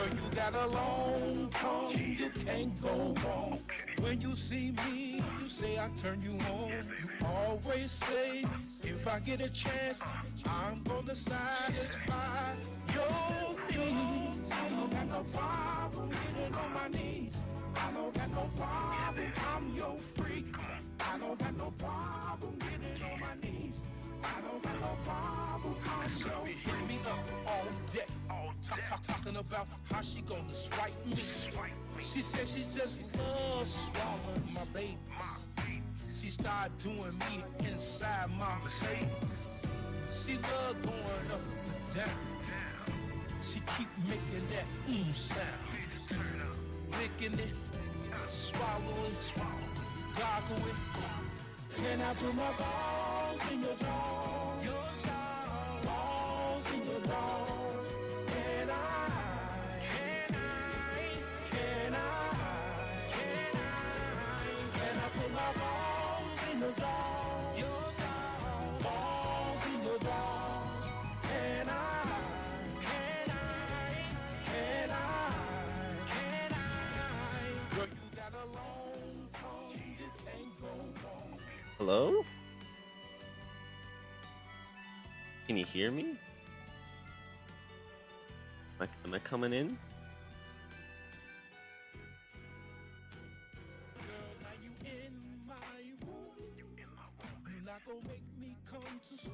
Girl, you got a long tongue, you can't go wrong. When you see me, you say I turn you on. You always say, if I get a chance, I'm gonna satisfy your needs. I don't got no problem getting on my knees. I don't got no problem, I'm your freak. I don't got no problem getting on my knees. I don't got no problem, I'm your freak. Hit me up all day. Talking about how she gonna swipe me. She said she just loves swallowing my baby. She started doing me inside my face. She love going up and down. She keep making that sound. Licking it, swallowing, goggling. Can I put my balls in your jaw? Your jaw, balls in your jaw. Hello? Can you hear me? Am I coming in?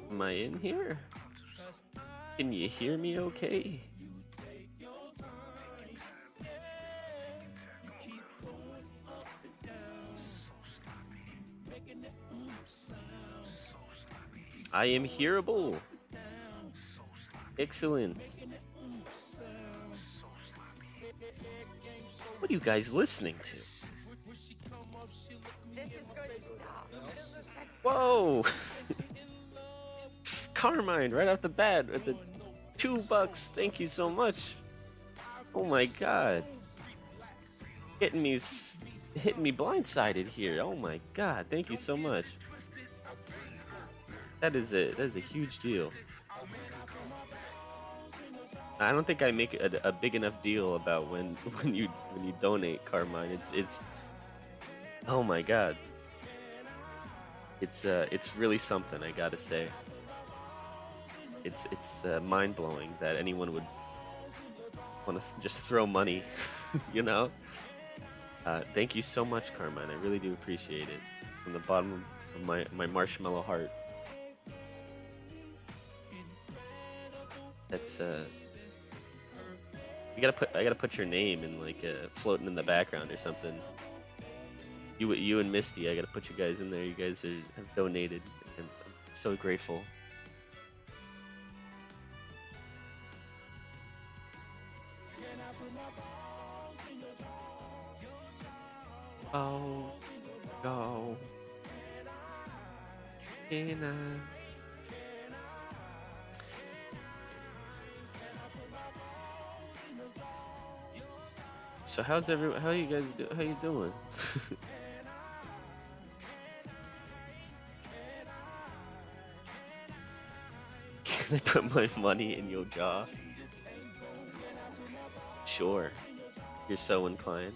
Am I in here? Can you hear me okay? I am hearable. Excellent. What are you guys listening to? This is going to stop. Whoa! Carmine, right off the bat, at the $2. Thank you so much. Oh my god. Hitting me blindsided here. Oh my god, thank you so much. That is a huge deal. I don't think I make a big enough deal about when you donate, Carmine. It's oh my god. It's really something, I gotta say. It's mind blowing that anyone would want to just throw money, you know. Thank you so much, Carmine. I really do appreciate it from the bottom of my marshmallow heart. That's I gotta put your name in like floating in the background or something. You and Misty, I gotta put you guys in there. You guys have donated, and I'm so grateful. Oh, go. Can I? So how you guys how you doing? Can I put my money in your jaw? Sure. You're so inclined.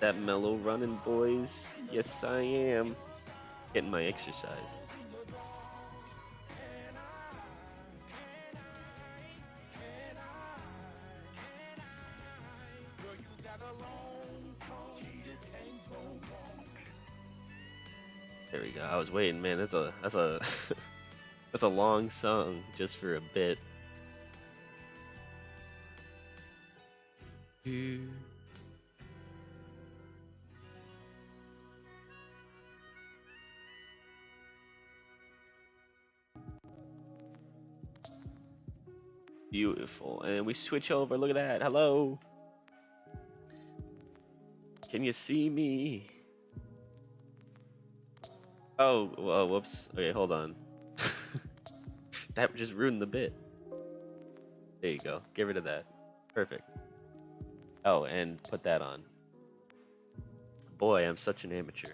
That mellow running, boys. Yes, I am. Getting my exercise. There we go. I was waiting, man. That's a that's a long song just for a bit. Beautiful. And we switch over. Look at that. Hello. Can you see me? Oh, well, whoops. Okay, hold on. That just ruined the bit. There you go. Get rid of that. Perfect. Oh, and put that on. Boy, I'm such an amateur.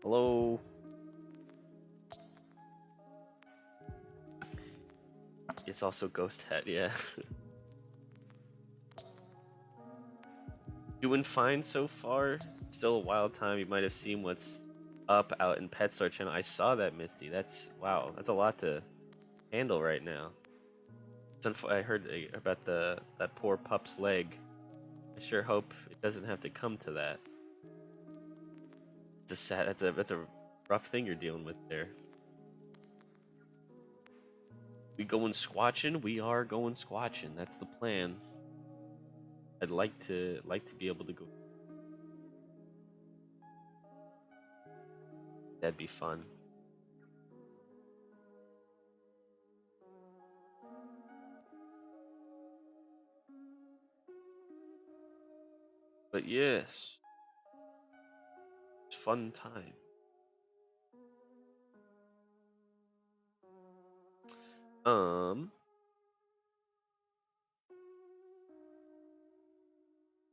Hello. It's also Ghost Hat, yeah. Doing fine so far. Still a wild time. You might have seen what's up out in Pet Store channel. I saw that, Misty. That's wow. That's a lot to handle right now. I heard about that poor pup's leg. I sure hope it doesn't have to come to that. It's a sad. That's a rough thing you're dealing with there. We going squatching? We are going squatching. That's the plan. I'd like to be able to go. That'd be fun. But yes, it's fun time.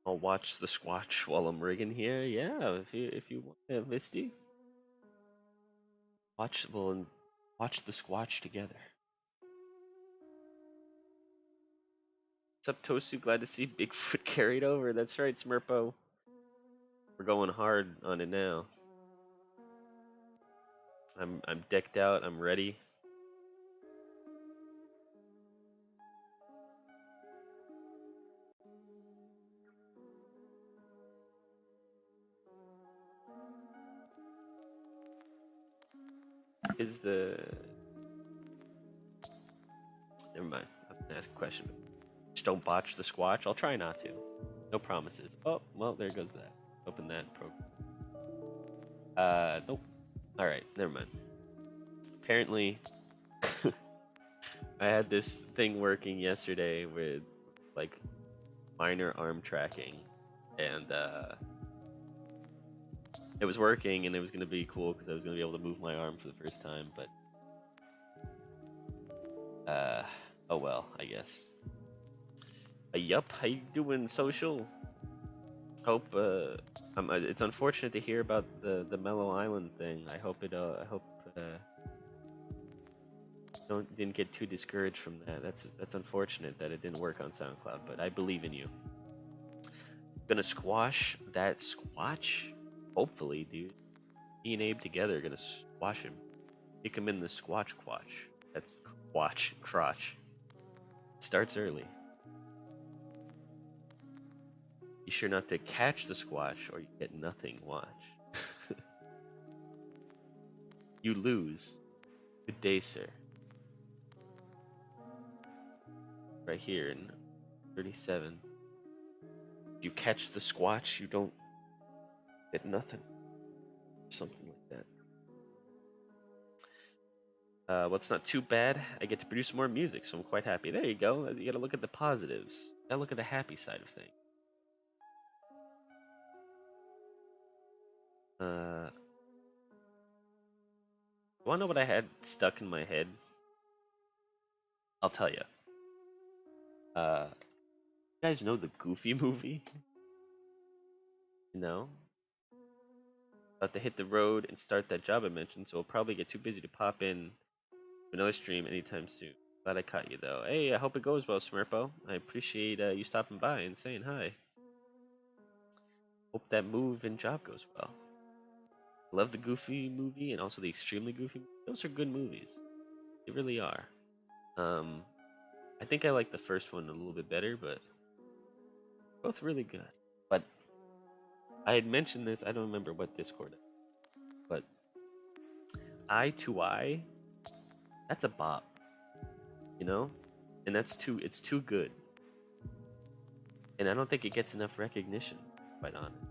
I'll watch the Squatch while I'm rigging here. Yeah, if you want, Misty, watch the Squatch together. What's up, Tosu? Glad to see Bigfoot carried over. That's right, Smurpo. We're going hard on it now. I'm decked out. I'm ready. Is the Never mind. I was gonna ask a question. Just don't botch the Squatch. I'll try not to. No promises. Oh, well, there goes that. Open that program. Nope. Alright, never mind. Apparently, I had this thing working yesterday with, like, minor arm tracking. And, it was working and it was gonna be cool because I was gonna be able to move my arm for the first time, but, oh well, I guess. Yup, how you doing, social? Hope it's unfortunate to hear about the Mellow Island thing. I hope didn't get too discouraged from that. That's unfortunate that it didn't work on SoundCloud, but I believe in you. Gonna squash that Squatch? Hopefully, dude. Me and Abe together are gonna squash him. Kick him in the Squatch Quatch. That's Quatch Crotch. Starts early. Be sure not to catch the Squatch or you get nothing. Watch. You lose. Good day, sir. Right here in 37. If you catch the Squatch, you don't get nothing. Something like that. What's not too bad, I get to produce more music, so I'm quite happy. There you go. You gotta look at the positives. You gotta look at the happy side of things. Wanna know what I had stuck in my head? I'll tell you. You guys know the Goofy movie? You know? About to hit the road and start that job I mentioned, so I'll probably get too busy to pop in to another stream anytime soon. Glad I caught you though. Hey, I hope it goes well, Smurpo. I appreciate you stopping by and saying hi. Hope that move and job goes well. I love the Goofy movie and also the Extremely Goofy movie. Those are good movies. They really are. I think I like the first one a little bit better, but both really good. But I had mentioned this, I don't remember what Discord, but Eye to Eye, that's a bop, you know? And it's too good. And I don't think it gets enough recognition, quite honest.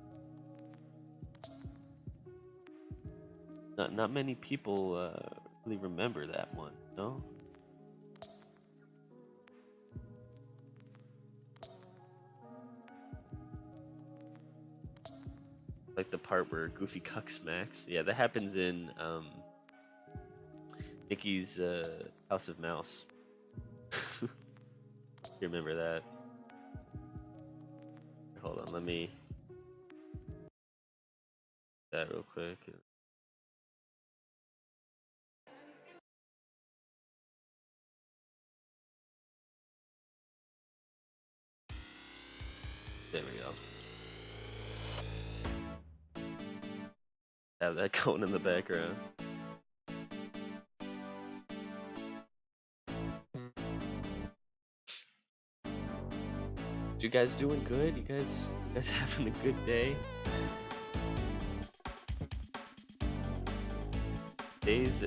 Not many people really remember that one, no? Like the part where Goofy cucks Max. Yeah, that happens in Mickey's House of Mouse. You remember that? Hold on, let me that real quick. There we go. Have that going in the background. You guys doing good? You guys having a good day? Today's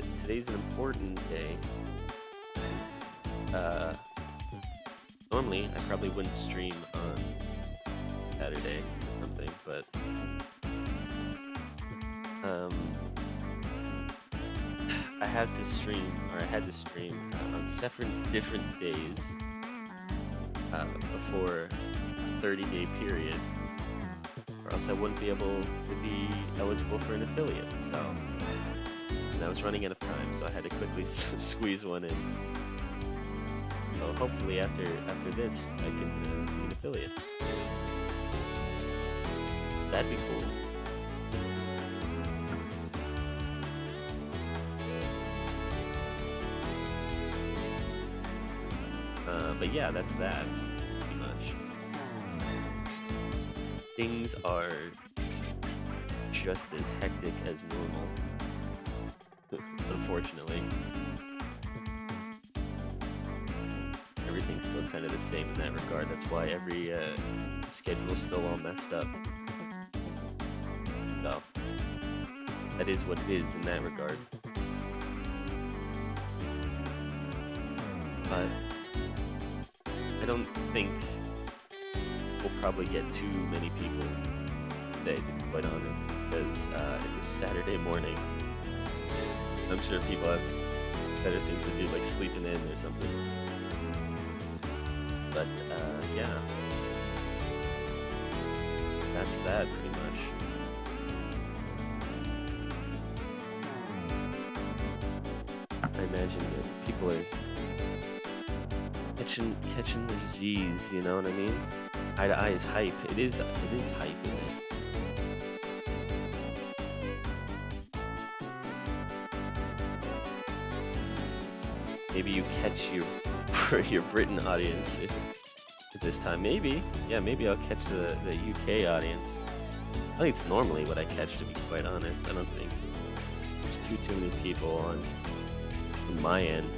an important day. Normally I probably wouldn't stream on Saturday or something, but I had to stream on 7 different days before a 30-day period, or else I wouldn't be able to be eligible for an affiliate. So, and I was running out of time, so I had to quickly squeeze one in. So hopefully after this, I can be an affiliate. That'd be cool. But yeah, that's that, pretty much. Things are just as hectic as normal, unfortunately. Everything's still kind of the same in that regard. That's why every schedule's still all messed up. So, that is what it is in that regard. But I don't think we'll probably get too many people today, to be quite honest, because it's a Saturday morning. I'm sure people have better things to do, like sleeping in or something. But yeah, that's that pretty much. I imagine that people are catching their Z's, you know what I mean? Eye to eye is hype. It is hype, isn't it? Maybe you catch your Britain audience at this time. Maybe, yeah, maybe I'll catch the UK audience. I think it's normally what I catch, to be quite honest. I don't think there's too many people on my end.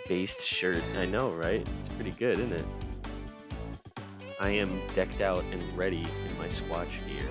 Based shirt, I know, right? It's pretty good, isn't it? I am decked out and ready in my Squatch gear.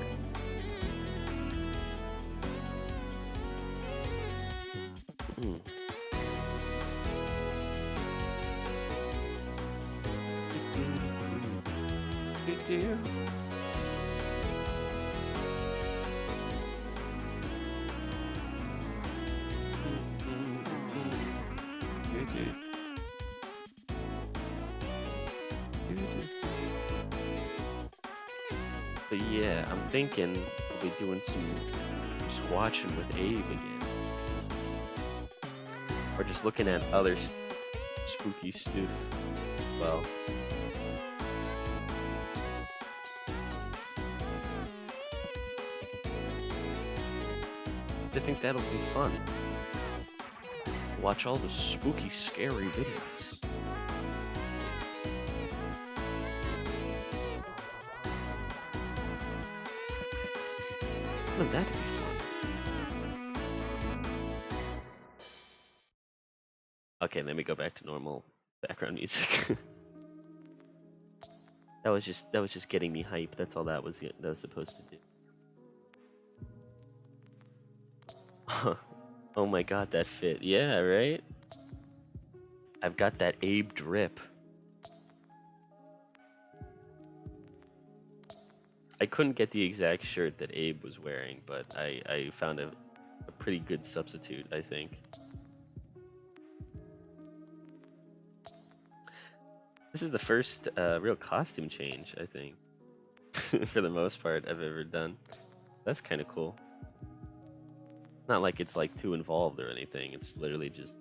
But yeah, I'm thinking we'll be doing some squatching with Abe again. Or just looking at other spooky stuff. Well, I think that'll be fun. Watch all the spooky, scary videos. Wouldn't that be fun? Okay, let me go back to normal background music. that was just getting me hype. That's all that was supposed to do. Oh my god, that fit. Yeah, right? I've got that Abe drip. I couldn't get the exact shirt that Abe was wearing, but I found a pretty good substitute, I think. This is the first real costume change, I think, for the most part, I've ever done. That's kind of cool. Not like it's like too involved or anything. It's literally just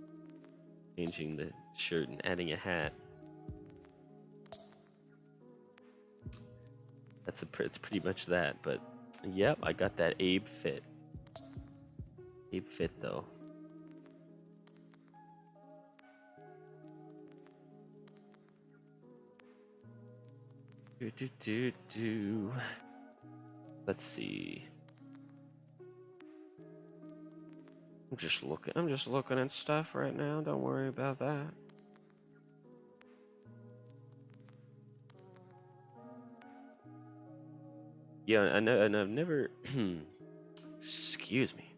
changing the shirt and adding a hat. It's pretty much that, but yep, I got that Abe fit. Abe fit though. Do. Let's see. I'm just looking at stuff right now. Don't worry about that. Yeah, and I've never excuse me.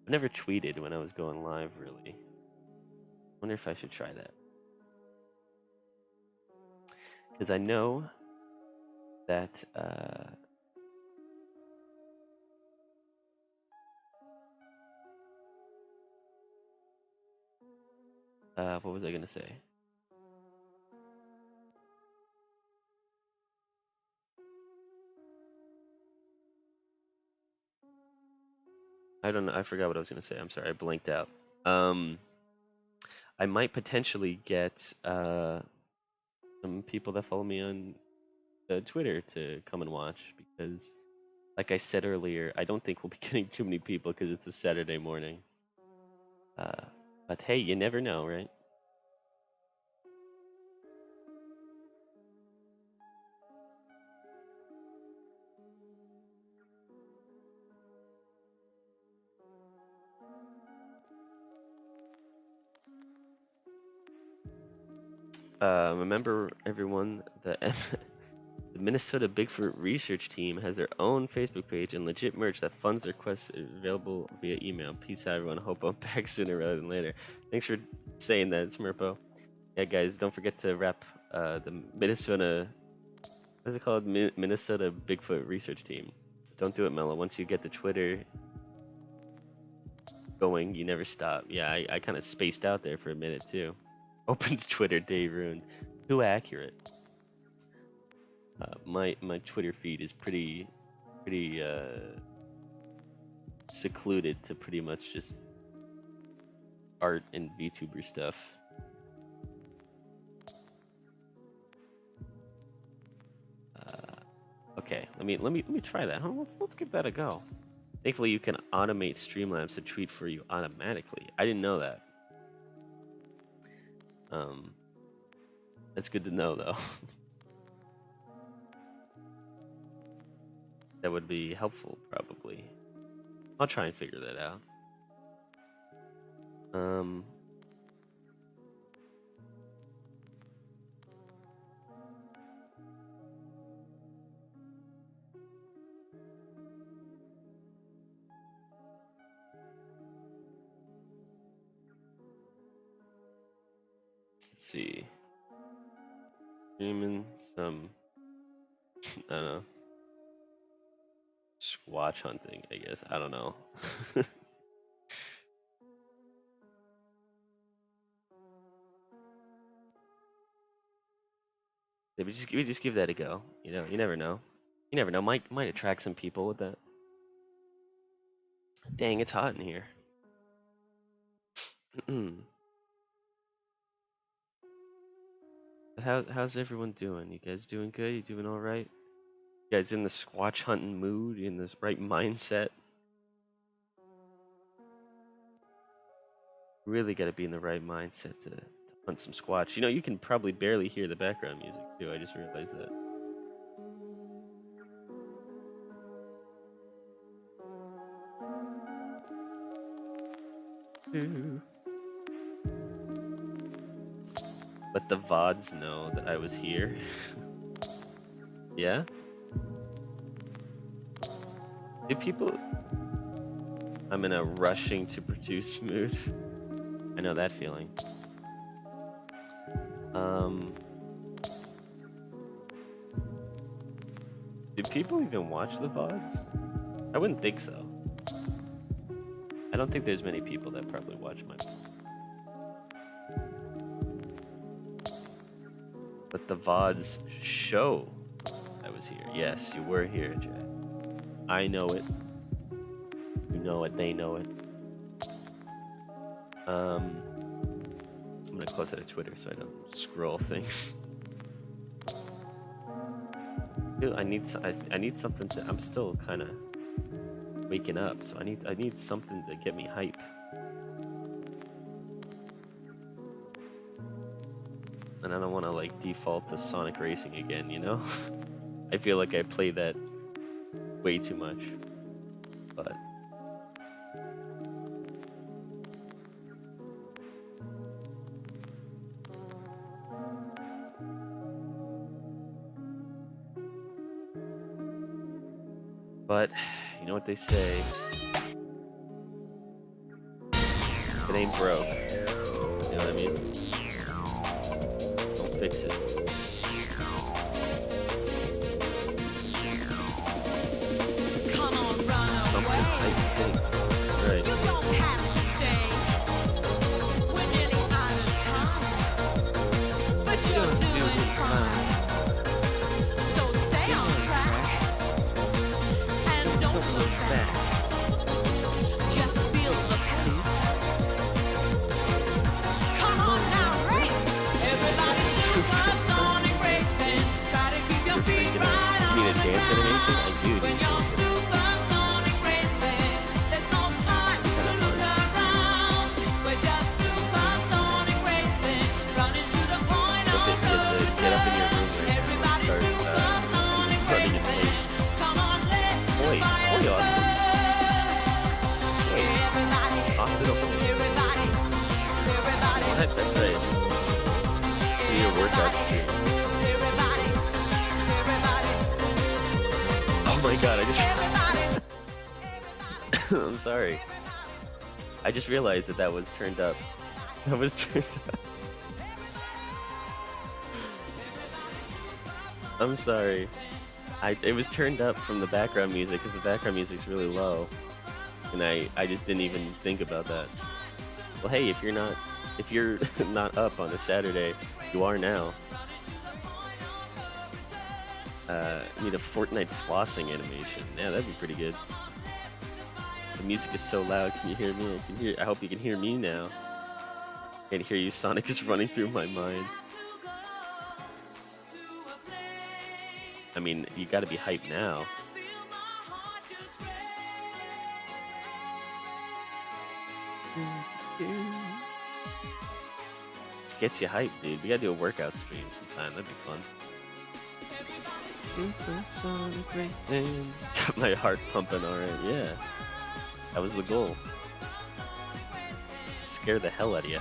I never tweeted when I was going live, really. Wonder if I should try that. Because I know that what was I gonna say? I don't know. I forgot what I was gonna say. I'm sorry. I blanked out. I might potentially get some people that follow me on Twitter to come and watch because, like I said earlier, I don't think we'll be getting too many people because it's a Saturday morning. But hey, you never know, right? Remember, everyone, the the Minnesota Bigfoot Research Team has their own Facebook page and legit merch that funds their quests available via email. Peace out, everyone. Hope I'm back sooner rather than later. Thanks for saying that, Smurpo. Yeah, guys, don't forget to rep the Minnesota. What's it called? Minnesota Bigfoot Research Team. Don't do it, Mello. Once you get the Twitter going, you never stop. Yeah, I kind of spaced out there for a minute too. Opens Twitter day ruined. Too accurate. My Twitter feed is pretty secluded to pretty much just art and VTuber stuff. Okay, let me try that. Huh? Let's give that a go. Thankfully, you can automate Streamlabs to tweet for you automatically. I didn't know that. That's good to know, though. That would be helpful, probably. I'll try and figure that out. Let's see. Streaming some, I don't know, Squatch hunting, I guess. I don't know. Yeah, we just give that a go. You know, you never know. You never know. Might attract some people with that. Dang, it's hot in here. How's everyone doing? You guys doing good? You doing all right? You guys in the Squatch hunting mood? You in this right mindset? Really got to be in the right mindset to hunt some Squatch. You know, you can probably barely hear the background music too. I just realized that. Let the VODs know that I was here. Yeah? Do people... I'm in a rushing to produce mood. I know that feeling. Do people even watch the VODs? I wouldn't think so. I don't think there's many people that probably watch my... But the VODs show I was here. Yes, you were here, Jack. I know it. You know it, they know it. I'm gonna close out of Twitter so I don't scroll things. Dude, I need something to... I'm still kind of waking up, so I need something to get me hype. And I don't want to like default to Sonic Racing again, you know? I feel like I play that way too much, but you know what they say, it ain't broke. You know what I mean? Don't fix it. Come on, run Something away. type thing. Right. You don't have to stay. We're nearly out of time, but you're doing fine. So stay on track and don't look back. Just feel the pace. Come on now, race. Everybody supersonic racing. Try to keep your feet right You on need a the dance ground. animation? I do. When you're supersonic racing, there's no time to look around. We're just supersonic racing, running to the point of You have to get up in your room and everybody start supersonic running in racing. place. Come on, let the Oi, fire oi, Austin. burn. Wait, Everybody, toss it over. everybody, everybody, What? That's right. Do your workout stream. everybody, everybody, Oh my god, I everybody. just... I'm sorry. I just realized that was turned up. That was turned up. I'm sorry. It was turned up from the background music because the background music's really low. And I just didn't even think about that. Well, hey, if you're not up on a Saturday, you are now. Need a Fortnite flossing animation. Yeah, that'd be pretty good. The music is so loud. Can you hear me? I hope you can hear me now. Can't hear you. Sonic is running through my mind. I mean, you gotta be hyped now. Just gets you hyped, dude. We gotta do a workout stream sometime. That'd be fun. Supersonic racing. Got my heart pumping already. Yeah, that was the goal. To scare the hell out of you.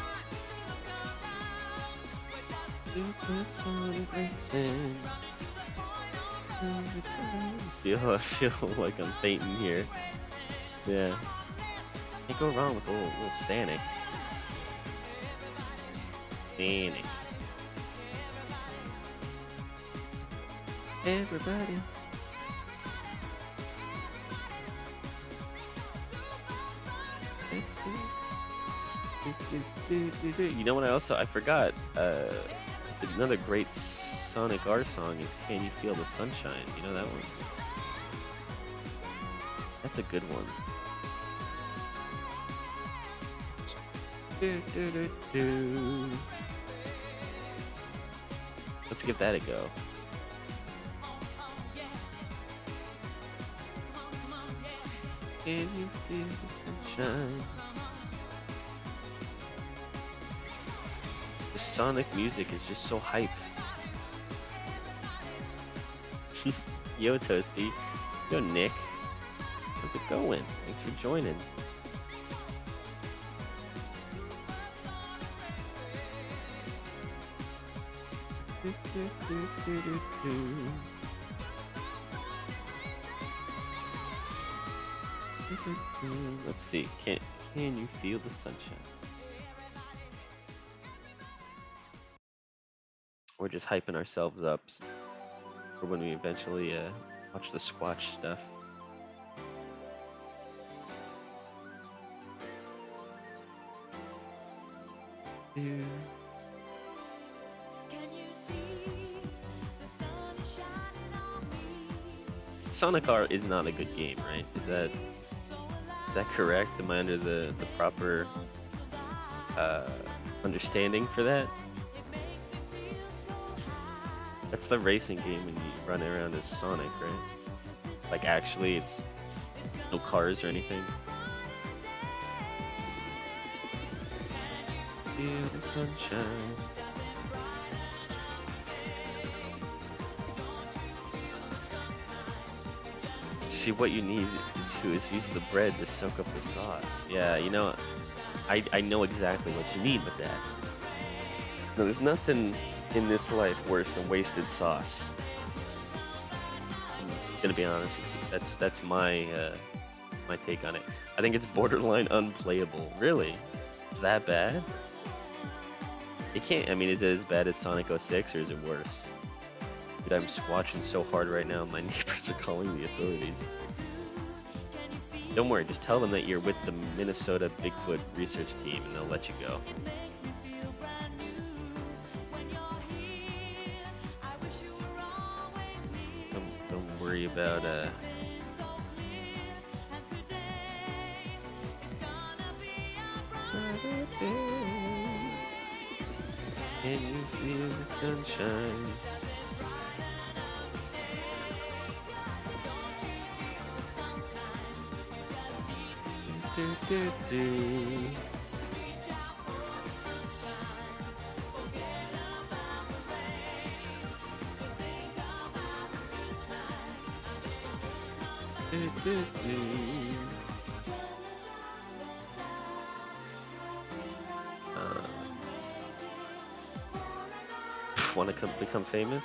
Supersonic racing. I feel like I'm fainting here. Yeah. Can't go wrong with a little Sanic. Sanic. Everybody. Let's see. You know what I forgot. Another great Sonic R song is Can You Feel the Sunshine? You know that one? That's a good one. Let's give that a go. Can you feel the sunshine? The Sonic music is just so hype. Yo, Toasty. Yo, Nick. How's it going? Thanks for joining. Let's see. Can you feel the sunshine? We're just hyping ourselves up for when we eventually watch the Squatch stuff. Dude. Sonic R is not a good game, right? Is that correct? Am I under the proper understanding for that? That's the racing game when you run around as Sonic, right? Like actually it's no cars or anything. Feel the sunshine. Actually, what you need to do is use the bread to soak up the sauce. Yeah, you know, I know exactly what you mean with that. No, there's nothing in this life worse than wasted sauce. I'm gonna be honest with you. That's my my take on it. I think it's borderline unplayable. Really? It's that bad? It can't. I mean, is it as bad as Sonic 06 or is it worse? Dude, I'm squatching so hard right now. My neighbors are calling the authorities. Don't worry. Just tell them that you're with the Minnesota Bigfoot research team, and they'll let you go. Don't worry about Can you feel the sunshine? Do, do, do. Do, do, do. Want to become famous?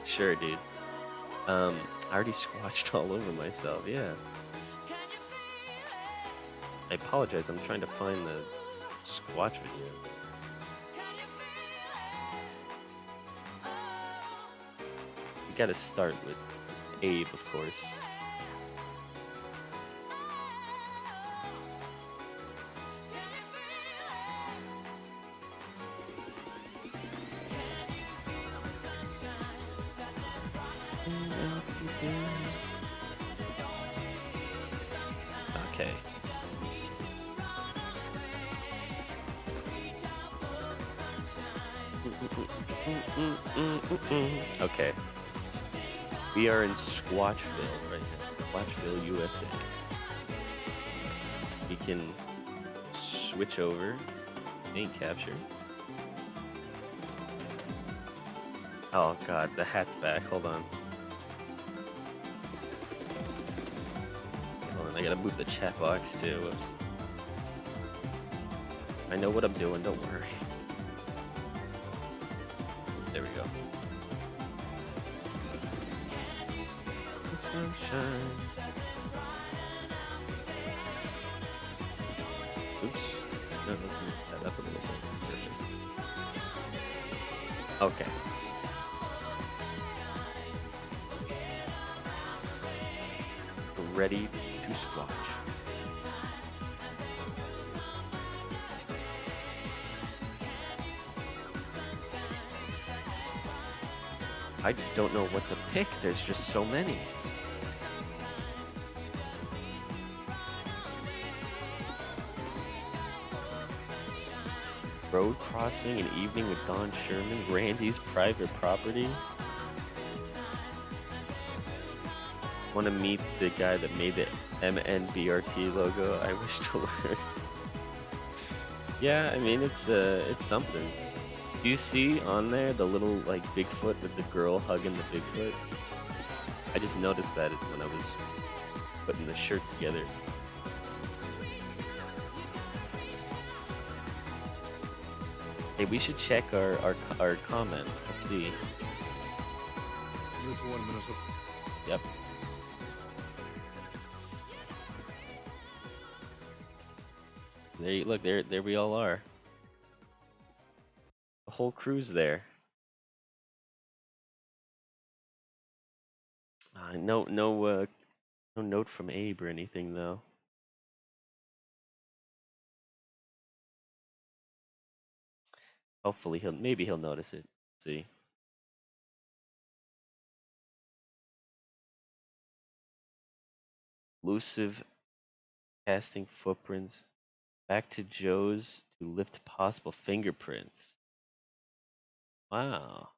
Sure, dude. I already squatched all over myself. Yeah. I apologize. I'm trying to find the squatch video. You gotta start with Abe, of course. Okay. Okay. We are in Squatchville right now. Squatchville, USA. We can switch over. Main capture. Oh god, the hat's back. Hold on. Hold on, I gotta move the chat box too. Whoops. I know what I'm doing, don't worry. There we go. The sunshine. Oops. No, let's move that up a little bit. Perfect. Okay. We're ready to squatch. I just don't know what to pick. There's just so many. Road crossing, an evening with Don Sherman, Randy's private property. Want to meet the guy that made the MNBRT logo? I wish to learn. Yeah, I mean it's something. Do you see on there the little like Bigfoot with the girl hugging the Bigfoot? I just noticed that when I was putting the shirt together. Hey, we should check our comment. Let's see. Yep. There you look. There we all are. The whole crew's there. No note from Abe or anything though. Hopefully maybe he'll notice it. Let's see. Elusive casting footprints. Back to Joe's to lift possible fingerprints. Wow.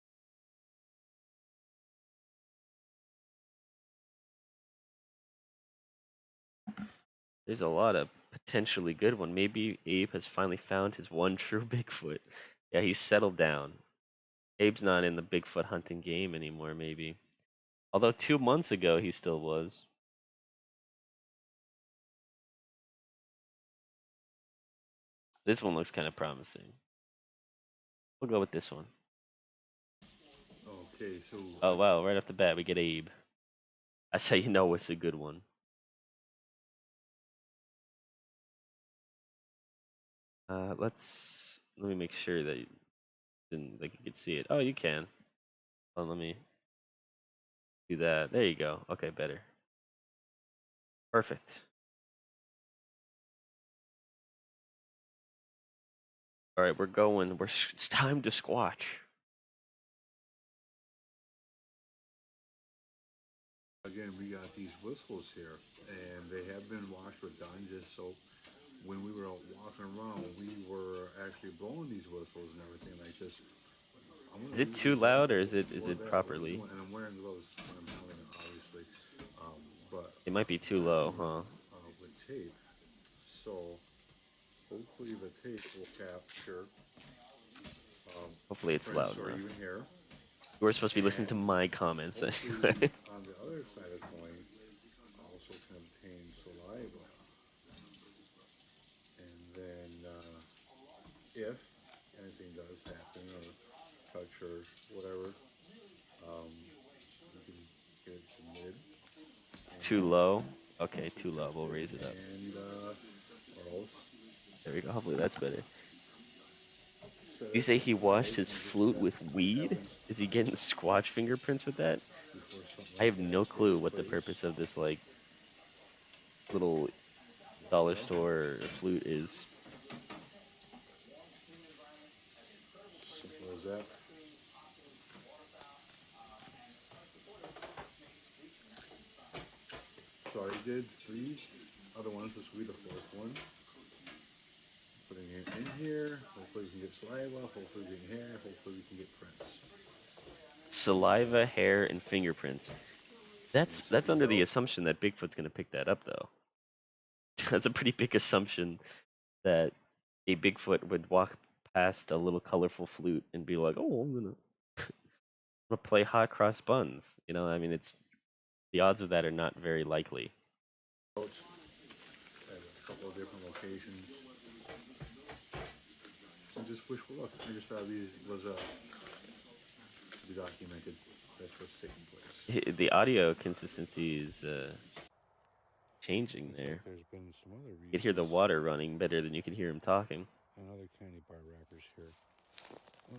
There's a lot of potentially good one. Maybe Abe has finally found his one true Bigfoot. Yeah, he's settled down. Abe's not in the Bigfoot hunting game anymore, maybe. Although 2 months ago he still was. This one looks kind of promising. We'll go with this one. Okay, so Oh wow! Right off the bat, we get Abe. That's how you know it's a good one. Let me make sure that you can see it. Oh, you can. Well, let me do that. There you go. Okay, better. Perfect. All right, we're going. It's time to squatch. again, we got these whistles here, and they have been washed with Dawn just so when we were out walking around, we were actually blowing these whistles and everything like this. Is it too loud or is it properly? And I'm wearing gloves when I'm handling it, obviously, but It might be too low, huh? with tape. So hopefully the tape will capture. Hopefully it's prints loud or enough. even here. We're supposed to be listening to my comments Hopefully, anyway. on the other side of the coin, also contain saliva. And then, if anything does happen or touch or whatever, you can get it to mid. It's too low. Okay, too low. We'll raise it up. And, or else, There we go. Hopefully that's better. You say he washed his flute with weed? Is he getting Squatch fingerprints with that? I have no clue what the purpose of this like little dollar store flute is. simple as that. So I did 3 other ones. This will be the 4th one. Putting it in here. Hopefully we can get saliva. Hopefully we can hair. Hopefully we can get prints. Saliva, hair, and fingerprints. That's under the assumption that Bigfoot's gonna pick that up though. That's a pretty big assumption that a Bigfoot would walk past a little colorful flute and be like, "Oh, I'm gonna play hot cross buns." You know, I mean, the odds of that are not very likely. At a couple of different locations. And just wish for luck. I just thought these was to be documented. That's what's taking place. The audio consistency is changing there. There's been some other You can hear the water running better than you can hear him talking. and other candy bar wrappers here. Oh.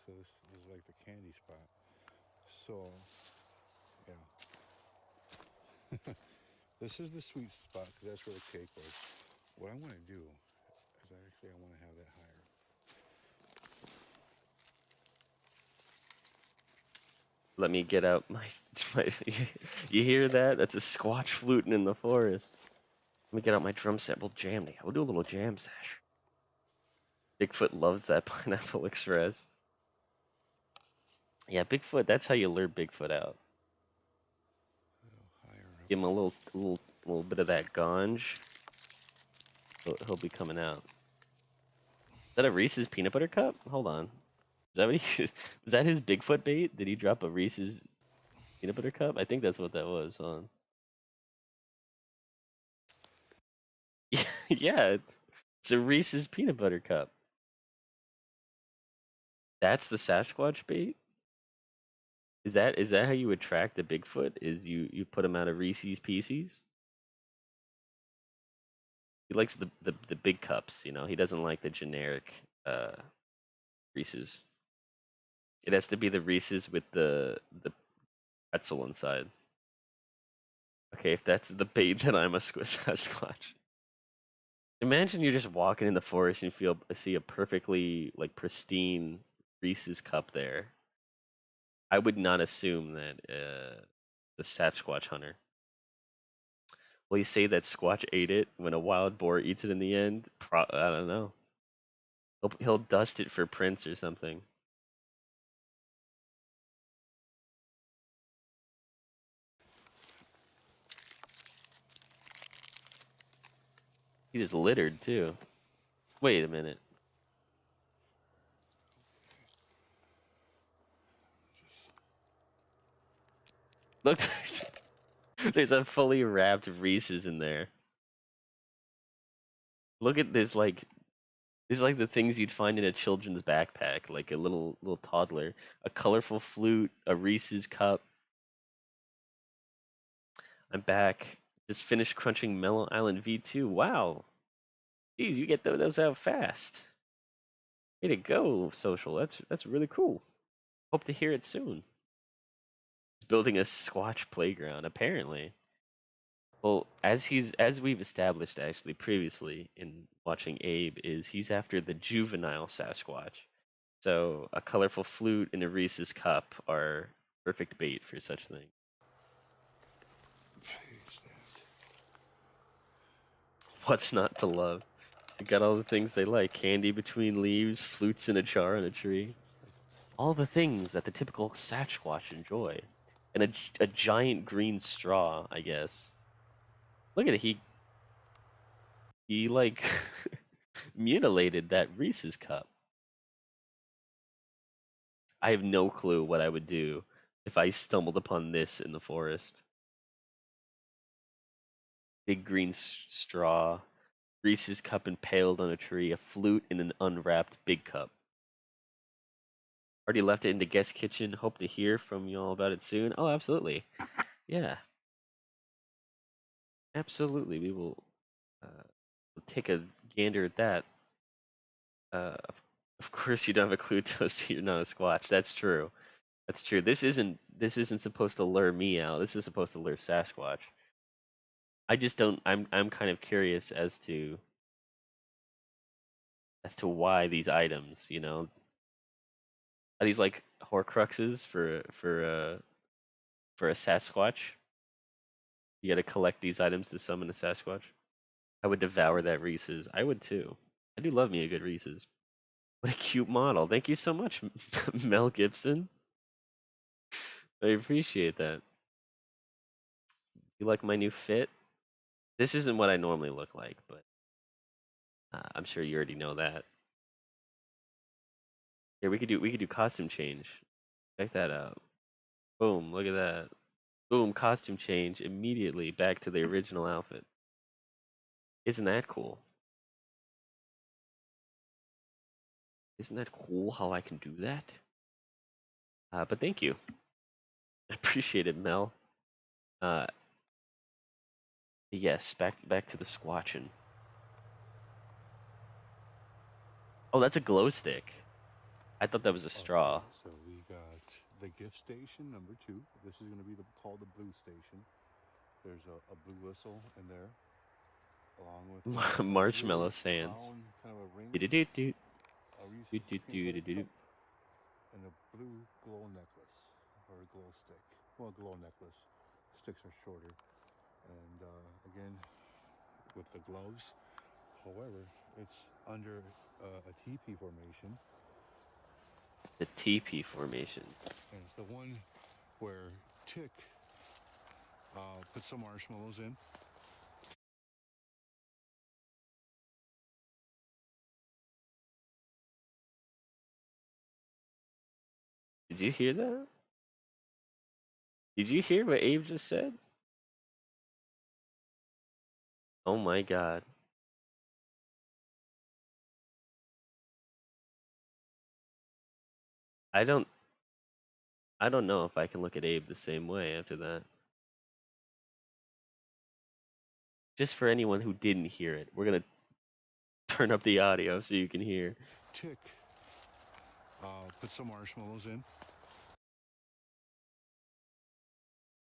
So this is like the candy spot. So, yeah. This is the sweet spot because that's where the cake was. What I want to do is I want to have that higher. Let me get out my you hear that? That's a Squatch fluting in the forest. Let me get out my drum set. We'll jam together. We'll do a little jam sesh. Bigfoot loves that Pineapple Express. Yeah, Bigfoot, that's how you lure Bigfoot out. Give him a little bit of that ganj. He'll be coming out. Is that a Reese's peanut butter cup? Hold on. Is that what was that his Bigfoot bait? Did he drop a Reese's peanut butter cup? I think that's what that was, huh? Yeah, it's a Reese's peanut butter cup. That's the Sasquatch bait? Is that how you attract a Bigfoot? Is you put him out of Reese's Pieces? He likes the big cups, you know. He doesn't like the generic Reese's. It has to be the Reese's with the pretzel inside. Okay, if that's the bait, then I'm a Sasquatch. Imagine you're just walking in the forest and you see a perfectly like pristine Reese's cup there. I would not assume that the Sasquatch hunter. Will you say that Squatch ate it when a wild boar eats it in the end? I don't know. He'll dust it for prints or something. He just littered too. Wait a minute. Look, there's a fully wrapped Reese's in there. Look at this, like these are like the things you'd find in a children's backpack, like a little toddler. A colorful flute, a Reese's cup. I'm back. Just finished crunching Mellow Island V2. Wow. Jeez, you get those out fast. Way to go, Social. That's really cool. Hope to hear it soon. He's building a Squatch playground, apparently. Well, as we've established actually previously in watching Abe, is he's after the juvenile Sasquatch. So a colorful flute and a Reese's cup are perfect bait for such thing. What's not to love? They got all the things they like: candy between leaves, flutes in a jar on a tree. All the things that the typical Sasquatch enjoy. And a giant green straw, I guess. Look at it, he like mutilated that Reese's cup. I have no clue what I would do if I stumbled upon this in the forest. Big green straw, Reese's cup impaled on a tree, a flute in an unwrapped big cup. Already left it in the guest kitchen. Hope to hear from y'all about it soon. Oh, absolutely. Yeah. Absolutely. We will take a gander at that. Of course you don't have a clue, Toasty, you're not a Squatch. That's true. That's true. This isn't supposed to lure me out. This is supposed to lure Sasquatch. I just don't I'm kind of curious as to why these items, you know, are these like Horcruxes for a Sasquatch? You got to collect these items to summon a Sasquatch. I would devour that Reese's. I would too. I do love me a good Reese's. What a cute model. Thank you so much, Mel Gibson. I appreciate that. You like my new fit? This isn't what I normally look like, but I'm sure you already know that. Here, we could do costume change. Check that out. Boom, look at that. Boom, costume change immediately back to the original outfit. Isn't that cool? Isn't that cool how I can do that? But thank you. I appreciate it, Mel. Yes, back to the squatching. Oh, that's a glow stick. I thought that was a straw. So we got the gift station number 2. This is going to be called the blue station. There's a blue whistle in there, along with Marshmallow sands. kind of a ring, Do-do-do-do. a Reese's peanut butter cup, and a blue glow necklace or a glow stick. Well, glow necklace. Sticks are shorter, and again with the gloves. However, it's under a teepee formation. The teepee formation. And it's the one where Tick put some marshmallows in. Did you hear that? Did you hear what Abe just said? Oh my god. I don't know if I can look at Abe the same way after that. Just for anyone who didn't hear it, we're gonna turn up the audio so you can hear. Tick put some marshmallows in.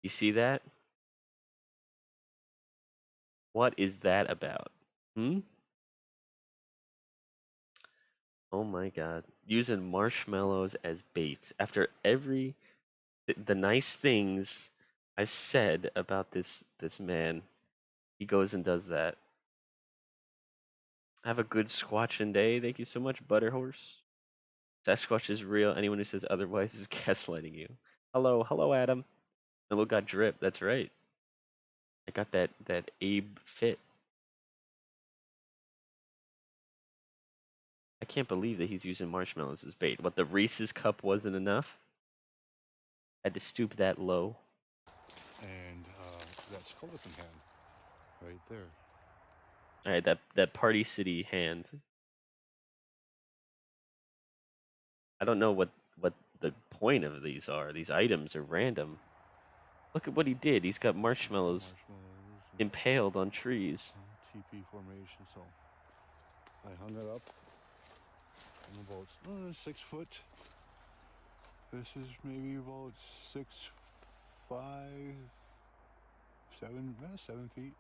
You see that? What is that about? Oh my god. Using marshmallows as bait. After every the nice things I've said about this man, he goes and does that. Have a good squatching day. Thank you so much, Butterhorse. Sasquatch is real. Anyone who says otherwise is gaslighting you. Hello, Adam. Hello, got drip. That's right. I got that Abe fit. I can't believe that he's using marshmallows as bait. What, the Reese's cup wasn't enough? Had to stoop that low. And that skeleton hand right there. All right, that Party City hand. I don't know what the point of these are. These items are random. Look at what he did. He's got marshmallows Marshmallows and impaled on trees. TP formation. So I hung it up. I'm about 6 foot. This is maybe about 6'5", 7 feet.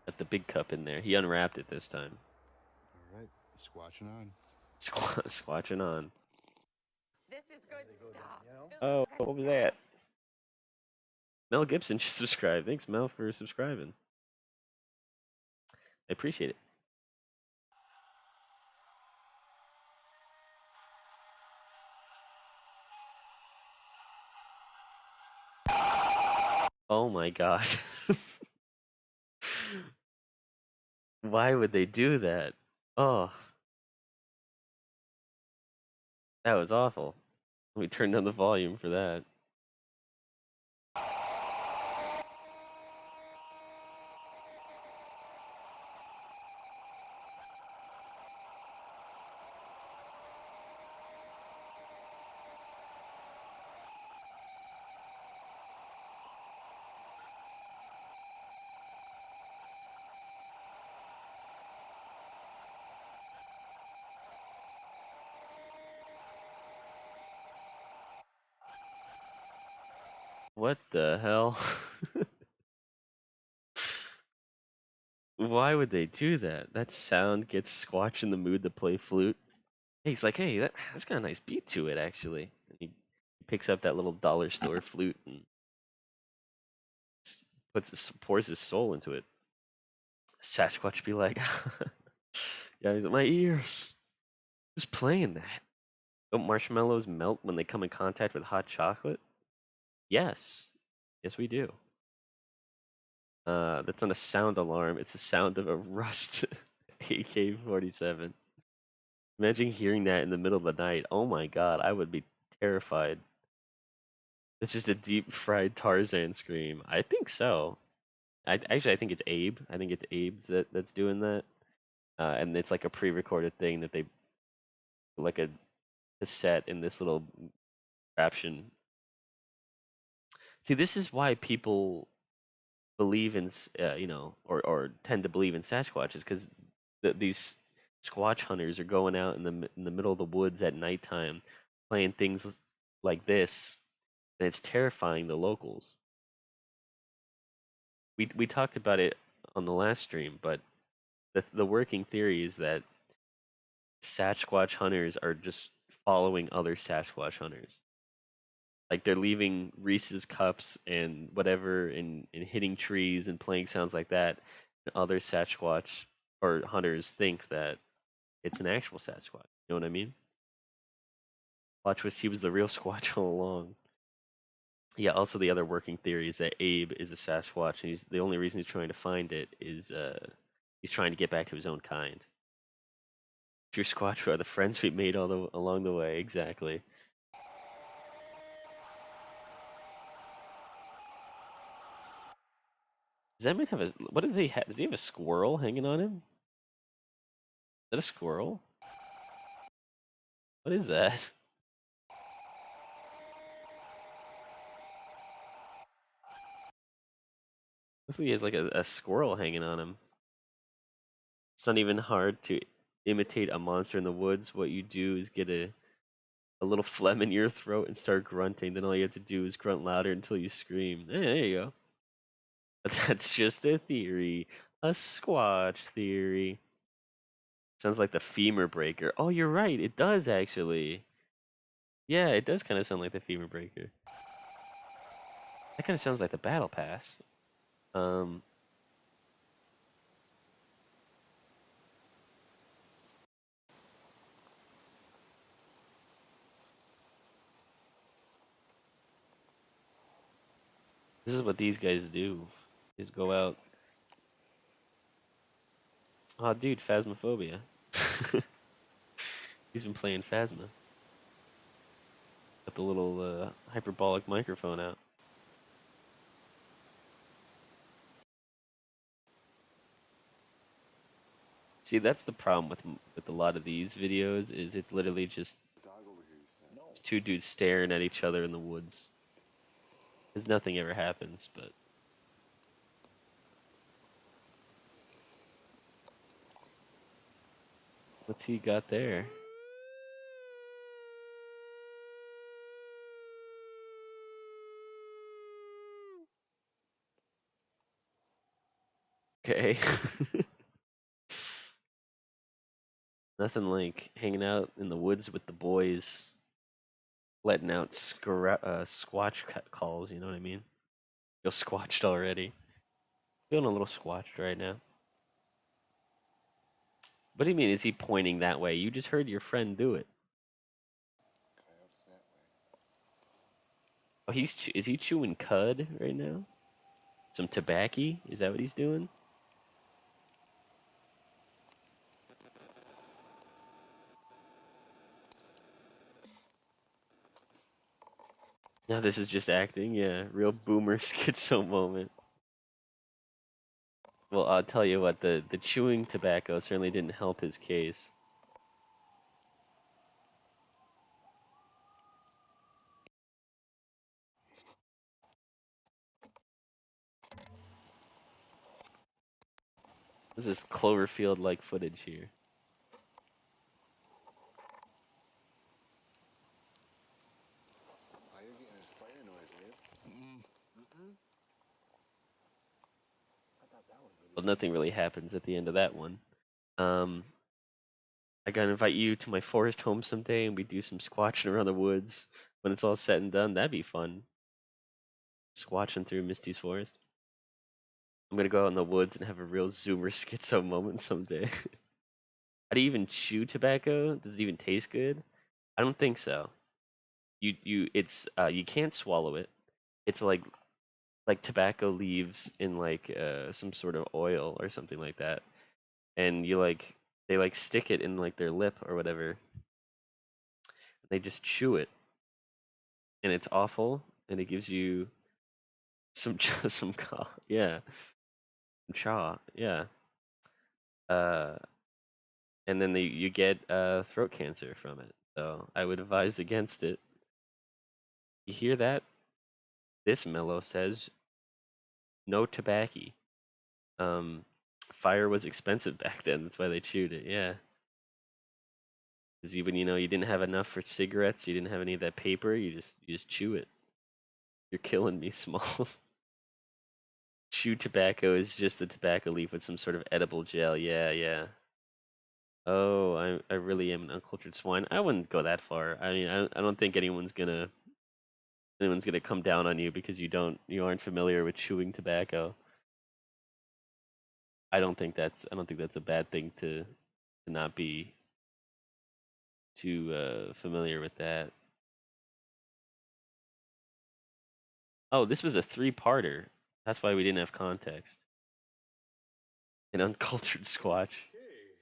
Got the big cup in there. He unwrapped it this time. All right, squatching on. Squatching on. This is good stuff. Oh, what was that? Mel Gibson just subscribed. Thanks, Mel, for subscribing. I appreciate it. Oh my god. Why would they do that? Oh, that was awful. Let me turn down the volume for that. What the hell? Why would they do that? That sound gets Squatch in the mood to play flute. He's like, hey, that's got a nice beat to it, actually. And he picks up that little dollar store flute and pours his soul into it. Sasquatch be like, yeah, he's like, my ears. Who's playing that? Don't marshmallows melt when they come in contact with hot chocolate? Yes. Yes, we do. That's not a sound alarm. It's the sound of a Rust AK-47. Imagine hearing that in the middle of the night. Oh my god, I would be terrified. It's just a deep fried Tarzan scream. I think so. I think it's Abe. I think it's Abe's that's doing that. And it's like a pre-recorded thing that they like a cassette in this little caption. See, this is why people believe in or tend to believe in Sasquatch is because these Squatch hunters are going out in the middle of the woods at nighttime playing things like this, and it's terrifying the locals. We talked about it on the last stream, but the working theory is that Sasquatch hunters are just following other Sasquatch hunters. Like they're leaving Reese's cups and whatever and hitting trees and playing sounds like that. And other Sasquatch or hunters think that it's an actual Sasquatch. You know what I mean? Plot twist, he was the real Squatch all along. Yeah, also the other working theory is that Abe is a Sasquatch, and he's the only reason he's trying to find it is he's trying to get back to his own kind. True Squatch are the friends we made along the way, exactly. Does that man have a what does he have? Does he have a squirrel hanging on him? Is that a squirrel? What is that? Looks like he has like a squirrel hanging on him. It's not even hard to imitate a monster in the woods. What you do is get a little phlegm in your throat and start grunting. Then all you have to do is grunt louder until you scream. There you go. But that's just a theory. A Squatch theory. Sounds like the femur breaker. Oh, you're right. It does actually. Yeah, it does kind of sound like the femur breaker. That kind of sounds like the battle pass. This is what these guys do. Is go out. Oh, dude, Phasmophobia. He's been playing Phasma. Got the little hyperbolic microphone out. See, that's the problem with a lot of these videos is it's literally just two dudes staring at each other in the woods. Because nothing ever happens, but what's he got there? Okay. Nothing like hanging out in the woods with the boys, letting out squatch calls, you know what I mean? Feel squatched already. Feeling a little squatched right now. What do you mean, is he pointing that way? You just heard your friend do it. Oh, is he chewing cud right now? Some tobacco? Is that what he's doing? No, this is just acting. Yeah, real boomer schizo moment. Well, I'll tell you what, the chewing tobacco certainly didn't help his case. This is Cloverfield-like footage here. Well, nothing really happens at the end of that one. I gotta invite you to my forest home someday, and we do some squatching around the woods. When it's all said and done, that'd be fun. Squatching through Misty's forest. I'm gonna go out in the woods and have a real zoomer schizo moment someday. How do you even chew tobacco? Does it even taste good? I don't think so. You can't swallow it. It's like tobacco leaves in like some sort of oil or something like that, and they like stick it in like their lip or whatever. They just chew it, and it's awful, and it gives you some some yeah, some chaw, yeah. Uh, and then you get throat cancer from it. So I would advise against it. You hear that? This mellow says no tobacco. Fire was expensive back then. That's why they chewed it. Yeah. Because even you didn't have enough for cigarettes, you didn't have any of that paper. You just chew it. You're killing me, Smalls. Chew tobacco is just the tobacco leaf with some sort of edible gel. Yeah, yeah. Oh, I really am an uncultured swine. I wouldn't go that far. I mean, I don't think anyone's gonna come down on you because you aren't familiar with chewing tobacco. I don't think that's a bad thing to not be too familiar with that. Oh, this was a 3-parter. That's why we didn't have context. An uncultured squatch. Okay,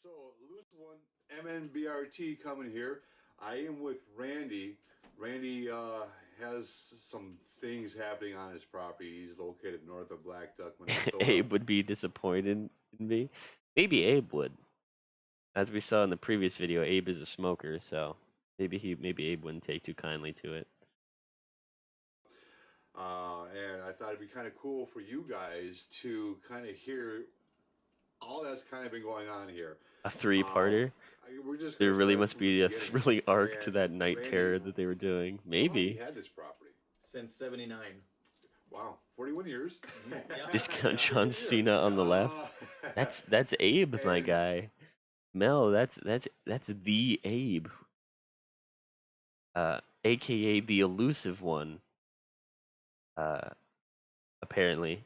so loose one MNBRT coming here. I am with Randy. Randy has some things happening on his property. He's located north of Black Duck, Minnesota. Abe would be disappointed in me. Maybe Abe would. As we saw in the previous video, Abe is a smoker, so maybe Abe wouldn't take too kindly to it. And I thought it'd be kind of cool for you guys to kind of hear all that's kind of been going on here. A 3-parter? There really must be a thrilling arc to that night terror that they were doing. Maybe. He had this property since '79. Wow, 41 years. Discount John Cena on the left. That's Abe, my guy. Mel, that's the Abe. AKA the elusive one. Apparently.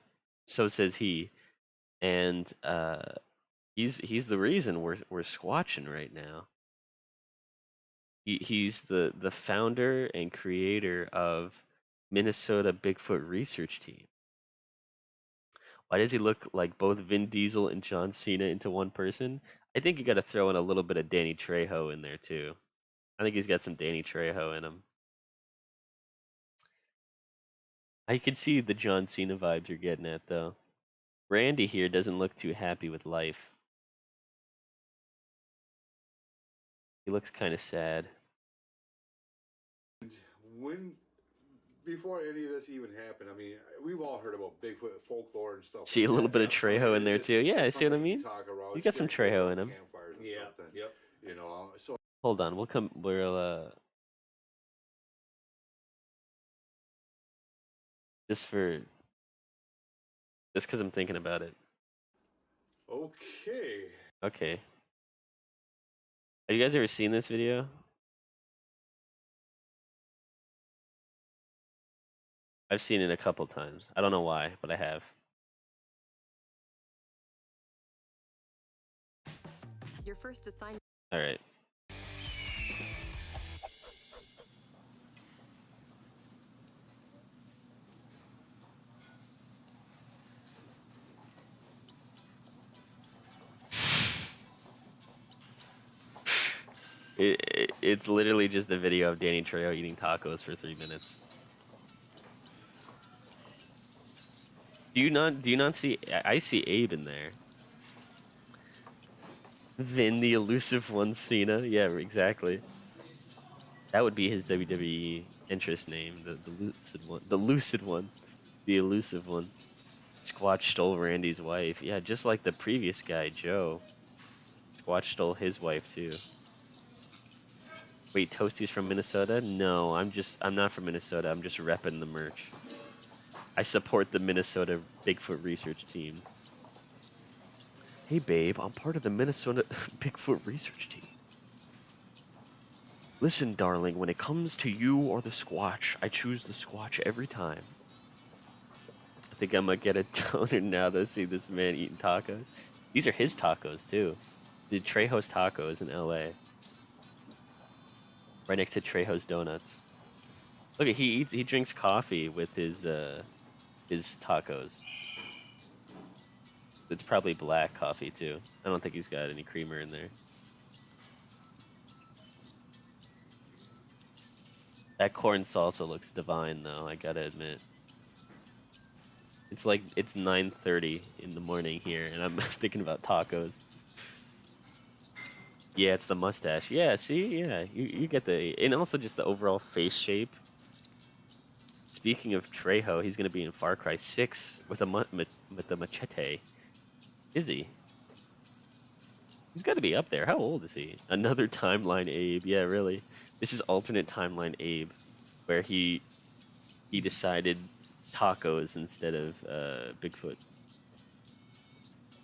So says he. And he's the reason we're squatching right now. He's the founder and creator of Minnesota Bigfoot Research Team. Why does he look like both Vin Diesel and John Cena into one person? I think you got to throw in a little bit of Danny Trejo in there too. I think he's got some Danny Trejo in him. I can see the John Cena vibes you're getting at though. Randy here doesn't look too happy with life. He looks kind of sad. When before any of this even happened, I mean, we've all heard about Bigfoot folklore and stuff. See like a little that. bit of I mean, Trejo in there it's too. just Yeah, I see what I something you mean. talk about. He's It's got some typical Trejo around in him. campfires or Yeah. something. Yep. You know, so Hold on, we'll come. We'll just because I'm thinking about it. okay. Okay. Have you guys ever seen this video? I've seen it a couple times. I don't know why, but I have. Your first assignment. All right. It's literally just a video of Danny Trejo eating tacos for 3 minutes. Do you not see? I see Abe in there. Vin, the elusive one, Cena. Yeah, exactly. That would be his WWE interest name, the lucid one, the lucid one, the elusive one. Squatch stole Randy's wife. Yeah, just like the previous guy, Joe. Squatch stole his wife too. Wait, Toasty's from Minnesota? No, I'm not from Minnesota. I'm just repping the merch. I support the Minnesota Bigfoot research team. Hey babe, I'm part of the Minnesota Bigfoot research team. Listen, darling, when it comes to you or the Squatch, I choose the Squatch every time. I think I'm gonna get a toner now to see this man eating tacos. These are his tacos too. The Trejo's Tacos in LA. Right next to Trejo's Donuts. Look, he drinks coffee with his tacos. It's probably black coffee too. I don't think he's got any creamer in there. That corn salsa looks divine though, I gotta admit. It's like, it's 9:30 in the morning here and I'm thinking about tacos. Yeah, it's the mustache. Yeah, see? Yeah, you get the... And also just the overall face shape. Speaking of Trejo, he's going to be in Far Cry 6 with a machete. Is he? He's got to be up there. How old is he? Another timeline Abe. Yeah, really. This is alternate timeline Abe, where he decided tacos instead of Bigfoot.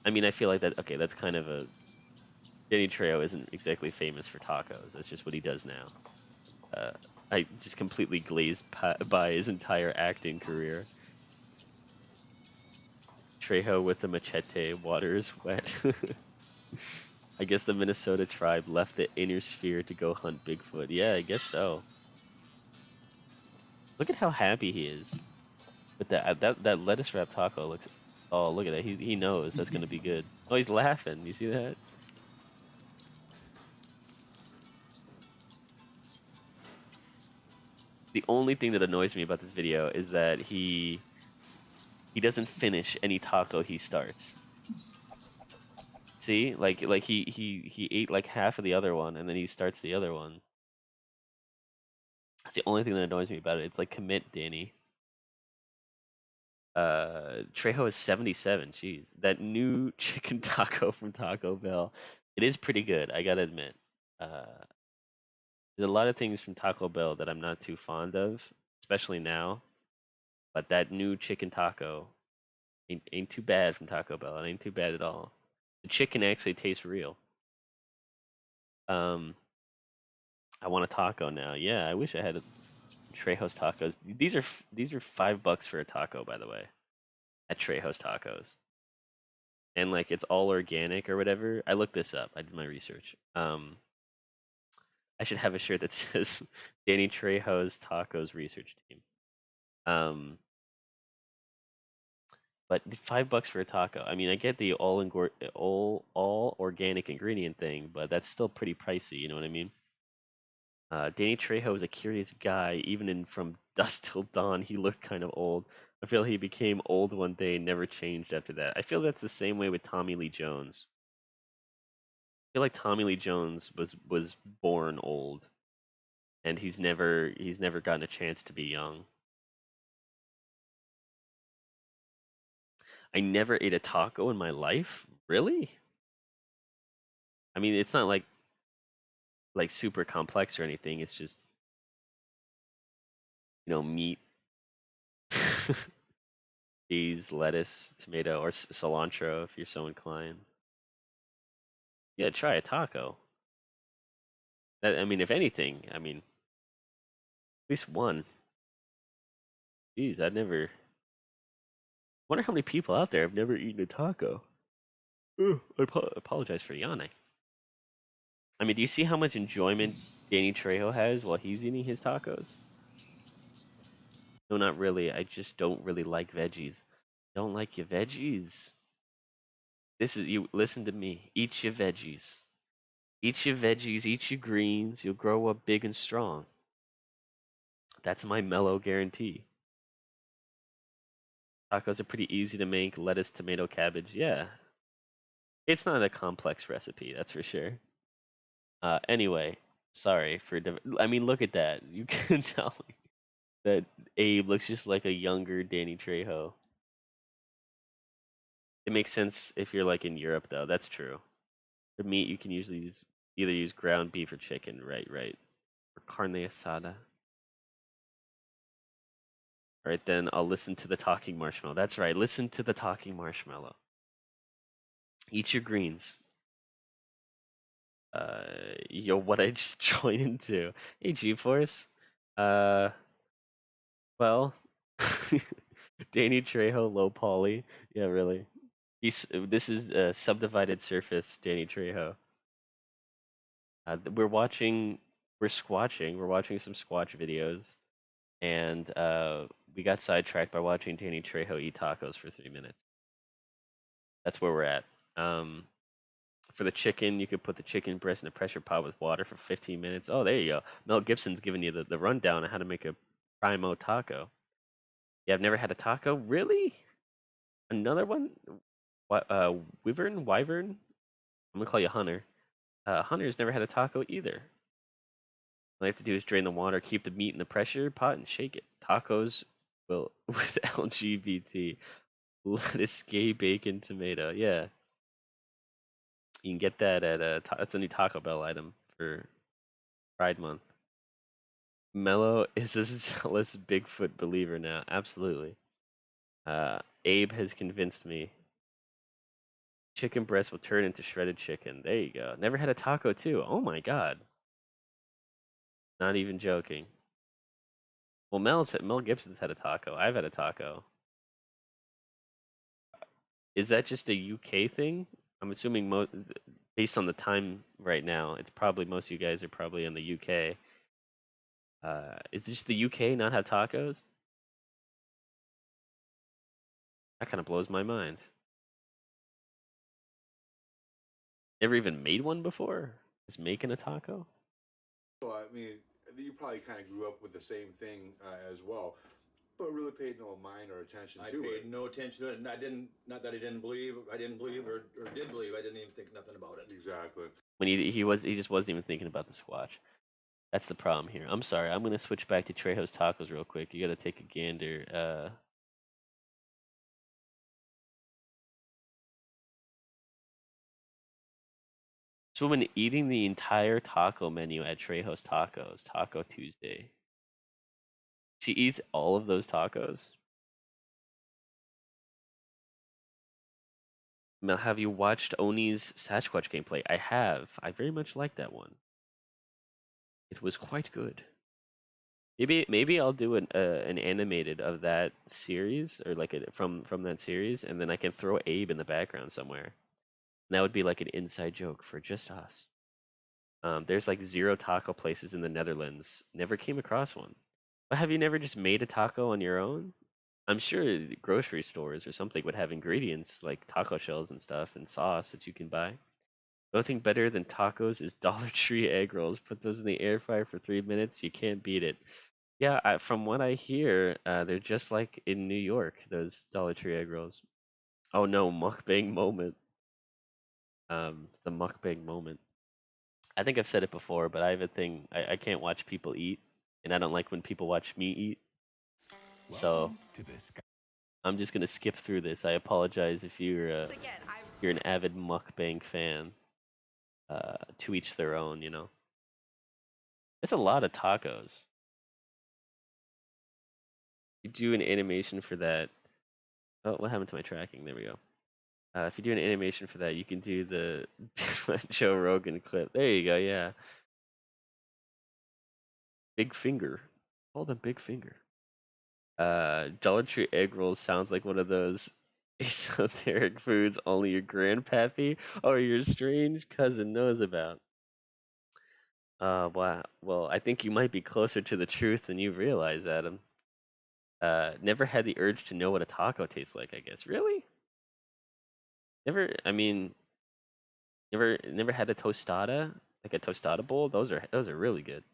I mean, I feel like that... Okay, that's kind of a... Danny Trejo isn't exactly famous for tacos. That's just what he does now. I just completely glazed by his entire acting career. Trejo with the machete, water is wet. I guess the Minnesota tribe left the inner sphere to go hunt Bigfoot. Yeah, I guess so. Look at how happy he is. But that lettuce wrap taco looks... Oh, look at that. He knows that's going to be good. Oh, he's laughing. You see that? The only thing that annoys me about this video is that he doesn't finish any taco he starts. See, like he ate like half of the other one and then he starts the other one. That's the only thing that annoys me about it. It's like, commit, Danny. Trejo is 77. Jeez, that new chicken taco from Taco Bell, it is pretty good. I gotta admit. There's a lot of things from Taco Bell that I'm not too fond of, especially now. But that new chicken taco ain't too bad from Taco Bell. It ain't too bad at all. The chicken actually tastes real. I want a taco now. Yeah, I wish I had Trejo's Tacos. These are $5 for a taco, by the way, at Trejo's Tacos. And like, it's all organic or whatever. I looked this up. I did my research. I should have a shirt that says Danny Trejo's Tacos Research Team. But $5 for a taco. I mean, I get the all organic ingredient thing, but that's still pretty pricey. You know what I mean? Danny Trejo is a curious guy. Even in From Dusk Till Dawn, he looked kind of old. I feel he became old one day and never changed after that. I feel that's the same way with Tommy Lee Jones. feel like Tommy Lee Jones was born old, and he's never gotten a chance to be young. I never ate a taco in my life. Really? I mean, it's not like super complex or anything. It's just meat, cheese, lettuce, tomato, or cilantro if you're so inclined. Yeah, try a taco. I mean, if anything, I mean, at least one. Jeez, I'd never. Wonder how many people out there have never eaten a taco. Ugh, apologize for yawning. I mean, do you see how much enjoyment Danny Trejo has while he's eating his tacos? No, not really. I just don't really like veggies. Don't like your veggies. This is you. Listen to me. Eat your veggies. Eat your veggies. Eat your greens. You'll grow up big and strong. That's my mellow guarantee. Tacos are pretty easy to make. Lettuce, tomato, cabbage. Yeah. It's not a complex recipe, that's for sure. Anyway, sorry for. I mean, look at that. You can tell me that Abe looks just like a younger Danny Trejo. It makes sense if you're like in Europe, though. That's true. The meat you can usually either use ground beef or chicken. Right, right. Or carne asada. All right, then I'll listen to the talking marshmallow. That's right. Listen to the talking marshmallow. Eat your greens. Yo, what I just joined into. Hey, G-Force. Well, Danny Trejo, low poly. Yeah, really. This is subdivided surface Danny Trejo. We're watching some Squatch videos, and we got sidetracked by watching Danny Trejo eat tacos for 3 minutes. That's where we're at. For the chicken, you could put the chicken breast in a pressure pot with water for 15 minutes. Oh, there you go. Mel Gibson's giving you the rundown on how to make a primo taco. Yeah, I've never had a taco. Really? Another one? What? Wyvern? I'm gonna call you Hunter. Hunter's never had a taco either. All you have to do is drain the water, keep the meat in the pressure pot, and shake it. Tacos will with LGBT, lettuce, gay, bacon, tomato. Yeah, you can get that at that's a new Taco Bell item for Pride Month. Mello is a zealous Bigfoot believer now. Absolutely. Abe has convinced me. Chicken breast will turn into shredded chicken. There you go. Never had a taco too. Oh my god. Not even joking. Well, Mel Gibson's had a taco. I've had a taco. Is that just a UK thing? I'm assuming based on the time right now, it's probably most of you guys are probably in the UK. Is this the UK not have tacos? That kind of blows my mind. Never even made one before? Just making a taco? Well, I mean, you probably kind of grew up with the same thing as well, but really paid no mind or attention to it. I paid no attention to it, and I didn't. Not that I didn't believe, or did believe. I didn't even think nothing about it. Exactly. When he just wasn't even thinking about the Squatch. That's the problem here. I'm sorry. I'm gonna switch back to Trejo's tacos real quick. You gotta take a gander. So when eating the entire taco menu at Trejo's Tacos, Taco Tuesday, she eats all of those tacos. Now, have you watched Oni's Sasquatch gameplay? I have. I very much like that one. It was quite good. Maybe I'll do an animated of that series, or like from that series, and then I can throw Abe in the background somewhere. And that would be like an inside joke for just us. There's like 0 taco places in the Netherlands. Never came across one. But have you never just made a taco on your own? I'm sure grocery stores or something would have ingredients like taco shells and stuff and sauce that you can buy. The only thing better than tacos is Dollar Tree egg rolls. Put those in the air fryer for 3 minutes. You can't beat it. Yeah, from what I hear, they're just like in New York, those Dollar Tree egg rolls. Oh no, mukbang moment. It's a mukbang moment. I think I've said it before, but I have a thing. I can't watch people eat, and I don't like when people watch me eat. So I'm just gonna skip through this. I apologize if you're you're an avid mukbang fan. To each their own, you know. It's a lot of tacos. You do an animation for that. Oh, what happened to my tracking? There we go. If you do an animation for that, you can do the Joe Rogan clip. There you go. Yeah. Big finger. Call them big finger. Dollar Tree egg rolls sounds like one of those esoteric foods only your grandpappy or your strange cousin knows about. Wow. Well, I think you might be closer to the truth than you realize, Adam. Never had the urge to know what a taco tastes like, I guess. Really? Never, I mean, never had a tostada? Like a tostada bowl? Those are really good.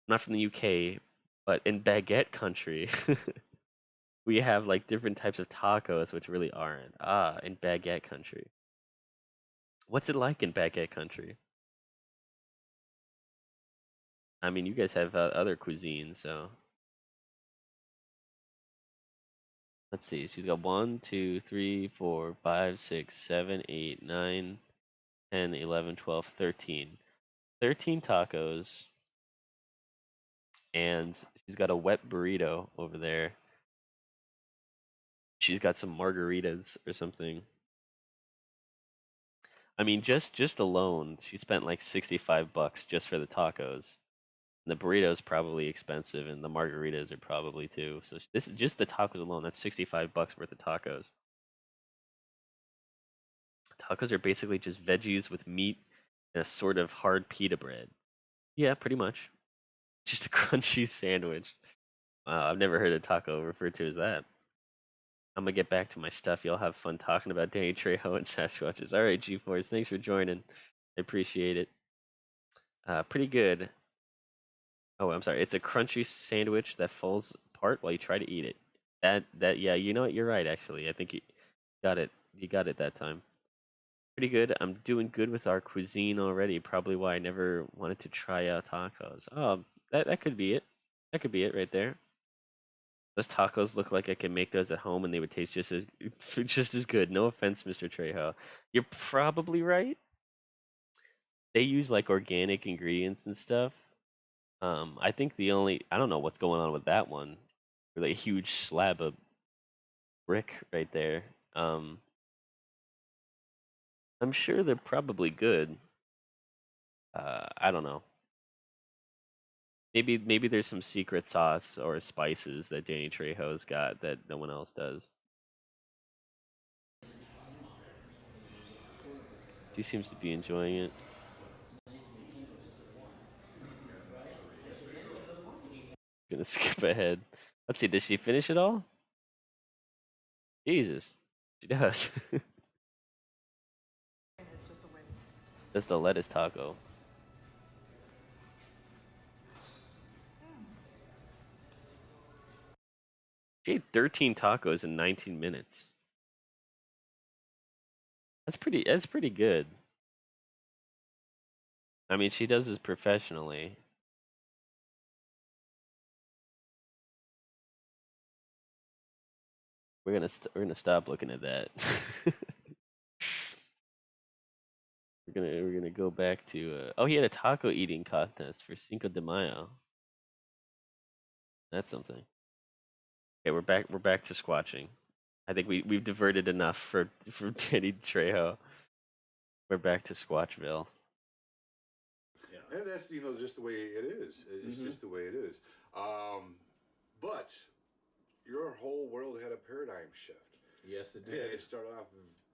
I'm not from the UK, but in baguette country, we have like different types of tacos which really aren't. In baguette country. What's it like in baguette country? I mean, you guys have other cuisines, so let's see. She's got 1, 2, 3, 4, 5, 6, 7, 8, 9, 10, 11, 12, 13. 13 tacos. And she's got a wet burrito over there. She's got some margaritas or something. I mean, just alone, she spent like $65 just for the tacos. And the burrito's probably expensive, and the margaritas are probably too. So this is just the tacos alone. That's $65 worth of tacos. Tacos are basically just veggies with meat and a sort of hard pita bread. Yeah, pretty much. Just a crunchy sandwich. Wow, I've never heard a taco referred to as that. I'm gonna get back to my stuff. Y'all have fun talking about Danny Trejo and Sasquatches. All right, G-Force, thanks for joining. I appreciate it. Pretty good. Oh, I'm sorry. It's a crunchy sandwich that falls apart while you try to eat it. Yeah, you know what? You're right. Actually, I think you got it. You got it that time. Pretty good. I'm doing good with our cuisine already. Probably why I never wanted to try out tacos. Oh, that could be it. That could be it right there. Those tacos look like I can make those at home and they would taste just as good. No offense, Mr. Trejo. You're probably right. They use like organic ingredients and stuff. I think I don't know what's going on with that one. Really a huge slab of brick right there. I'm sure they're probably good. I don't know. Maybe there's some secret sauce or spices that Danny Trejo's got that no one else does. She seems to be enjoying it. Gonna skip ahead. Let's see, did she finish it all? Jesus. She does. That's the lettuce taco. She ate 13 tacos in 19 minutes. That's pretty good. I mean, she does this professionally. We're gonna stop looking at that. we're gonna go back to oh, he had a taco eating contest for Cinco de Mayo. That's something. Okay, we're back to squatching. I think we've diverted enough for Danny Trejo. We're back to Squatchville. Yeah. And that's just the way it is. It's just the way it is. But your whole world had a paradigm shift. Yes, it And did. it started off,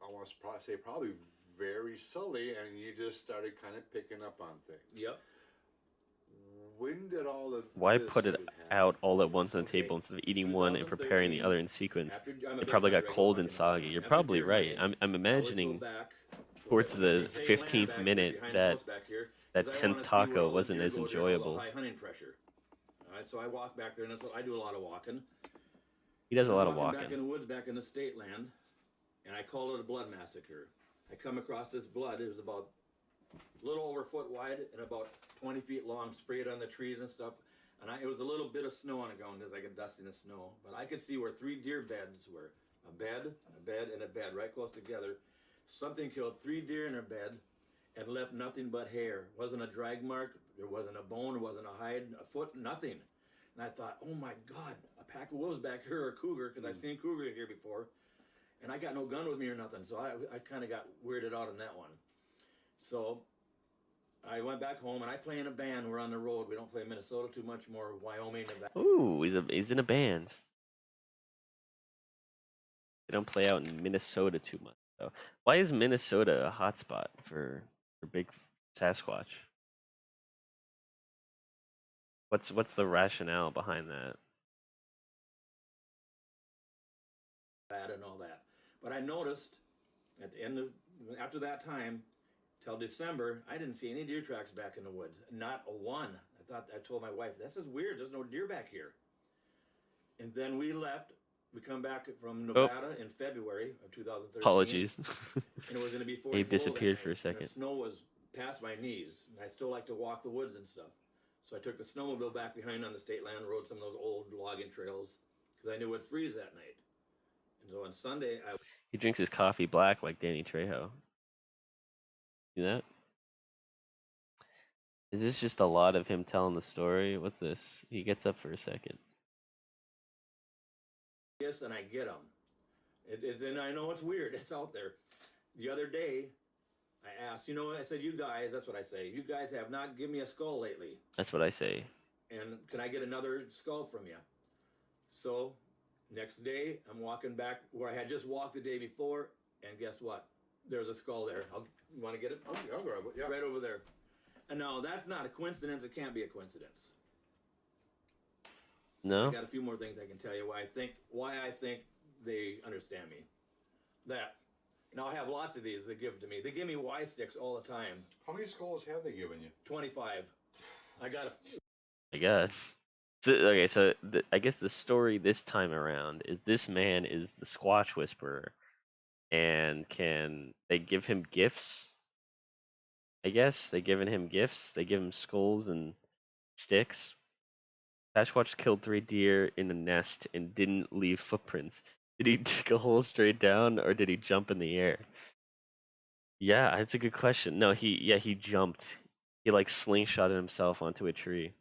I want to say, probably very subtly, and you just started kind of picking up on things. Yep. When did all of Why this put it really happen? out all at once on the table instead of eating one and preparing the other in sequence? It probably got cold and soggy. You're probably right. I'm imagining towards the 15th minute that 10th taco wasn't as enjoyable. High hunting pressure. All right, so I walk back there, and I do a lot of walking. He does a lot of Back in walking. the woods, back in the state land, and I call it a blood massacre. I come across this blood. It was about a little over a foot wide and about 20 feet long, sprayed on the trees and stuff. And it was a little bit of snow on the ground, there's like a dusting of snow. But I could see where 3 deer beds were. A bed, and a bed right close together. Something killed 3 deer in a bed and left nothing but hair. Wasn't a drag mark, there wasn't a bone, there wasn't a hide, a foot, nothing. And I thought, oh my God, a pack of wolves back here or a cougar, because I've seen cougar here before. And I got no gun with me or nothing, so I kind of got weirded out on that one. So I went back home and I play in a band. We're on the road. We don't play in Minnesota too much, more Wyoming and that. Ooh, he's in a band. They don't play out in Minnesota too much though. Why is Minnesota a hotspot for big Sasquatch? What's the rationale behind that? And all that. But I noticed at the end of, after that time, till December, I didn't see any deer tracks back in the woods. Not a one. I told my wife, this is weird. There's no deer back here. And then we left. We come back from Nevada in February of 2013. Apologies. And it was going to be 40 Abe disappeared for a and second. the snow was past my knees. And I still like to walk the woods and stuff. So I took the snowmobile back behind on the state land, rode some of those old logging trails, because I knew it would freeze that night. And so on Sunday, He drinks his coffee black like Danny Trejo. See that? Is this just a lot of him telling the story? What's this? He gets up for a second. yes, and I get them. And I know it's weird. It's out there. The other day, I asked, I said, you guys, that's what I say. You guys have not given me a skull lately. That's what I say. And can I get another skull from you? So next day, I'm walking back where I had just walked the day before, and guess what? There's a skull there. You want to get it? I'll grab it. Yeah. Right over there. And no, that's not a coincidence. It can't be a coincidence. No? I got a few more things I can tell you why I think they understand me. That. Now I have lots of these they give to me. They give me Y sticks all the time. How many skulls have they given you? 25. I got My God. So, okay, so I guess the story this time around is this man is the Squatch Whisperer, and can they give him gifts? I guess they giving him gifts. They give him skulls and sticks. Sasquatch killed 3 deer in a nest and didn't leave footprints. Did he dig a hole straight down, or did he jump in the air? Yeah, that's a good question. No, he jumped. He like slingshotted himself onto a tree.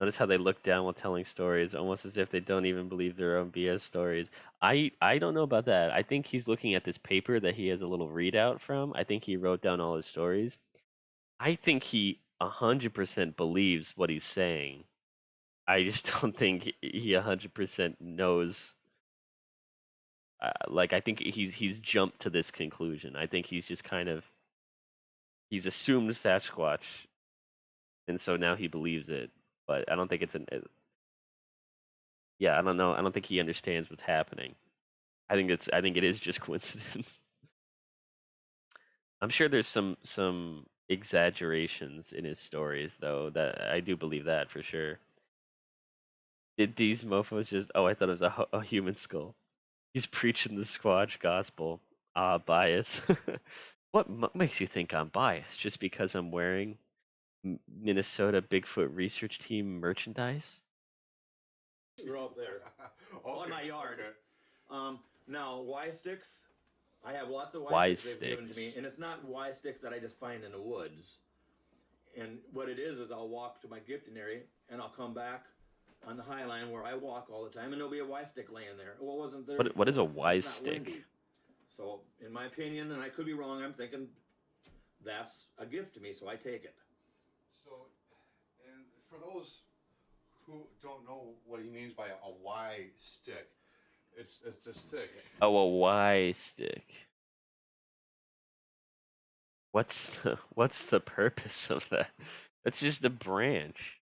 Notice how they look down while telling stories, almost as if they don't even believe their own BS stories. I don't know about that. I think he's looking at this paper that he has a little readout from. I think he wrote down all his stories. I think he 100% believes what he's saying. I just don't think he 100% knows. I think he's jumped to this conclusion. I think he's just he's assumed Sasquatch, and so now he believes it. But I don't think it's I don't know. I don't think he understands what's happening. I think it is just coincidence. I'm sure there's some exaggerations in his stories, though. That I do believe that for sure. Did these mofos just? Oh, I thought it was a human skull. He's preaching the Squatch gospel. Bias. What makes you think I'm biased? Just because I'm wearing Minnesota Bigfoot Research Team merchandise? You're out there. Okay, On my yard. okay. Now, Y sticks. I have lots of Y Y sticks they've given to sticks. me, and it's not Y sticks that I just find in the woods. And what it is I'll walk to my gifting area, and I'll come back on the High Line where I walk all the time, and there'll be a Y stick laying there. Well, it wasn't there. What is a before. Y It's not stick? windy. So, in my opinion, and I could be wrong, I'm thinking that's a gift to me, so I take it. So, and for those who don't know what he means by a Y stick, it's a stick. Oh, a Y stick. What's the purpose of that? That's just a branch.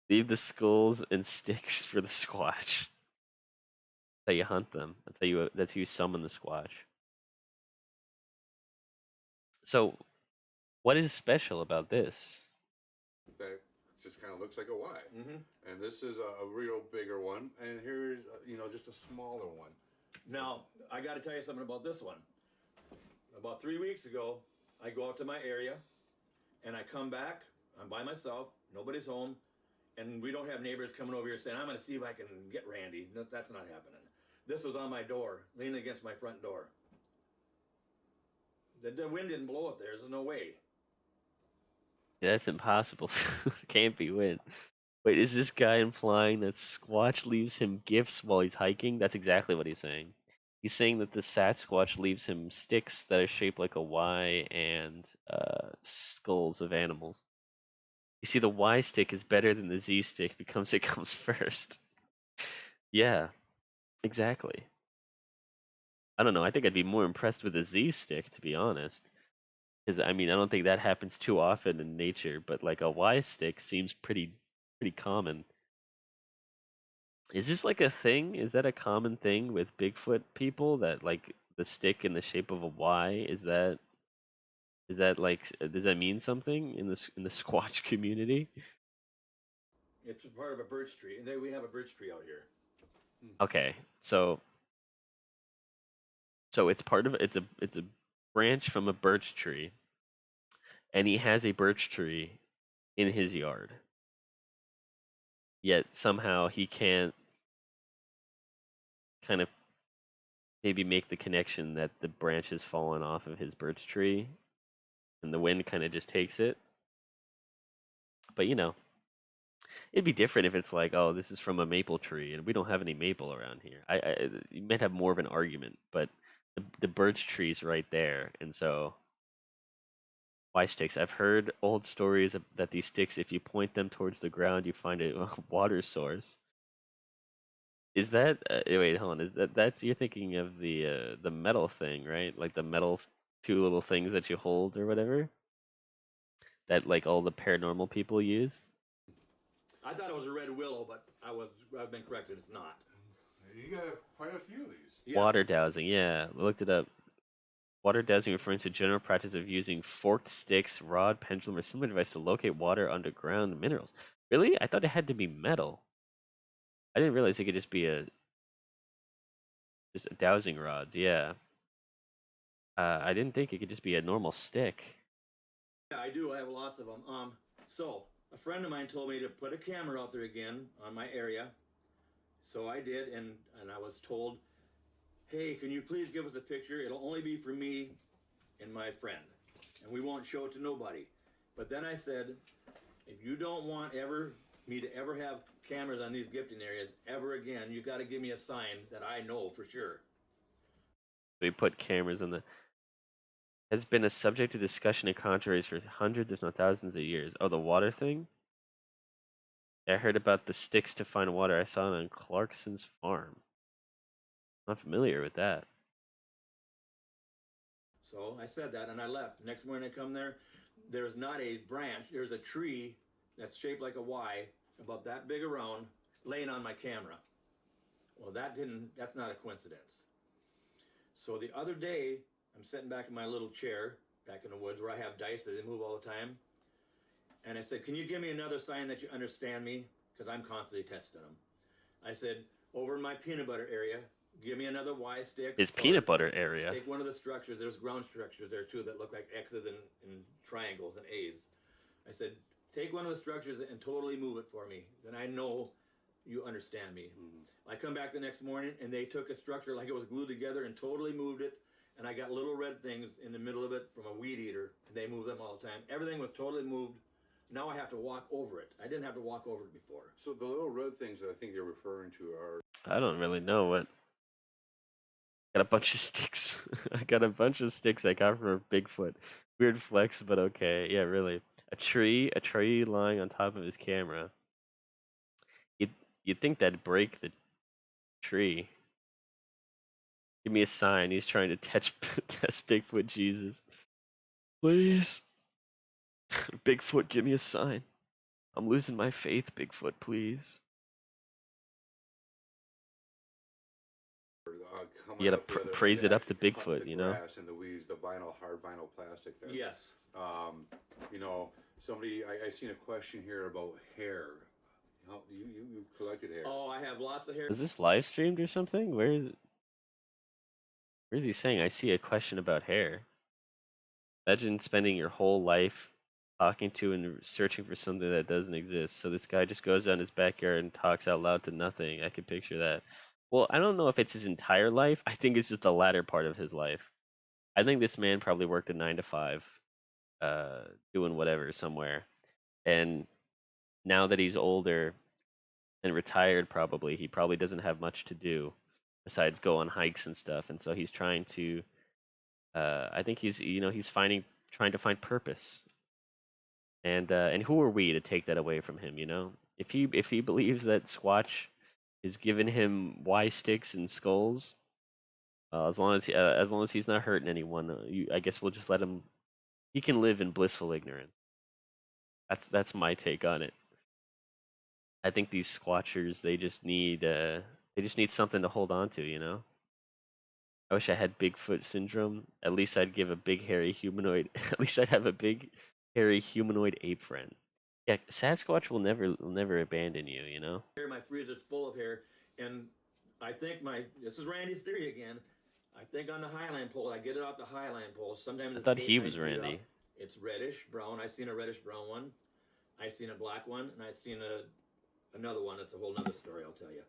Leave the skulls and sticks for the Squatch. That's how you hunt them. That's how you summon the Squatch. So, what is special about this? That just kind of looks like a Y. Mm-hmm. And this is a real bigger one, and here's just a smaller one. Now, I got to tell you something about this one. about 3 weeks ago, I go out to my area, and I come back. I'm by myself. Nobody's home, and we don't have neighbors coming over here saying, "I'm going to see if I can get Randy." That's not happening. This was on my door, leaning against my front door. The wind didn't blow it there. There's no way. Yeah, that's impossible. Can't be wind. Wait, is this guy implying that Squatch leaves him gifts while he's hiking? That's exactly what he's saying. He's saying that the Sasquatch leaves him sticks that are shaped like a Y and skulls of animals. You see, the Y stick is better than the Z stick because it comes first. Yeah, exactly. I don't know. I think I'd be more impressed with the Z stick, to be honest. Because I mean, I don't think that happens too often in nature. But like a Y stick seems pretty common. Is this like a thing? Is that a common thing with Bigfoot people that like the stick in the shape of a Y? Is that like does that mean something in the Squatch community? It's a part of a birch tree, and we have a birch tree out here. Okay, so it's part of it's a branch from a birch tree, and he has a birch tree in his yard. Yet somehow he can't kind of maybe make the connection that the branch has fallen off of his birch tree and the wind kind of just takes it. But you know, it'd be different if it's like, oh, this is from a maple tree and we don't have any maple around here. You might have more of an argument, but the birch tree's right there, and so why sticks? I've heard old stories that these sticks, if you point them towards the ground, you find a water source. Is that wait? Hold on. Is that's you're thinking of the metal thing, right? Like the metal two little things that you hold or whatever. That like all the paranormal people use. I thought it was a red willow, but I've been corrected. It's not. You got quite a few of these. Yeah. Water dowsing, yeah. I looked it up. Water dowsing refers to general practice of using forked sticks, rod, pendulum, or similar device to locate water underground minerals. Really? I thought it had to be metal. I didn't realize it could just be just a dowsing rods. Yeah. I didn't think it could just be a normal stick. Yeah, I do. I have lots of them. So a friend of mine told me to put a camera out there again on my area. So I did, and I was told, hey, can you please give us a picture? It'll only be for me and my friend, and we won't show it to nobody. But then I said, if you don't want me to ever have cameras on these gifting areas ever again, you got to give me a sign that I know for sure. We put cameras on the. Has been a subject of discussion and controversy for hundreds, if not thousands, of years. Oh, the water thing. I heard about the sticks to find water. I saw it on Clarkson's farm. I'm not familiar with that. So I said that, and I left. Next morning I come there. There's not a branch. There's a tree that's shaped like a Y, about that big around, laying on my camera. Well, that's not a coincidence. So the other day, I'm sitting back in my little chair, back in the woods where I have dice that they move all the time. And I said, can you give me another sign that you understand me? Because I'm constantly testing them. I said, over in my peanut butter area, give me another Y stick. It's peanut butter area. Take one of the structures. There's ground structures there too that look like X's and triangles and A's. I said, take one of the structures and totally move it for me. Then I know you understand me. Mm-hmm. I come back the next morning and they took a structure like it was glued together and totally moved it. And I got little red things in the middle of it from a weed eater. And they move them all the time. Everything was totally moved. Now I have to walk over it. I didn't have to walk over it before. So the little red things that I think you're referring to are... I don't really know what. Got a bunch of sticks. I got a bunch of sticks I got from Bigfoot. Weird flex, but okay. Yeah, really. A tree lying on top of his camera. You'd think that'd break the tree. Give me a sign. He's trying to test Bigfoot Jesus. Please. Bigfoot, give me a sign. I'm losing my faith, Bigfoot, please. You gotta praise it up to Bigfoot, you know? And the weeds, the hard vinyl plastic there. Yes. You know, I seen a question here about hair. You collected hair. Oh, I have lots of hair. Is this live streamed or something? Where is he saying I see a question about hair? Imagine spending your whole life talking to and searching for something that doesn't exist. So this guy just goes out in his backyard and talks out loud to nothing. I could picture that. Well, I don't know if it's his entire life. I think it's just the latter part of his life. I think this man probably worked a 9 to 5, doing whatever somewhere. And now that he's older and retired, he probably doesn't have much to do besides go on hikes and stuff. And so he's trying to, I think he's trying to find purpose. And who are we to take that away from him? If he believes that Squatch is giving him Y sticks and skulls, as long as he's not hurting anyone, I guess we'll just let him. He can live in blissful ignorance. That's my take on it. I think these Squatchers, they just need something to hold on to. I wish I had Bigfoot syndrome. At least I'd give a big hairy humanoid. At least I'd have a big hairy humanoid ape friend. Yeah, Sasquatch will never abandon you. Here, my freezer's full of hair, and I think this is Randy's theory again. I think on the highline pole, I get it off the highline pole. Sometimes I it's thought 8, he 9 was feet Randy. up. It's reddish brown. I've seen a reddish brown one. I've seen a black one, and I've seen another one. It's a whole nother story, I'll tell you.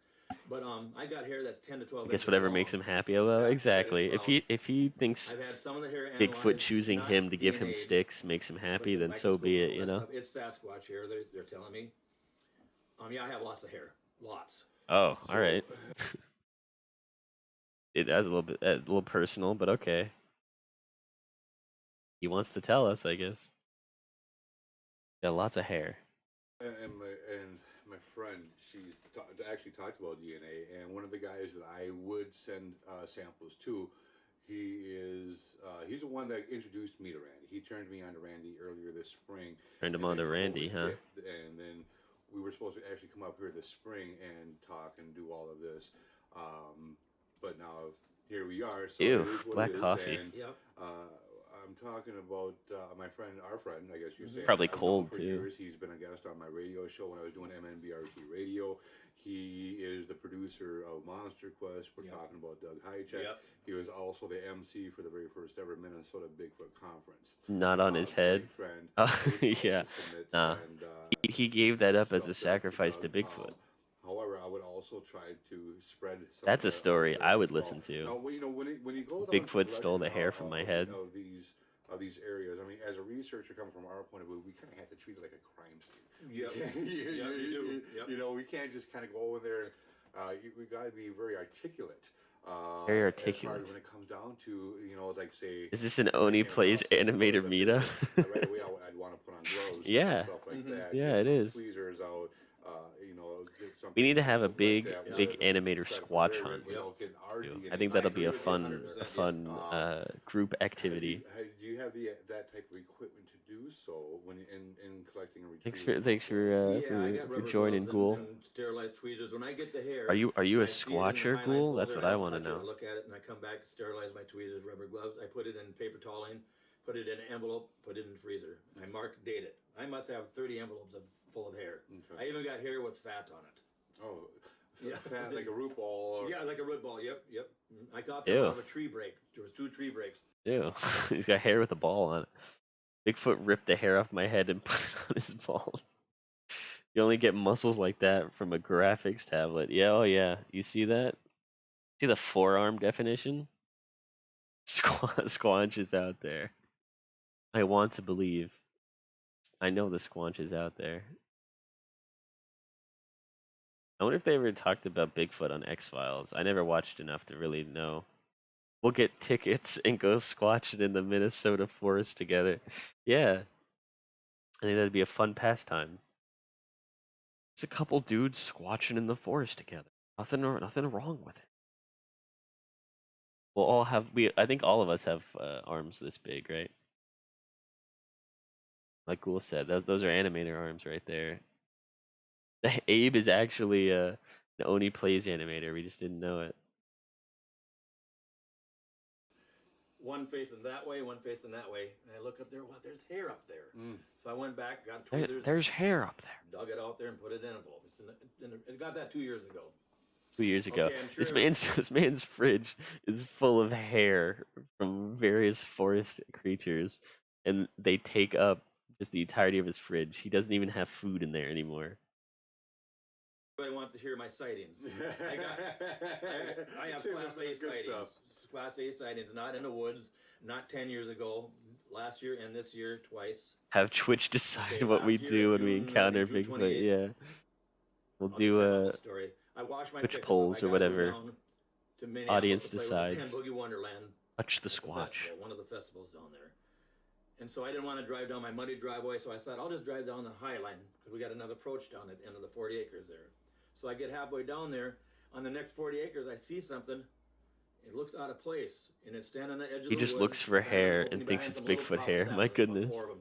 But I got hair that's 10 to 12 I guess inches whatever long. makes him happy. Well, Yeah, exactly. reddish brown. If he thinks I've had some of the hair Bigfoot analyzed, choosing not him to give him DNA'd, sticks makes him with happy, the then so be it. microscope and all that stuff. It's Sasquatch hair. They're telling me. Yeah, I have lots of hair. Lots. Oh, all right. That's a little personal, but okay. He wants to tell us, I guess. Got lots of hair. And my friend, actually talked about DNA, and one of the guys that I would send samples to, he's the one that introduced me to Randy. He turned me on to Randy earlier this spring. Turned him and on to then Randy, COVID huh? hit, and then we were supposed to actually come up here this spring and talk and do all of this, but now here we are. So Ew, it is what black it is, coffee. And, Yep. I'm talking about our friend, I guess you say. Probably I've known cold, for too. Years. He's been a guest on my radio show when I was doing MNBRT radio. He is the producer of Monster Quest. We're talking about Doug Hychek. Yep. He was also the MC for the very first ever Minnesota Bigfoot Conference. Not on his head. Great friend. Oh, He also yeah. submits Nah. and, He gave that up as a stuff sacrifice to Doug. Bigfoot. However, I would also try to spread. Some That's of a story the I would well, listen to. No, when you go down Bigfoot the stole the direction hair from my head. Of these areas, I mean, as a researcher coming from our point of view, we kind of have to treat it like a crime scene. Yep. You Yep. know, we can't just kind of go over there. We got to be very articulate. Very As far articulate. as when it comes down to, like say. Is this an Oni Plays animator meetup? Right away, I'd want to put on gloves. Yeah. And stuff like that. Yeah, get it some is. Tweezers out. Get something We need to have a like big, that big rather than animator try to squatch preserve hunt. it without getting our too. DNA. I think that'll be a agree with you 100%, fun group activity. Do you have that type of equipment to do so when in collecting and Thanks retrieving? for joining, Ghoul. And sterilized tweezers. When I get the hair, Are you a I see it in the squatcher, highlight Ghoul? That's folder, what I I want to touch it, know. I look at it, and I come back, sterilize my tweezers, rubber gloves. I put it in paper toweling, put it in an envelope, put it in the freezer. I date it. I must have 30 envelopes full of hair. Okay. I even got hair with fat on it. Oh, Yeah. fat, like a root ball. Or, Yeah, like a root ball. Yep. I got Ew. them out of a tree break. There was 2 tree breaks. Ew. He's got hair with a ball on it. Bigfoot ripped the hair off my head and put it on his balls. You only get muscles like that from a graphics tablet. Yeah, oh yeah. You see that? See the forearm definition? Squanch is out there. I want to believe. I know the Squanch is out there. I wonder if they ever talked about Bigfoot on X-Files. I never watched enough to really know. We'll get tickets and go squatch it in the Minnesota forest together. Yeah. I think that'd be a fun pastime. It's a couple dudes squatching in the forest together. Nothing wrong with it. We'll all have I think all of us have arms this big, right? Like Ghoul said, those are animator arms right there. Abe is actually the Oni Plays animator. We just didn't know it. One facing that way, one facing that way. And I look up there, what? There's hair up there. So I went back, got tweezers, There's hair up there. dug it out there, and put it in an envelope. It got that 2 years ago. 2 years ago. Okay, I'm This sure- this man's fridge is full of hair from various forest creatures. and they take up just the entirety of his fridge. He doesn't even have food in there anymore. Everybody wants to hear my sightings. I have Save Class it for A the good sightings. stuff. Class A sightings, not in the woods, not 10 years ago, last year and this year twice. Have Twitch decide Okay, what we last year, do when we June, encounter June Bigfoot. 28th. Yeah, we'll I'll do just tell you my story. I washed my Twitch pickup up. polls I or gotta go whatever. down to Minneapolis Audience to play with the band decides. Boogie Wonderland. Touch the At the Squatch. festival, one of the festivals down there. And so I didn't want to drive down my muddy driveway, so I thought I'll just drive down the High Line because we got another approach down at the end of the 40 acres there. So I get halfway down there. On the next 40 acres, I see something. It looks out of place, and it's standing on the edge of the He just woods, looks for and I'm hair hoping and behind thinks it's some little Bigfoot pop hair. saplings, My about goodness. 4 of them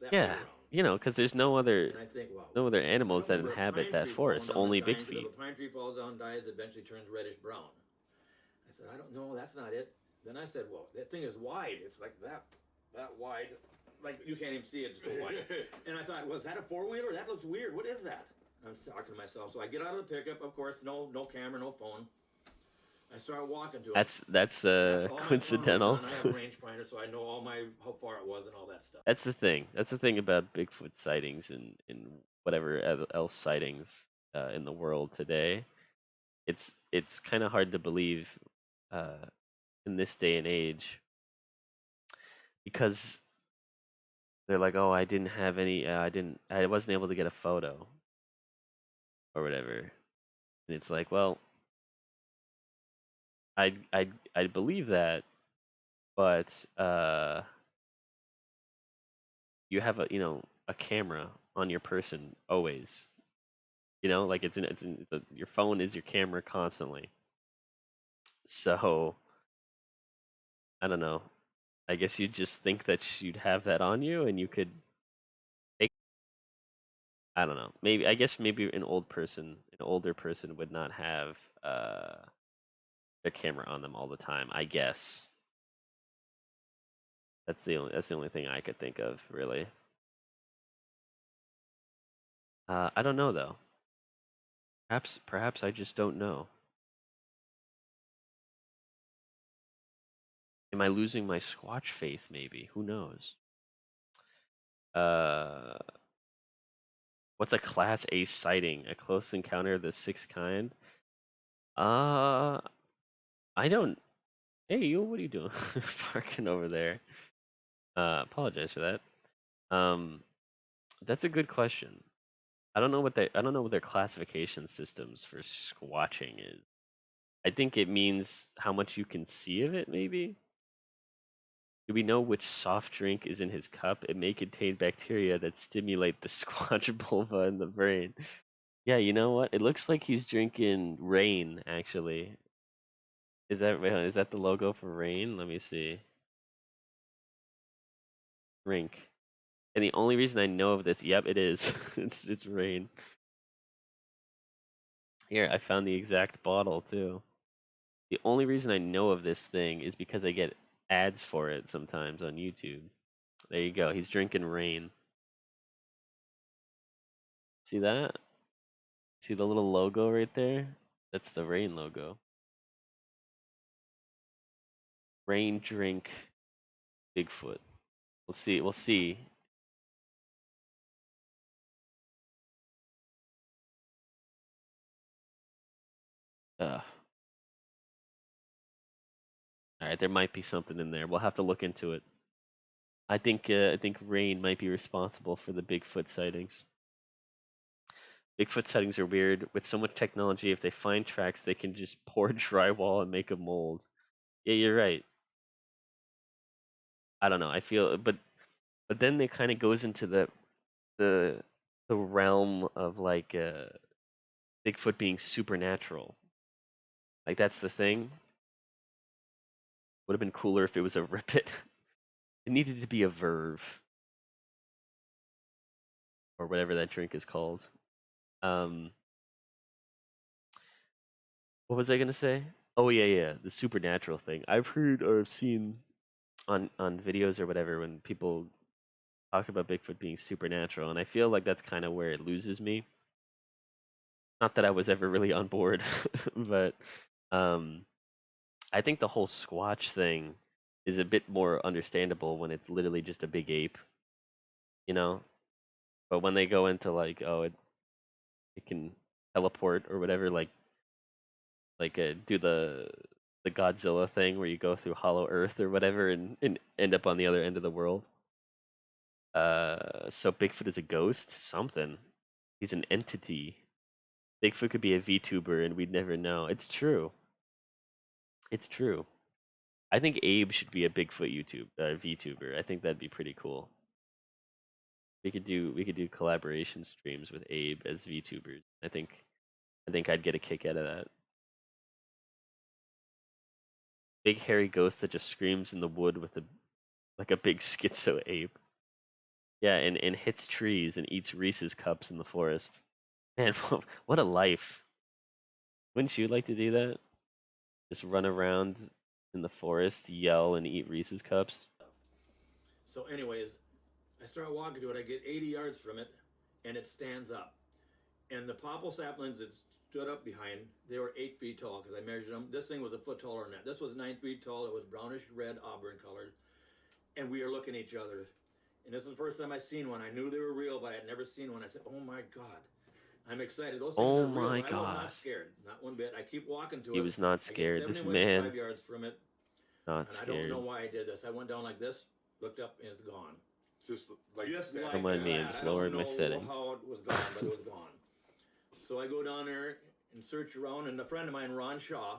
that big Yeah, around. you know, because there's no other And I think, wow. no other animals that I remember a inhabit pine that tree forest. falling down Only and dying, Big 'cause feet. if a pine tree falls down and dies, it eventually turns reddish brown. I said, I don't know, that's not it. Then I said, well, that thing is wide. It's like that wide. Like you can't even see it, it's so wide. And I thought, was that a 4-wheeler? That looks weird. What is that? I'm talking to myself. So I get out of the pickup, of course, no camera, no phone. I start walking to it. That's All my coincidental. phone was done. I have a rangefinder, so I know how far it was and all that stuff. That's the thing. That's the thing about Bigfoot sightings and whatever else sightings in the world today. It's kind of hard to believe in this day and age because they're like, oh, I didn't have any. I wasn't able to get a photo or whatever. And it's like, well, I'd believe that, but you have a camera on your person always. Like your phone is your camera constantly. So I don't know. I guess you'd just think that you'd have that on you and you could take. I don't know. Maybe an older person would not have their camera on them all the time. I guess that's the only thing I could think of really. I don't know though. Perhaps I just don't know. Am I losing my Squatch faith? Maybe. Who knows? What's a Class A sighting? A close encounter of the sixth kind? I don't. Hey, you. What are you doing? Parking over there. Apologize for that. That's a good question. I don't know what their classification systems for squatching is. I think it means how much you can see of it, maybe. Do we know which soft drink is in his cup? It may contain bacteria that stimulate the squatch vulva in the brain. Yeah, you know what? It looks like he's drinking Rain, actually. Is that the logo for Rain? Let me see. Drink. And the only reason I know of this, yep, it is. it's Rain. Here, I found the exact bottle too. The only reason I know of this thing is because I get ads for it sometimes on YouTube. There you go. He's drinking Rain. See that? See the little logo right there? That's the Rain logo. Rain drink Bigfoot. We'll see. Alright, there might be something in there. We'll have to look into it. I think Rain might be responsible for the Bigfoot sightings. Bigfoot sightings are weird. With so much technology, if they find tracks, they can just pour drywall and make a mold. Yeah, you're right. I don't know. I feel, but then it kind of goes into the realm of like Bigfoot being supernatural. Like that's the thing. Would have been cooler if it was a Rippet. It needed to be a Verve or whatever that drink is called. What was I gonna say? Oh yeah, the supernatural thing. I've heard or seen on videos or whatever when people talk about Bigfoot being supernatural, and I feel like that's kind of where it loses me. Not that I was ever really on board, but I think the whole Squatch thing is a bit more understandable when it's literally just a big ape, you know. But when they go into like, oh, it can teleport or whatever, like do the Godzilla thing where you go through Hollow Earth or whatever and end up on the other end of the world. So Bigfoot is a ghost, something. He's an entity. Bigfoot could be a VTuber and we'd never know. It's true. It's true. I think Abe should be a Bigfoot VTuber. I think that'd be pretty cool. We could do collaboration streams with Abe as VTubers. I think I'd get a kick out of that. Big hairy ghost that just screams in the wood with a big schizo ape. Yeah, and hits trees and eats Reese's cups in the forest. Man, what a life. Wouldn't you like to do that? Just run around in the forest, yell, and eat Reese's cups? So anyways, I start walking to it. I get 80 yards from it, and it stands up. And the popple saplings that stood up behind, they were 8 feet tall because I measured them. This thing was a foot taller than that. This was 9 feet tall. It was brownish red, auburn colored. And we are looking at each other. And this is the first time I seen one. I knew they were real, but I had never seen one. I said, oh my God. I'm excited. Those things are real. My I was God. not scared. Not one bit. I keep walking to it. He was not scared. I get This 75 man, yards from it. not And I scared. don't know why I did this. I went down like this, looked up, and it's gone. Just like Just that. like Don't mind me, I that. just don't lowered my know settings. how it was gone, but it was gone. So I go down there and search around, and a friend of mine, Ron Shaw,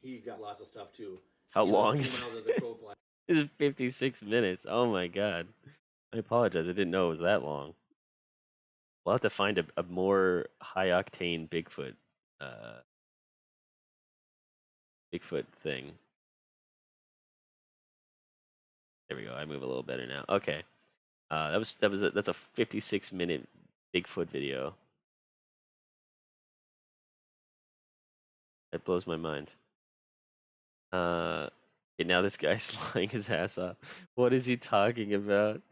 he got lots of stuff too. How He long lives is 2 miles as the crow flies. This is 56 minutes. Oh my God. I apologize. I didn't know it was that long. We'll have to find a more high octane Bigfoot thing. There we go. I move a little better now. Okay. That's a 56-minute Bigfoot video. That blows my mind. Okay, now this guy's lying his ass off. What is he talking about?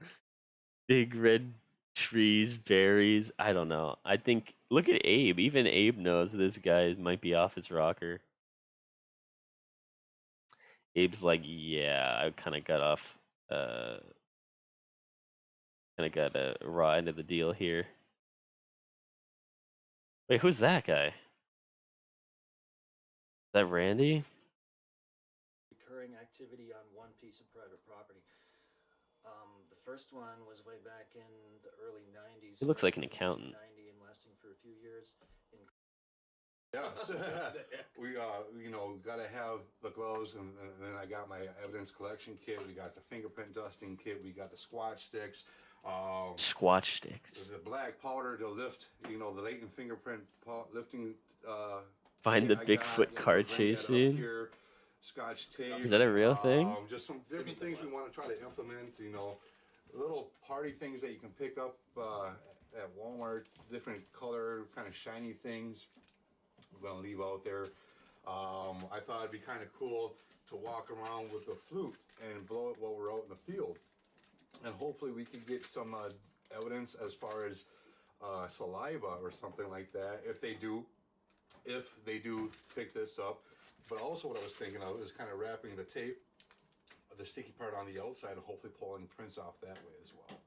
Big red trees, berries. I don't know. I think look at Abe. Even Abe knows this guy might be off his rocker. Abe's like, yeah, I kind of got off. Kind of got a raw end of the deal here. Wait, who's that guy? Is that Randy? Recurring activity on one piece of private property. The first one was way back in the early 90s. He looks like an accountant. 90 and lasting for a few years. Yes. We gotta have the gloves, and then I got my evidence collection kit. We got the fingerprint dusting kit. We got the Squatch sticks. Squatch sticks. The black powder to lift, the latent fingerprint lifting. Find the kit I Bigfoot got. car Bring that chase up scene. here. Scotch tape. Is that a real thing? Just some different things we want to try to implement. Little party things that you can pick up at Walmart. Different color, kind of shiny things. We're gonna leave out there. I thought it'd be kind of cool to walk around with a flute and blow it while we're out in the field, and hopefully we can get some evidence as far as saliva or something like that. If they do pick this up. But also what I was thinking of is kind of wrapping the tape, the sticky part on the outside, and hopefully pulling prints off that way as well.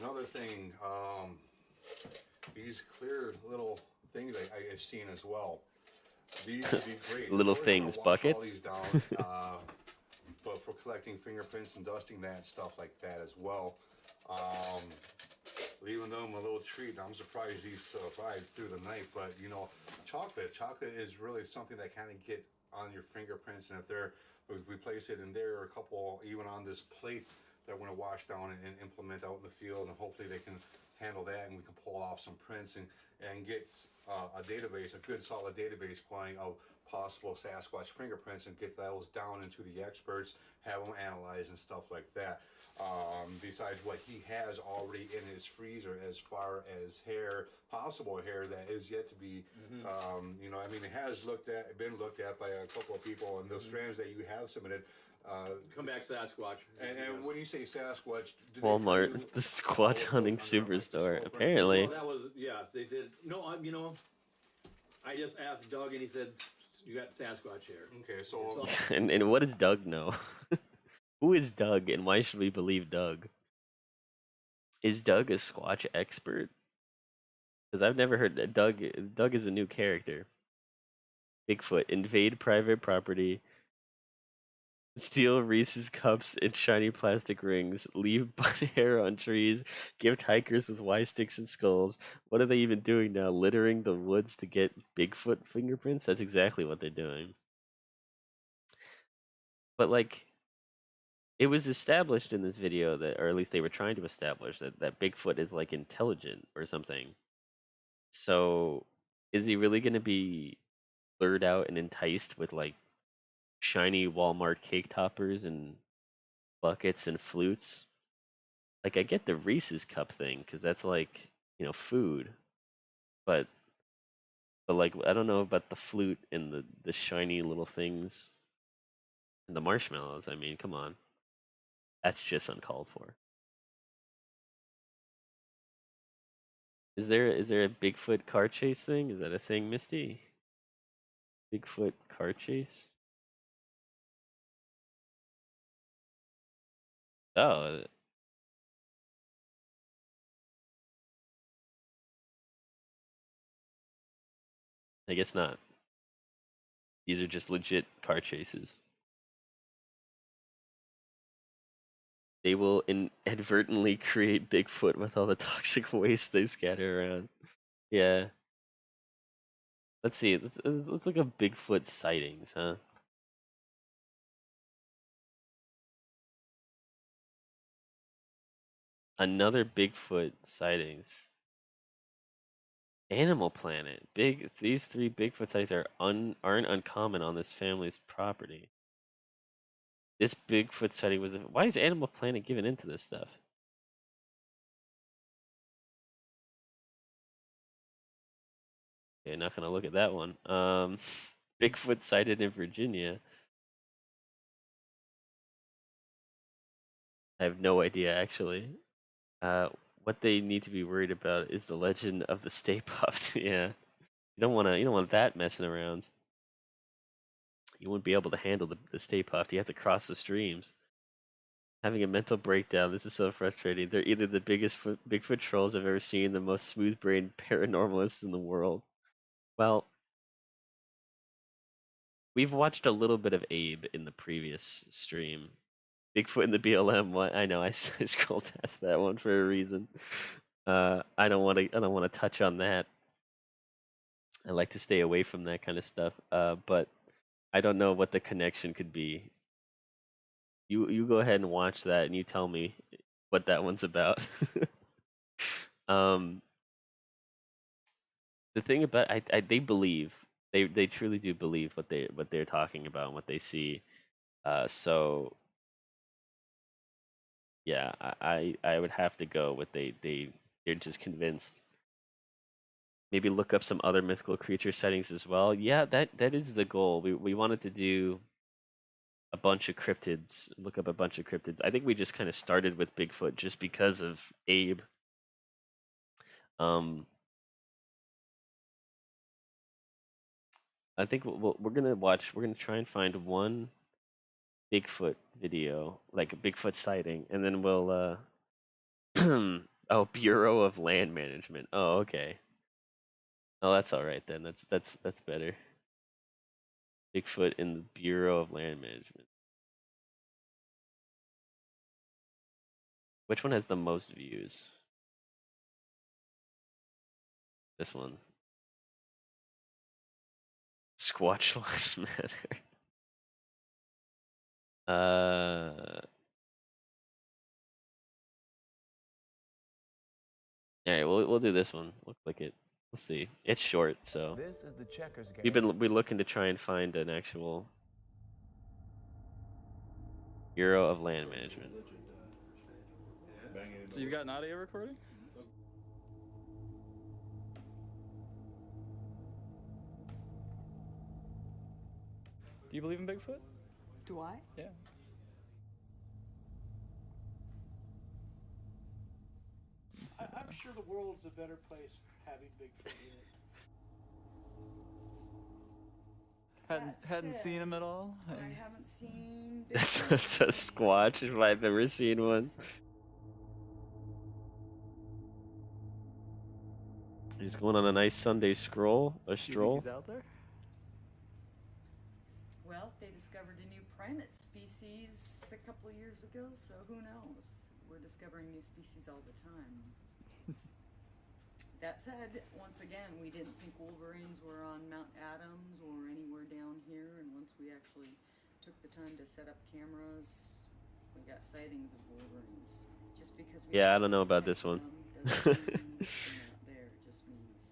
Another thing, these clear little things I've seen as well. These would be great. Little We're gonna things, wash buckets? all these down, but for collecting fingerprints and dusting that and stuff like that as well. Leaving them a little treat. I'm surprised these survived through the night, but chocolate is really something that kind of get on your fingerprints, and if we place it in there, or a couple even on this plate that we're going to wash down and implement out in the field, and hopefully they can handle that, and we can pull off some prints and get a good solid database going of possible Sasquatch fingerprints, and get those down into the experts, have them analyzed and stuff like that. Besides what he has already in his freezer as far as possible hair that is yet to be, it has been looked at by a couple of people, and those strands that you have submitted. Come back, Sasquatch. And when you say Sasquatch, do Walmart, they tell you the Squatch hunting superstore. Apparently. Well, that was, yes, they did. No, I just asked Doug, and he said, You got Sasquatch here. Okay, so And what does Doug know? Who is Doug, and why should we believe Doug? Is Doug a Squatch expert? Because I've never heard that. Doug is a new character. Bigfoot invade private property, steal Reese's cups and shiny plastic rings, leave butt hair on trees, gift hikers with Y sticks and skulls. What are they even doing now? Littering the woods to get Bigfoot fingerprints? That's exactly what they're doing. But like, it was established in this video that, or at least they were trying to establish that Bigfoot is like intelligent or something. So, is he really going to be lured out and enticed with like shiny Walmart cake toppers and buckets and flutes? Like, I get the Reese's cup thing because that's like, food, but like, I don't know about the flute and the shiny little things and the marshmallows. I mean, come on, that's just uncalled for. Is there a Bigfoot car chase thing? Is that a thing, Misty? Bigfoot car chase? Oh, I guess not. These are just legit car chases. They will inadvertently create Bigfoot with all the toxic waste they scatter around. Yeah. Let's see. Let's look up Bigfoot sightings, huh? Another Bigfoot sightings. Animal Planet. These 3 Bigfoot sightings aren't uncommon on this family's property. This Bigfoot sighting was. Why is Animal Planet giving into this stuff? Okay, not gonna look at that one. Bigfoot sighted in Virginia. I have no idea actually. What they need to be worried about is the legend of the Stay Puft. Yeah, you don't want that messing around. You wouldn't be able to handle the Stay Puft. You have to cross the streams. Having a mental breakdown. This is so frustrating. They're either the biggest Bigfoot trolls I've ever seen, the most smooth-brained paranormalists in the world. Well, we've watched a little bit of Abe in the previous stream. Bigfoot in the BLM. What? I know. I scrolled past that one for a reason. I don't want to touch on that. I like to stay away from that kind of stuff. But I don't know what the connection could be. You go ahead and watch that, and you tell me what that one's about. The thing about they believe they truly do believe what they're talking about and what they see. So yeah, I would have to go with they're just convinced. Maybe look up some other mythical creature sightings as well. Yeah, that is the goal. We wanted to do a bunch of cryptids, look up a bunch of cryptids. I think we just kind of started with Bigfoot just because of Abe. I think we're gonna try and find one Bigfoot video, like a Bigfoot sighting, and then we'll oh, Bureau of Land Management. Oh, okay. Oh, that's all right then. That's better. Bigfoot in the Bureau of Land Management. Which one has the most views? This one. Squatch Lives Matter. Alright, we'll do this one. We'll click it. Let's see. It's short, so This is the checkers game. we're looking to try and find an actual Bureau of Land Management. So you've got an audio recording? Do you believe in Bigfoot? Do I? Yeah. I'm sure the world's a better place having Bigfoot in it. Hadn't seen him at all. I haven't seen. That's a Sasquatch if I've ever seen one. He's going on a nice Sunday stroll. Do you think he's out there? Well, they discovered a new primate species a couple years ago, so who knows? We're discovering new species all the time. That said, once again, we didn't think wolverines were on Mount Adams or anywhere down here, and once we actually took the time to set up cameras, we got sightings of wolverines. Just because we Yeah, I don't know about this one. doesn't mean they're not there. It just means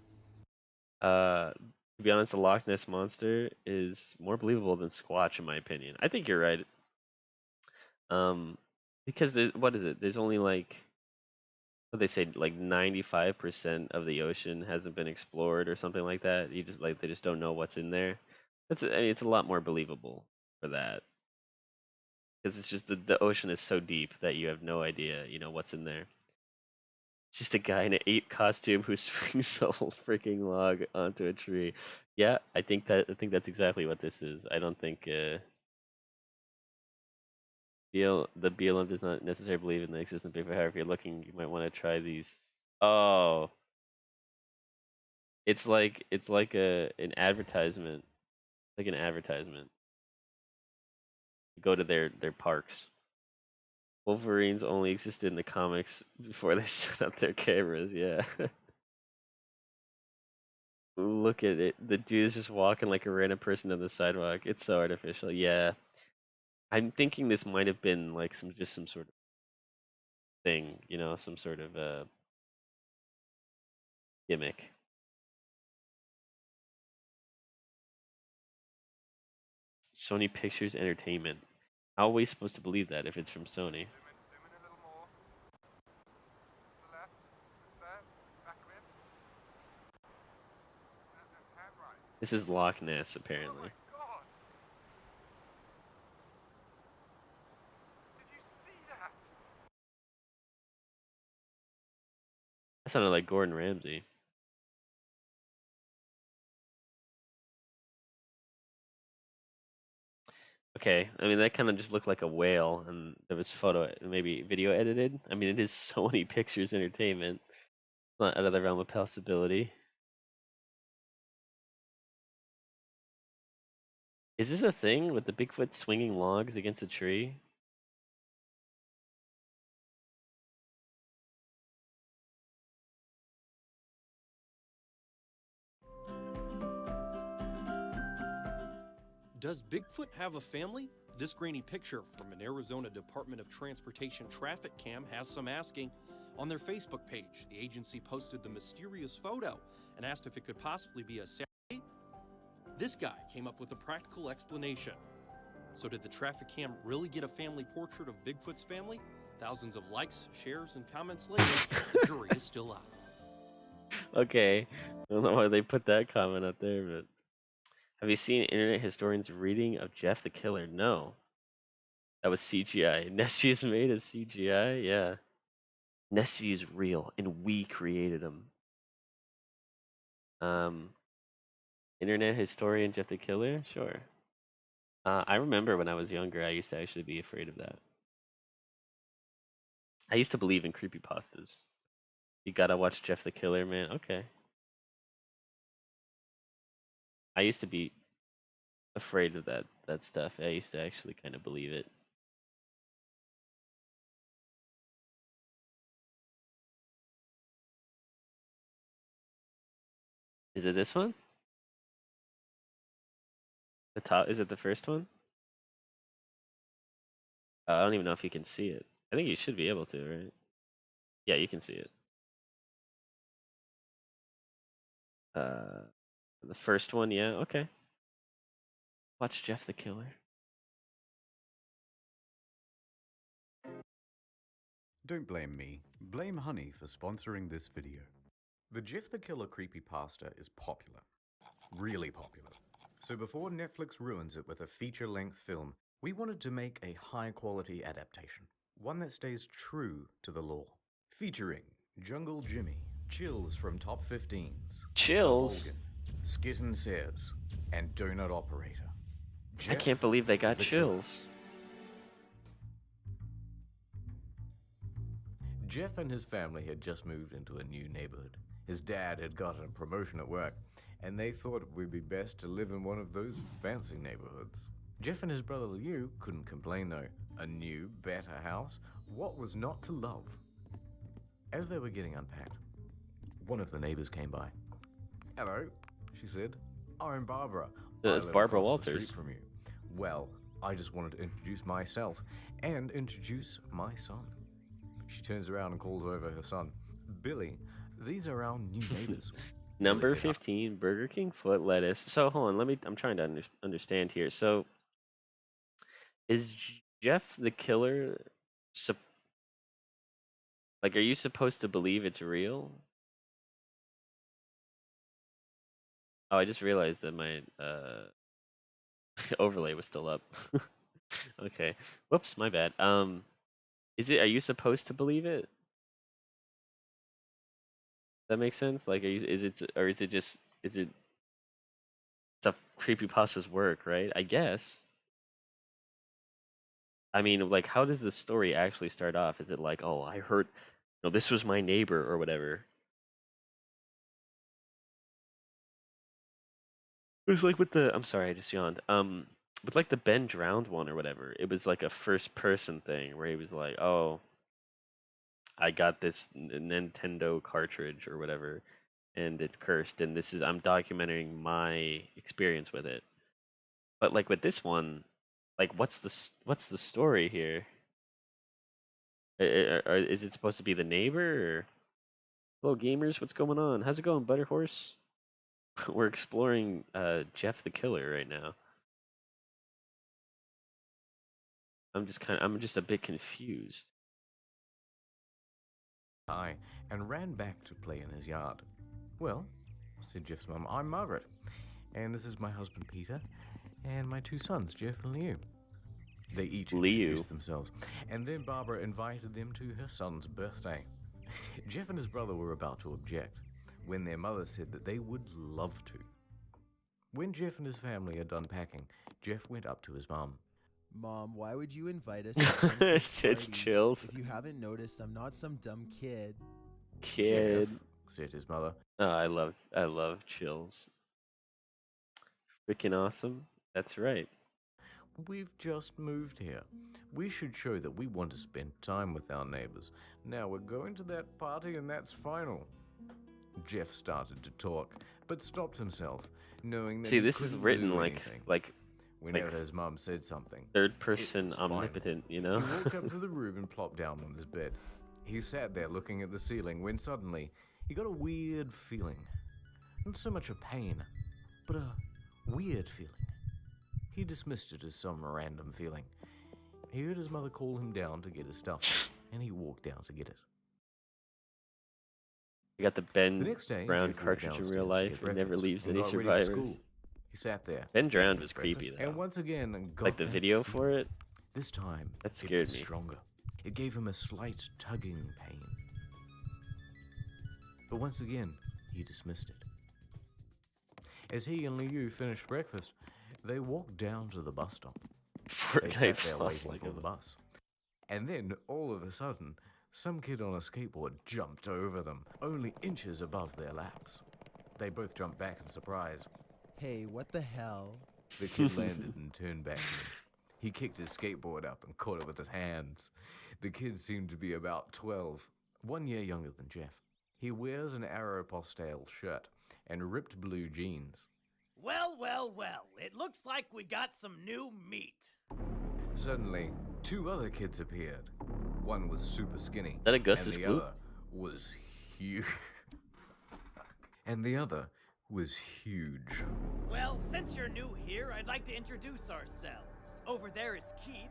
To be honest, the Loch Ness monster is more believable than Squatch, in my opinion. I think you're right. Because there's what is it? There's only like what they say, like 95% of the ocean hasn't been explored or something like that. You just like they just don't know what's in there. I mean, it's a lot more believable for that because it's just the ocean is so deep that you have no idea, what's in there. It's just a guy in an ape costume who swings a whole freaking log onto a tree. Yeah, I think that's exactly what this is. I don't think the BLM does not necessarily believe in the existence of Bigfoot. However, if you're looking, you might want to try these. Oh, it's like an advertisement, like an advertisement. Go to their parks. Wolverines only existed in the comics before they set up their cameras. Yeah. Look at it. The dude is just walking like a random person on the sidewalk. It's so artificial. Yeah. I'm thinking this might have been like some sort of thing, some sort of gimmick. Sony Pictures Entertainment. How are we supposed to believe that if it's from Sony? This is Loch Ness, apparently. That sounded like Gordon Ramsay. Okay, I mean that kind of just looked like a whale, and there was maybe video edited. I mean, it is Sony Pictures Entertainment. It's not out of the realm of possibility. Is this a thing with the Bigfoot swinging logs against a tree? Does Bigfoot have a family? This grainy picture from an Arizona Department of Transportation traffic cam has some asking. On their Facebook page, the agency posted the mysterious photo and asked if it could possibly be a Saturday. This guy came up with a practical explanation. So did the traffic cam really get a family portrait of Bigfoot's family? Thousands of likes, shares, and comments later, the jury is still out. Okay, I don't know why they put that comment up there, but have you seen internet historians' reading of Jeff the Killer? No. That was CGI. Nessie is made of CGI? Yeah. Nessie is real, and we created him. Internet historian Jeff the Killer? Sure. I remember when I was younger, I used to actually be afraid of that. I used to believe in creepypastas. You gotta watch Jeff the Killer, man. Okay. I used to be afraid of that stuff. I used to actually kind of believe it. Is it this one? The top, is it the first one? I don't even know if you can see it. I think you should be able to, right? Yeah, you can see it. The first one, yeah, okay. Watch Jeff the Killer. Don't blame me. Blame Honey for sponsoring this video. The Jeff the Killer creepypasta is popular. Really popular. So before Netflix ruins it with a feature-length film, we wanted to make a high-quality adaptation. One that stays true to the lore. Featuring Jungle Jimmy, Chills from Top 15s, Chills? Volgan, Skit and Sayers, and donut operator. I can't believe they got the killer. chills. Jeff and his family had just moved into a new neighborhood. His dad had gotten a promotion at work, and they thought it would be best to live in one of those fancy neighborhoods. Jeff and his brother Liu couldn't complain though. A new, better house? What was not to love? As they were getting unpacked, one of the neighbors came by. "Hello," she said. "I'm Barbara. It's I live Barbara across the Walters. street from you." "Well, I just wanted to introduce myself and introduce my son." She turns around and calls over her son. "Billy, these are our new neighbors." Number Billy said, 15, Burger King foot lettuce. So hold on, I'm trying to understand here. So is Jeff the killer? Like, are you supposed to believe it's real? Oh, I just realized that my overlay was still up. Okay. Whoops, my bad. Are you supposed to believe it? That makes sense? Like, is it it's a creepypasta's work, right? I guess. I mean, like, how does the story actually start off? Is it like, oh, I heard, no, this was my neighbor or whatever? It was like with I'm sorry, I just yawned. With like the Ben drowned one or whatever, it was like a first person thing where he was like, oh, I got this Nintendo cartridge or whatever, and it's cursed, and I'm documenting my experience with it. But like with this one, like what's the story here? Is it supposed to be the neighbor? Or... Hello, gamers. What's going on? How's it going, Butterhorse? We're exploring Jeff the Killer right now. I'm just a bit confused. And ran back to play in his yard. "Well," said Jeff's mum, "I'm Margaret, and this is my husband Peter, and my two sons, Jeff and Liu." They each introduced themselves, and then Barbara invited them to her son's birthday. Jeff and his brother were about to object, when their mother said that they would love to. When Jeff and his family had done packing, Jeff went up to his mum. "Mom, why would you invite us to some kid's It's party? chills. If you haven't noticed, I'm not some dumb kid." Kid, "Jeff," said his mother. Oh, I love chills. Freaking awesome. That's right. "We've just moved here. We should show that we want to spend time with our neighbors. Now we're going to that party and that's final." Jeff started to talk, but stopped himself, knowing that See, he this is couldn't written do like anything. Whenever his mum said something, third person it was omnipotent, final. you know? He walked up to the room and plopped down on his bed. He sat there looking at the ceiling when suddenly he got a weird feeling. Not so much a pain, but a weird feeling. He dismissed it as some random feeling. He heard his mother call him down to get his stuff, and he walked down to get it. I got the Ben The next day, Brown Jeff walked cartridge in downstairs real to life. get He never breakfast leaves and any got ready for survivors. school. He sat there. Ben Drowned ate was his creepy, breakfast, though. And once again, got Like the that video feeling. for it. This time, That it scared was me. stronger. It gave him a slight tugging pain. But once again, he dismissed it. As he and Liu finished breakfast, they walked down to the bus stop. They sat there waiting for the bus. And then, all of a sudden, some kid on a skateboard jumped over them, only inches above their laps. They both jumped back in surprise. "Hey, what the hell?" The kid landed and turned back to him. He kicked his skateboard up and caught it with his hands. The kid seemed to be about 12, 1 year younger than Jeff. He wears an Aeropostale shirt and ripped blue jeans. Well, well, well, it looks like we got some new meat. Suddenly, two other kids appeared. One was super skinny. That Augustus and the Gloop? other was huge. And the other was huge. Well, since you're new here, I'd like to introduce ourselves. Over there is Keith.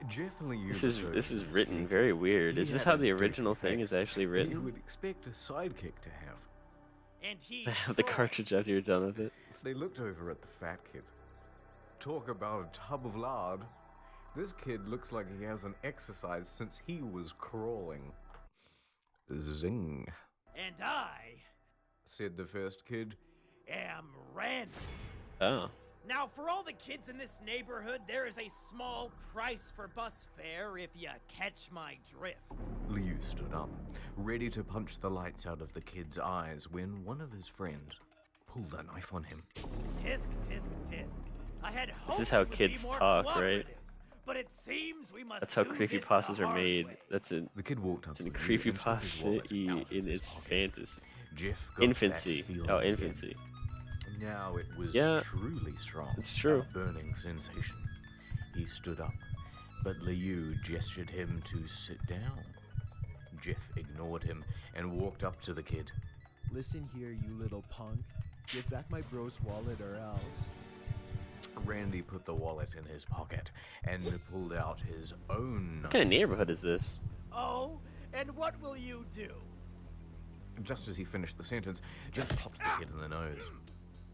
Jeff and Liu This is showed him written skinny. very weird. He Is this had how a the dirty original thing face is actually You written? would expect a sidekick to have. And he's To have the Troy. cartridge after you're done with it. They looked over at the fat kid. Talk about a tub of lard. This kid looks like he hasn't exercised since he was crawling. Zing, And I said the first kid. am Randy. Oh. Now, for all the kids in this neighborhood, there is a small price for bus fare if you catch my drift. Liu stood up, ready to punch the lights out of the kid's eyes when one of his friends pulled a knife on him. Tisk, tisk, tisk. I had hoped This is how you would kids be more talk, right? cooperative, but it seems we must That's how do this the creepypastas are hard made. way. That's in The kid walked up it's in to Liu and took his creepypasta wallet out of in his its pocket. fantasy. Jeff got Infancy. that feeling Oh, again. infancy. Now it was Yeah, truly strong. it's true. A burning sensation. He stood up, but Liu gestured him to sit down. Jeff ignored him and walked up to the kid. Listen here, you little punk. Give back my bro's wallet or else. Randy put the wallet in his pocket and pulled out his own What kind of knife. neighborhood is this? Oh, and what will you do? Just as he finished the sentence, Jeff popped the kid in the nose.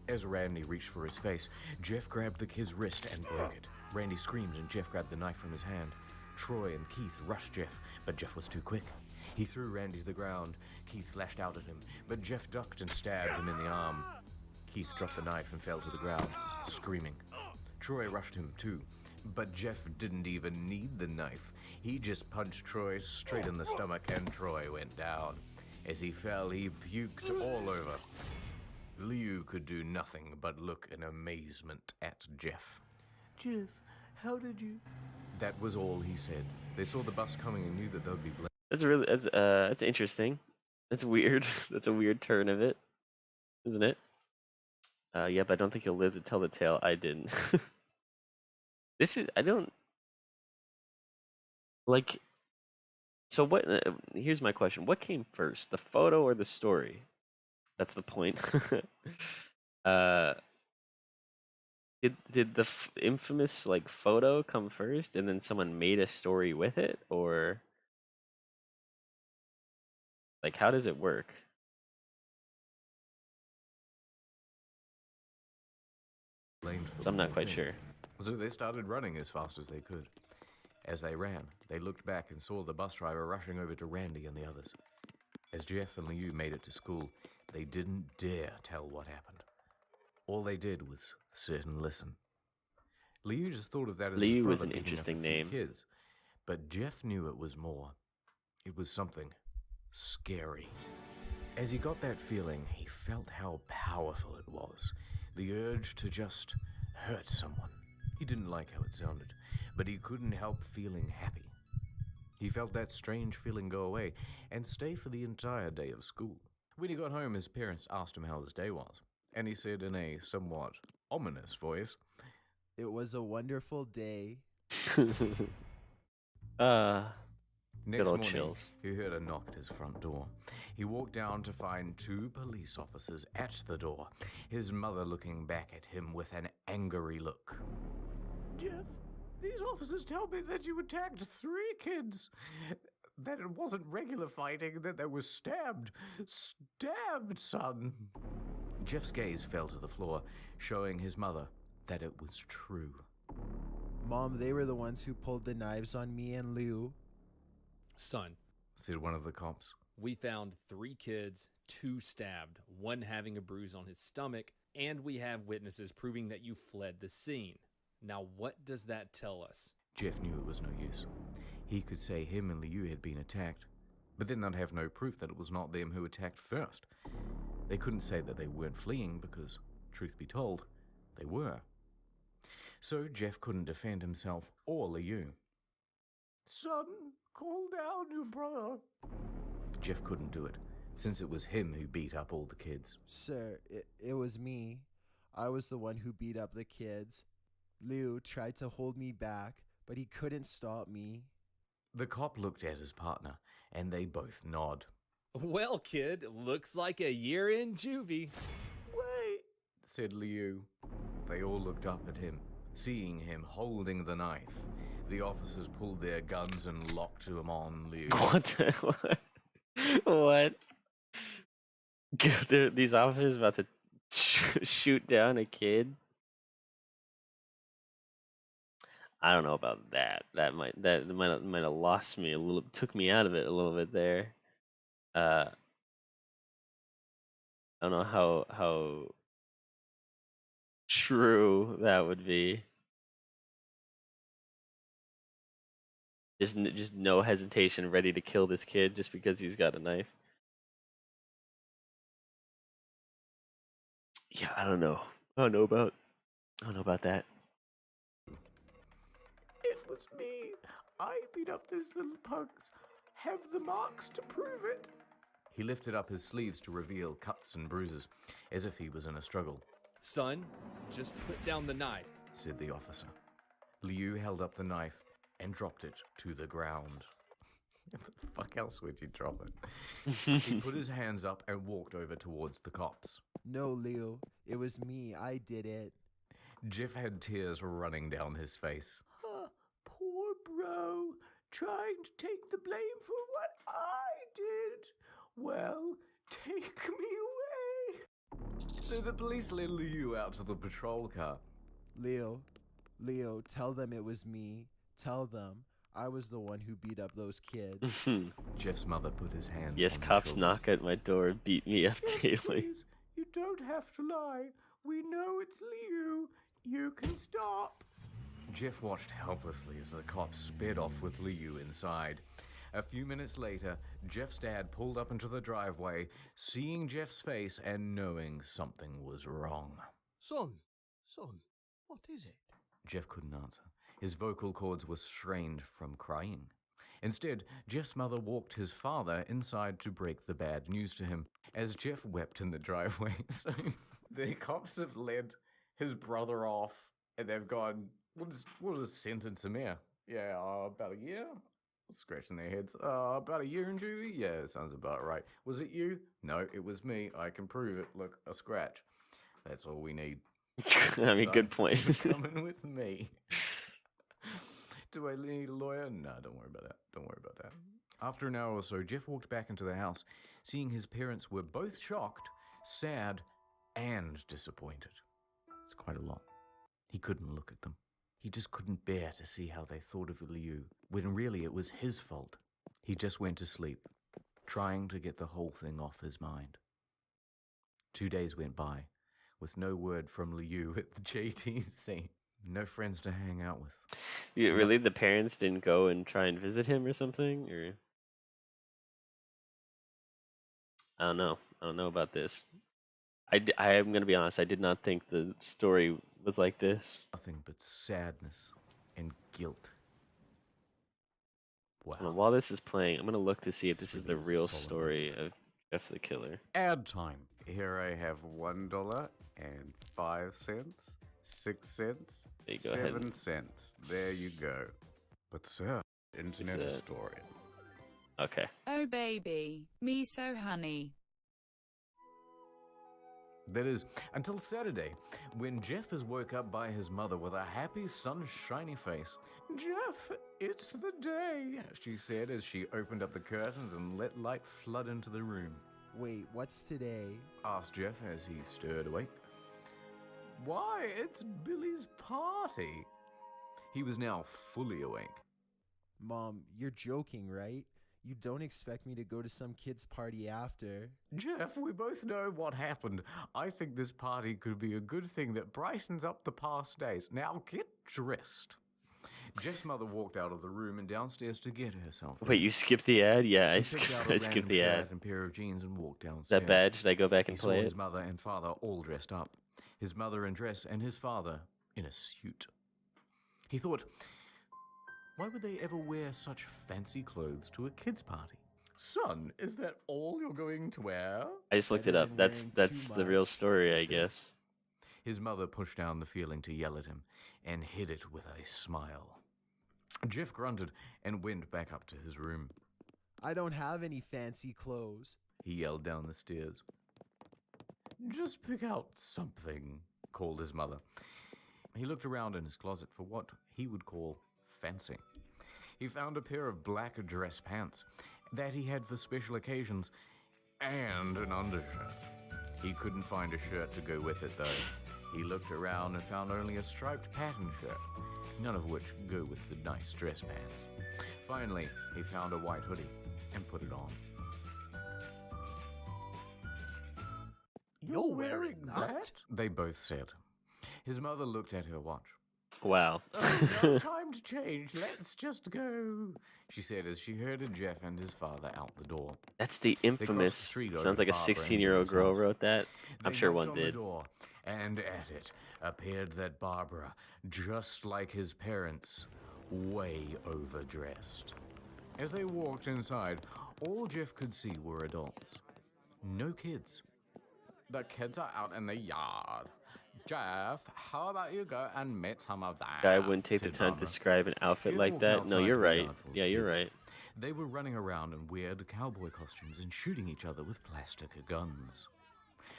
As Randy reached for his face, Jeff grabbed the kid's wrist and broke it. Randy screamed and Jeff grabbed the knife from his hand. Troy and Keith rushed Jeff, but Jeff was too quick. He threw Randy to the ground. Keith lashed out at him, but Jeff ducked and stabbed him in the arm. Keith dropped the knife and fell to the ground, screaming. Troy rushed him too, but Jeff didn't even need the knife. He just punched Troy straight in the stomach and Troy went down. As he fell, he puked all over. Liu could do nothing but look in amazement at Jeff. Jeff, how did you... That was all he said. They saw the bus coming and knew that they would be blamed. That's interesting. That's weird. That's a weird turn of it, isn't it? Yep, I don't think you'll live to tell the tale. I didn't. I don't like. So what? Here's my question: what came first, the photo or the story? That's the point. Did the infamous like photo come first, and then someone made a story with it, or like how does it work? Blamed for So I'm the not whole quite thing. sure. So they started running as fast as they could. As they ran, they looked back and saw the bus driver rushing over to Randy and the others. As Jeff and Liu made it to school, they didn't dare tell what happened. All they did was sit and listen. Liu just thought of that as Liu his was brother an beating up interesting a few name. kids, but Jeff knew it was more. It was something scary. As he got that feeling, he felt how powerful it was. The urge to just hurt someone. He didn't like how it sounded, but he couldn't help feeling happy. He felt that strange feeling go away and stay for the entire day of school. When he got home, his parents asked him how his day was, and he said in a somewhat ominous voice, It was a wonderful day. Next Good old morning, chills. he heard a knock at his front door. He walked down to find 2 police officers at the door, his mother looking back at him with an angry look. Jeff, these officers tell me that you attacked 3 kids. That it wasn't regular fighting, that they were stabbed. Stabbed, son. Jeff's gaze fell to the floor, showing his mother that it was true. Mom, they were the ones who pulled the knives on me and Liu. Son, said one of the cops. We found 3 kids, 2 stabbed, 1 having a bruise on his stomach, and we have witnesses proving that you fled the scene. Now, what does that tell us? Jeff knew it was no use. He could say him and Liu had been attacked, but then they'd have no proof that it was not them who attacked first. They couldn't say that they weren't fleeing because, truth be told, they were. So Jeff couldn't defend himself or Liu. Son, call down your brother. Jeff couldn't do it, since it was him who beat up all the kids. Sir, it was me. I was the one who beat up the kids. Liu tried to hold me back, but he couldn't stop me. The cop looked at his partner, and they both nod. Well, kid, looks like a year in juvie. Wait, said Liu. They all looked up at him, seeing him holding the knife. The officers pulled their guns and locked them on Liu. What? What? These officers about to shoot down a kid? I don't know about that. That might have lost me a little, took me out of it a little bit there. I don't know how true that would be. Just no hesitation, ready to kill this kid just because he's got a knife. Yeah, I don't know. I don't know about that. It was me. I beat up those little pugs. Have the marks to prove it. He lifted up his sleeves to reveal cuts and bruises, as if he was in a struggle. Son, just put down the knife, said the officer. Liu held up the knife and dropped it to the ground. Where the fuck else would you drop it? He put his hands up and walked over towards the cops. No, Leo, it was me. I did it. Jeff had tears running down his face. Poor bro, trying to take the blame for what I did. Well, take me away. So the police led Liu out to the patrol car. Leo, tell them it was me. Tell them I was the one who beat up those kids. Jeff's mother put his hands Yes, on his cops shoulders. knock at my door, beat me up Jeff, daily. please, you don't have to lie. We know it's Liu. You can stop. Jeff watched helplessly as the cops sped off with Liu inside. A few minutes later, Jeff's dad pulled up into the driveway, seeing Jeff's face and knowing something was wrong. Son, what is it? Jeff couldn't answer. His vocal cords were strained from crying. Instead, Jeff's mother walked his father inside to break the bad news to him, as Jeff wept in the driveway. So the cops have led his brother off, and they've gone, we'll just sentence him here. Yeah, about a year? Scratching their heads. About a year in juvie? Yeah, sounds about right. Was it you? No, it was me. I can prove it. Look, a scratch. That's all we need. I mean, good point. Coming with me. Do I need a lawyer? No, don't worry about that. After an hour or so, Jeff walked back into the house, seeing his parents were both shocked, sad, and disappointed. It's quite a lot. He couldn't look at them. He just couldn't bear to see how they thought of Liu, when really it was his fault. He just went to sleep, trying to get the whole thing off his mind. 2 days went by, with no word from Liu at the JTC. No friends to hang out with. Yeah, really? The parents didn't go and try and visit him or something? Or I don't know. I don't know about this. I am going to be honest. I did not think the story was like this. Nothing but sadness and guilt. Wow. Well, while this is playing, I'm going to look to see if this is the really real solid. story of Jeff the Killer. Ad time. Here I have $1.05, 6 cents, There you go, 7 ahead. cents. There you go. But sir, internet that? historian. Okay. Oh baby, me so honey. That is, until Saturday, when Jeff is woke up by his mother with a happy, sunshiny face. Jeff, it's the day, she said as she opened up the curtains and let light flood into the room. Wait, what's today? Asked Jeff as he stirred awake. Why, it's Billy's party. He was now fully awake. Mom, you're joking, right? You don't expect me to go to some kid's party after. Jeff, we both know what happened. I think this party could be a good thing that brightens up the past days. Now get dressed. Jeff's mother walked out of the room and downstairs to get herself. Wait, you skipped the ad? Yeah, I He picked out a I skipped random the ad. shirt and pair of jeans and walked Is downstairs. that bad? Should I go back and He saw play his it? mother and father all dressed up. His mother in dress and his father in a suit. He thought, why would they ever wear such fancy clothes to a kid's party? Son, is that all you're going to wear? I just looked it Better up. than That's wearing that's too the real much, story, I he said. guess. His mother pushed down the feeling to yell at him and hid it with a smile. Jeff grunted and went back up to his room. I don't have any fancy clothes. He yelled down the stairs. Just pick out something, called his mother. He looked around in his closet for what he would call fancy. He found a pair of black dress pants that he had for special occasions and an undershirt. He couldn't find a shirt to go with it, though. He looked around and found only a striped pattern shirt, none of which go with the nice dress pants. Finally, he found a white hoodie and put it on. You're wearing that? They both said. His mother looked at her watch. Wow. No time to change. Let's just go, she said as she herded Jeff and his father out the door. That's the They crossed the infamous. street over Sounds like a Barbara and 16-year-old Billy's girl house. wrote that. I'm They sure knocked one on did. the door, and at it appeared that Barbara, just like his parents, way overdressed. As they walked inside, all Jeff could see were adults. No kids. The kids are out in the yard. Jeff, how about you go and meet some of them? Guy wouldn't take the said time to Barbara. describe an outfit Jeff like walked that. No, outside you're to a right. yard full of Yeah, you're kids. right. They were running around in weird cowboy costumes and shooting each other with plastic guns.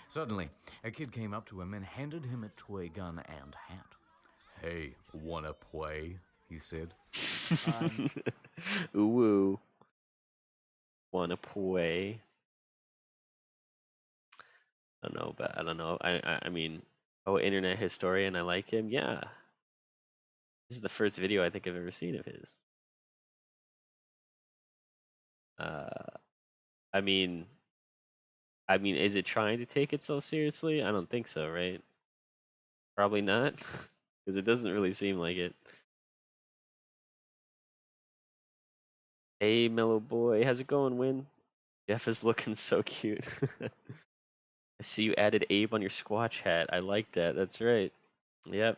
Suddenly, a kid came up to him and handed him a toy gun and hat. Hey, wanna play? He said. Ooh, woo. Wanna play? I don't know, but I don't know. I mean, oh, internet historian, I like him. Yeah. This is the first video I think I've ever seen of his. I mean, is it trying to take itself seriously? I don't think so, right? Probably not, because it doesn't really seem like it. Hey, mellow boy, how's it going, Win? Jeff is looking so cute. I see you added Abe on your Squatch hat. I like that. That's right. Yep.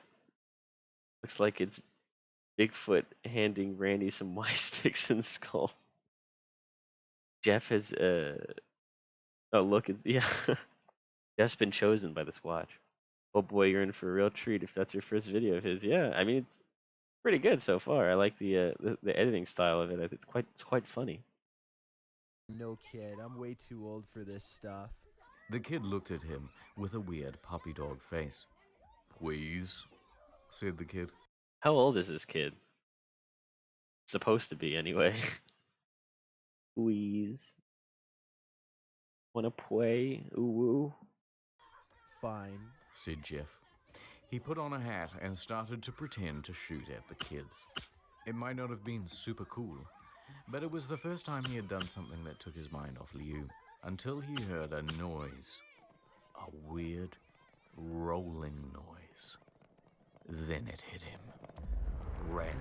Looks like it's Bigfoot handing Randy some Y sticks and skulls. Jeff has oh look, it's yeah. Jeff's been chosen by the Squatch. Oh boy, you're in for a real treat if that's your first video of his. Yeah, I mean it's pretty good so far. I like the editing style of it. It's quite funny. No kid, I'm way too old for this stuff. The kid looked at him with a weird puppy dog face. Please, said the kid. How old is this kid? Supposed to be anyway. Please. Wanna play? Ooh woo. Fine, Said Jeff. He put on a hat and started to pretend to shoot at the kids. It might not have been super cool, but it was the first time he had done something that took his mind off Liu, until he heard a noise. A weird, rolling noise. Then it hit him. Randy,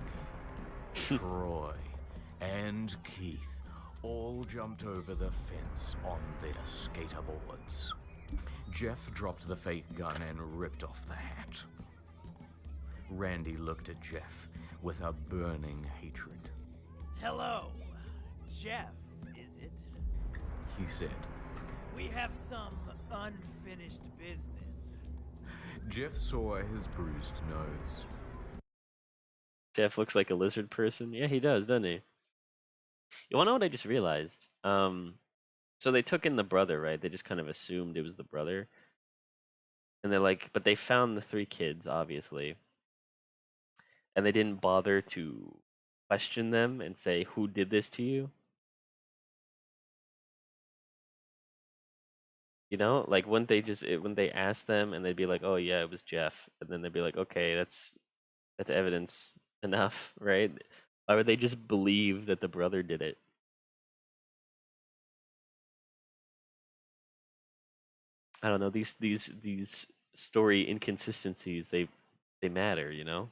Troy, and Keith all jumped over the fence on their skaterboards. Jeff dropped the fake gun and ripped off the hat. Randy looked at Jeff with a burning hatred. Hello, Jeff, is it? He said. We have some unfinished business. Jeff saw his bruised nose. Jeff looks like a lizard person. Yeah, he does, doesn't he? You wanna know what I just realized? So they took in the brother, right? They just kind of assumed it was the brother. And they're like, but they found the 3 kids, obviously. And they didn't bother to question them and say, who did this to you? You know, like when they asked them and they'd be like, oh yeah, it was Jeff. And then they'd be like, okay, that's evidence enough, right? Why would they just believe that the brother did it? I don't know, these story inconsistencies, they matter, you know?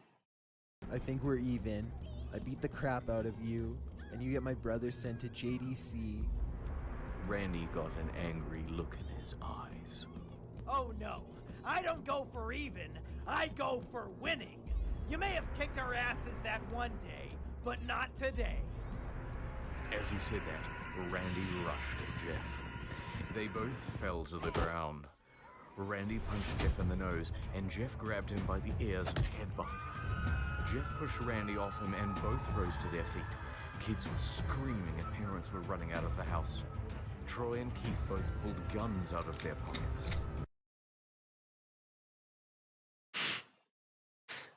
I think we're even. I beat the crap out of you, and you get my brother sent to JDC. Randy got an angry look in his eyes. Oh no, I don't go for even, I go for winning. You may have kicked our asses that one day, but not today. As he said that, Randy rushed at Jeff. They both fell to the ground. Randy punched Jeff in the nose, and Jeff grabbed him by the ears and headbutted him. Jeff pushed Randy off him, and both rose to their feet. Kids were screaming, and parents were running out of the house. Troy and Keith both pulled guns out of their pockets.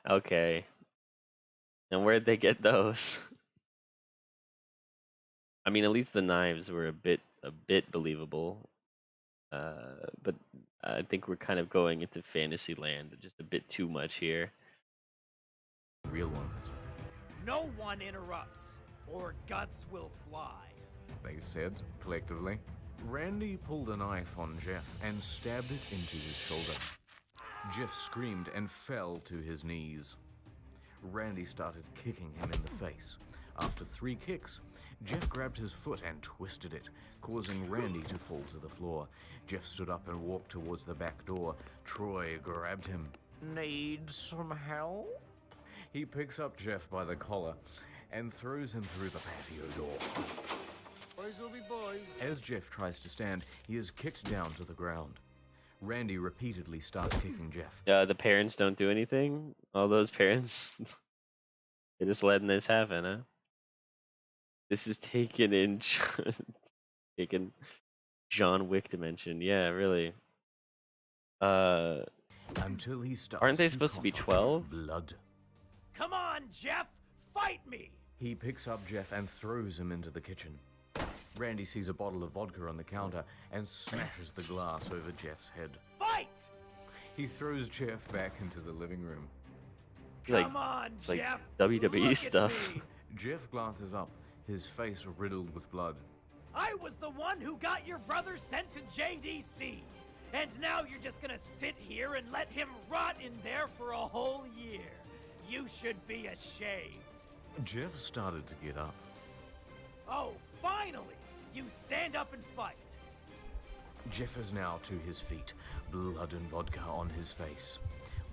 Okay. And where'd they get those? I mean, at least the knives were a bit believable. But I think we're kind of going into fantasy land just a bit too much here. Real ones. No one interrupts, or guts will fly. They said, collectively. Randy pulled a knife on Jeff and stabbed it into his shoulder. Jeff screamed and fell to his knees. Randy started kicking him in the face. After 3 kicks, Jeff grabbed his foot and twisted it, causing Randy to fall to the floor. Jeff stood up and walked towards the back door. Troy grabbed him. Need some help? He picks up Jeff by the collar and throws him through the patio door. Boys will be boys. As Jeff tries to stand, he is kicked down to the ground. Randy repeatedly starts kicking Jeff. The parents don't do anything? All those parents, they're just letting this happen, huh? This is taken John Wick dimension. Yeah, really. Until he starts. Aren't they supposed to be 12? Blood. Come on, Jeff! Fight me! He picks up Jeff and throws him into the kitchen. Randy sees a bottle of vodka on the counter and smashes the glass over Jeff's head. Fight! He throws Jeff back into the living room. Come on, it's like Jeff! WWE Look stuff. At me. Jeff glances up, his face riddled with blood. I was the one who got your brother sent to JDC. And now you're just gonna sit here and let him rot in there for a whole year. You should be ashamed. Jeff started to get up. Oh, finally! You stand up and fight. Jeff is now to his feet, blood and vodka on his face.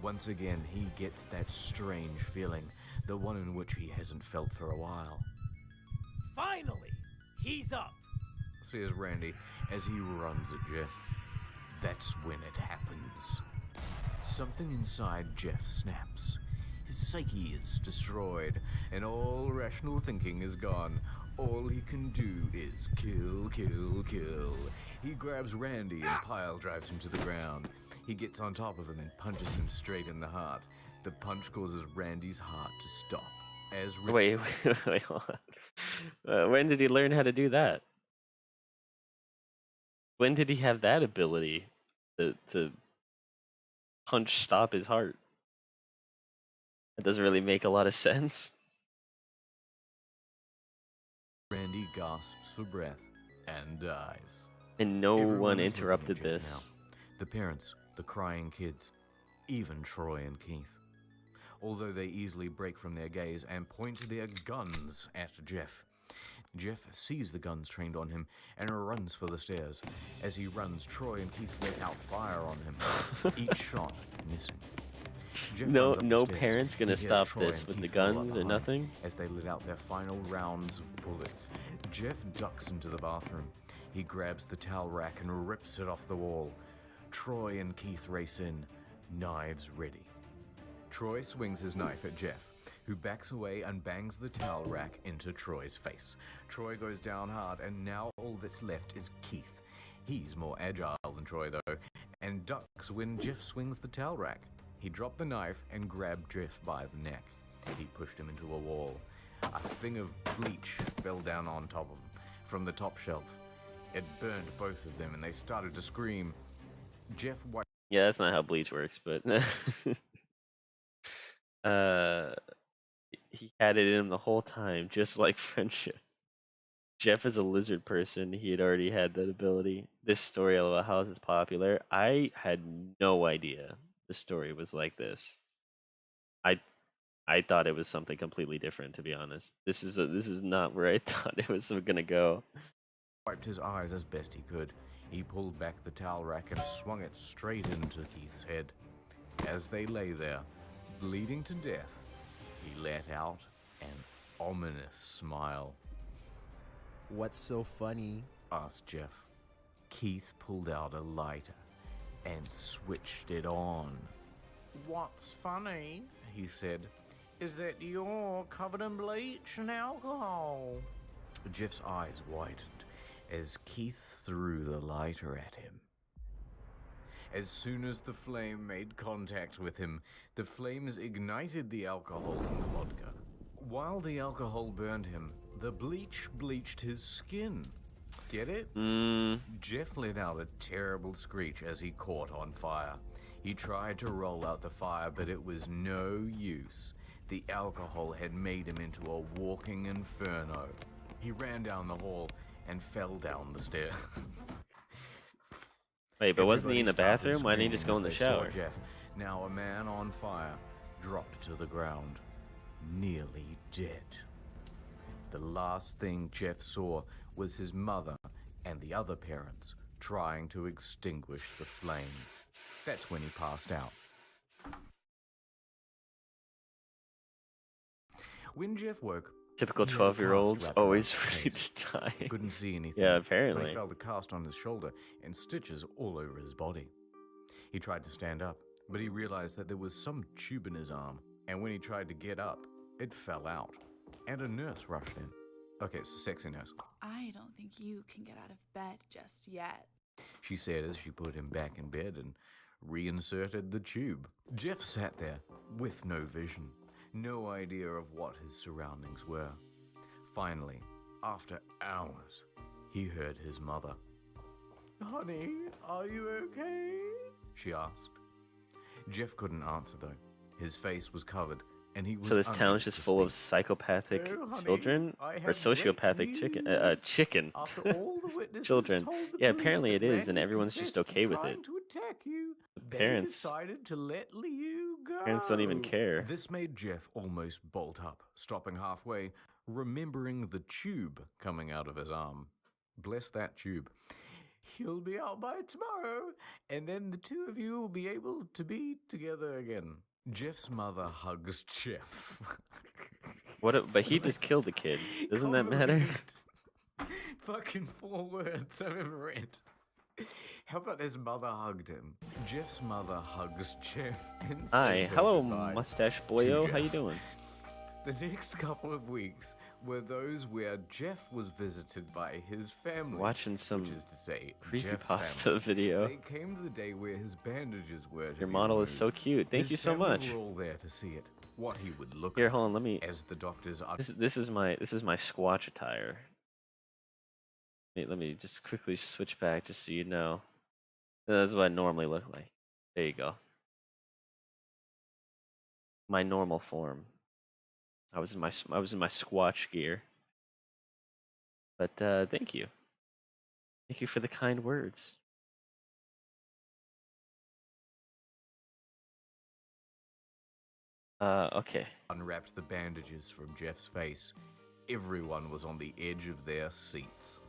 Once again, he gets that strange feeling, the one in which he hasn't felt for a while. Finally, he's up, says Randy as he runs at Jeff. That's when it happens. Something inside Jeff snaps. His psyche is destroyed, and all rational thinking is gone. All he can do is kill, kill, kill. He grabs Randy and pile drives him to the ground. He gets on top of him and punches him straight in the heart. The punch causes Randy's heart to stop. As Wait, hold on. When did he learn how to do that? When did he have that ability to punch stop his heart? That doesn't really make a lot of sense. Randy gasps for breath and dies. And no Everyone one is looking interrupted at Jeff this. now. The parents, the crying kids, even Troy and Keith. Although they easily break from their gaze and point their guns at Jeff. Jeff sees the guns trained on him and runs for the stairs. As he runs, Troy and Keith let out fire on him, each shot missing. Jeff No, runs up the no stairs. parents gonna He hears stop Troy this and with the Keith follow guns or behind nothing? As they let out their final rounds of bullets. Jeff ducks into the bathroom. He grabs the towel rack and rips it off the wall. Troy and Keith race in, knives ready. Troy swings his knife at Jeff, who backs away and bangs the towel rack into Troy's face. Troy goes down hard, and now all that's left is Keith. He's more agile than Troy, though, and ducks when Jeff swings the towel rack. He dropped the knife and grabbed Jeff by the neck. He pushed him into a wall. A thing of bleach fell down on top of him from the top shelf. It burned both of them, and they started to scream. Jeff wiped. Yeah, that's not how bleach works, but he had it in him the whole time, just like friendship. Jeff is a lizard person. He had already had that ability. This story about how this is popular, I had no idea the story was like this. I thought it was something completely different, to be honest. This is not where I thought it was gonna go. Wiped his eyes as best he could. He pulled back the towel rack and swung it straight into Keith's head. As they lay there, bleeding to death, he let out an ominous smile. What's so funny? Asked Jeff. Keith pulled out a lighter and switched it on. What's funny, he said, is that you're covered in bleach and alcohol. Jeff's eyes widened as Keith threw the lighter at him. As soon as the flame made contact with him, the flames ignited the alcohol in the vodka. While the alcohol burned him, the bleach bleached his skin. Get it? Jeff let out a terrible screech as he caught on fire. He tried to roll out the fire, but it was no use. The alcohol had made him into a walking inferno. He ran down the hall and fell down the stairs. Wait, but wasn't he in the Everybody started bathroom? Why didn't he just go in screaming the as they saw shower? Jeff, now a man on fire, dropped to the ground, nearly dead. The last thing Jeff saw was his mother and the other parents trying to extinguish the flame. That's when he passed out. When Jeff woke, Typical he had a cast 12-year-olds wrapped around always his ready face. to die. Couldn't see anything. Yeah, But apparently. he felt a cast on his shoulder and stitches all over his body. He tried to stand up, but he realized that there was some tube in his arm, and when he tried to get up, it fell out, and a nurse rushed in. Okay, it's a sexy nurse. I don't think you can get out of bed just yet. She said as she put him back in bed and reinserted the tube. Jeff sat there with no vision, no idea of what his surroundings were. Finally, after hours, he heard his mother. "Honey, are you okay?" she asked. Jeff couldn't answer though. His face was covered, and he was So this unable town's just to full of speak. psychopathic "Oh, honey, children I or have sociopathic great chicken news. chicken After all the witnesses children. told the Yeah, police apparently that it is, and Randy everyone's just confessed okay to with it. trying to attack you, they Parents decided to let Liu go. parents don't even care. This made Jeff almost bolt up, stopping halfway, remembering the tube coming out of his arm. Bless that tube. "He'll be out by tomorrow, and then the two of you will be able to be together again." Jeff's mother hugs Jeff. But he just killed the kid. Doesn't that matter? Fucking 4 words I've ever read. How about his mother hugged him? Jeff's mother hugs Jeff and says Hi, her hello, goodbye mustache to boyo. How you Jeff. doing? The next couple of weeks were those where Jeff was visited by his family. Watching some which is to say, Jeff's creepypasta family. video. They came to the day where his bandages were to Your be model is removed. so cute. Thank His you so family much. were all there to see it. What he would look Here, hold on. Let me. as the doctors are. This is my Squatch attire. Let me just quickly switch back, just so you know. That's what I normally look like. There you go. My normal form. I was in my Squatch gear. But thank you. Thank you for the kind words. Okay. Unwrapped the bandages from Jeff's face. Everyone was on the edge of their seats.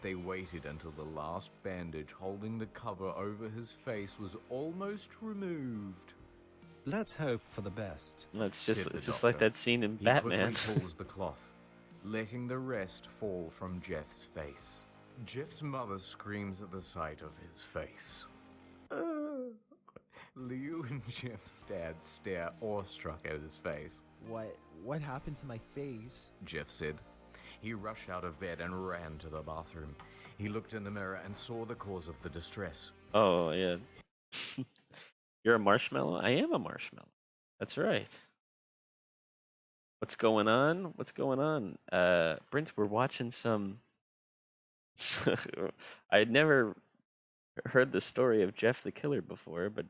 They waited until the last bandage holding the cover over his face was almost removed. "Let's hope for the best." It's said the just like doctor. that scene in He Batman. quickly pulls the cloth, letting the rest fall from Jeff's face. Jeff's mother screams at the sight of his face. Liu and Jeff's dad stare awestruck at his face. What happened to my face? Jeff said. He rushed out of bed and ran to the bathroom. He looked in the mirror and saw the cause of the distress. Oh, yeah. You're a marshmallow? I am a marshmallow. That's right. What's going on? What's going on? Brent, we're watching some... I had never heard the story of Jeff the Killer before, but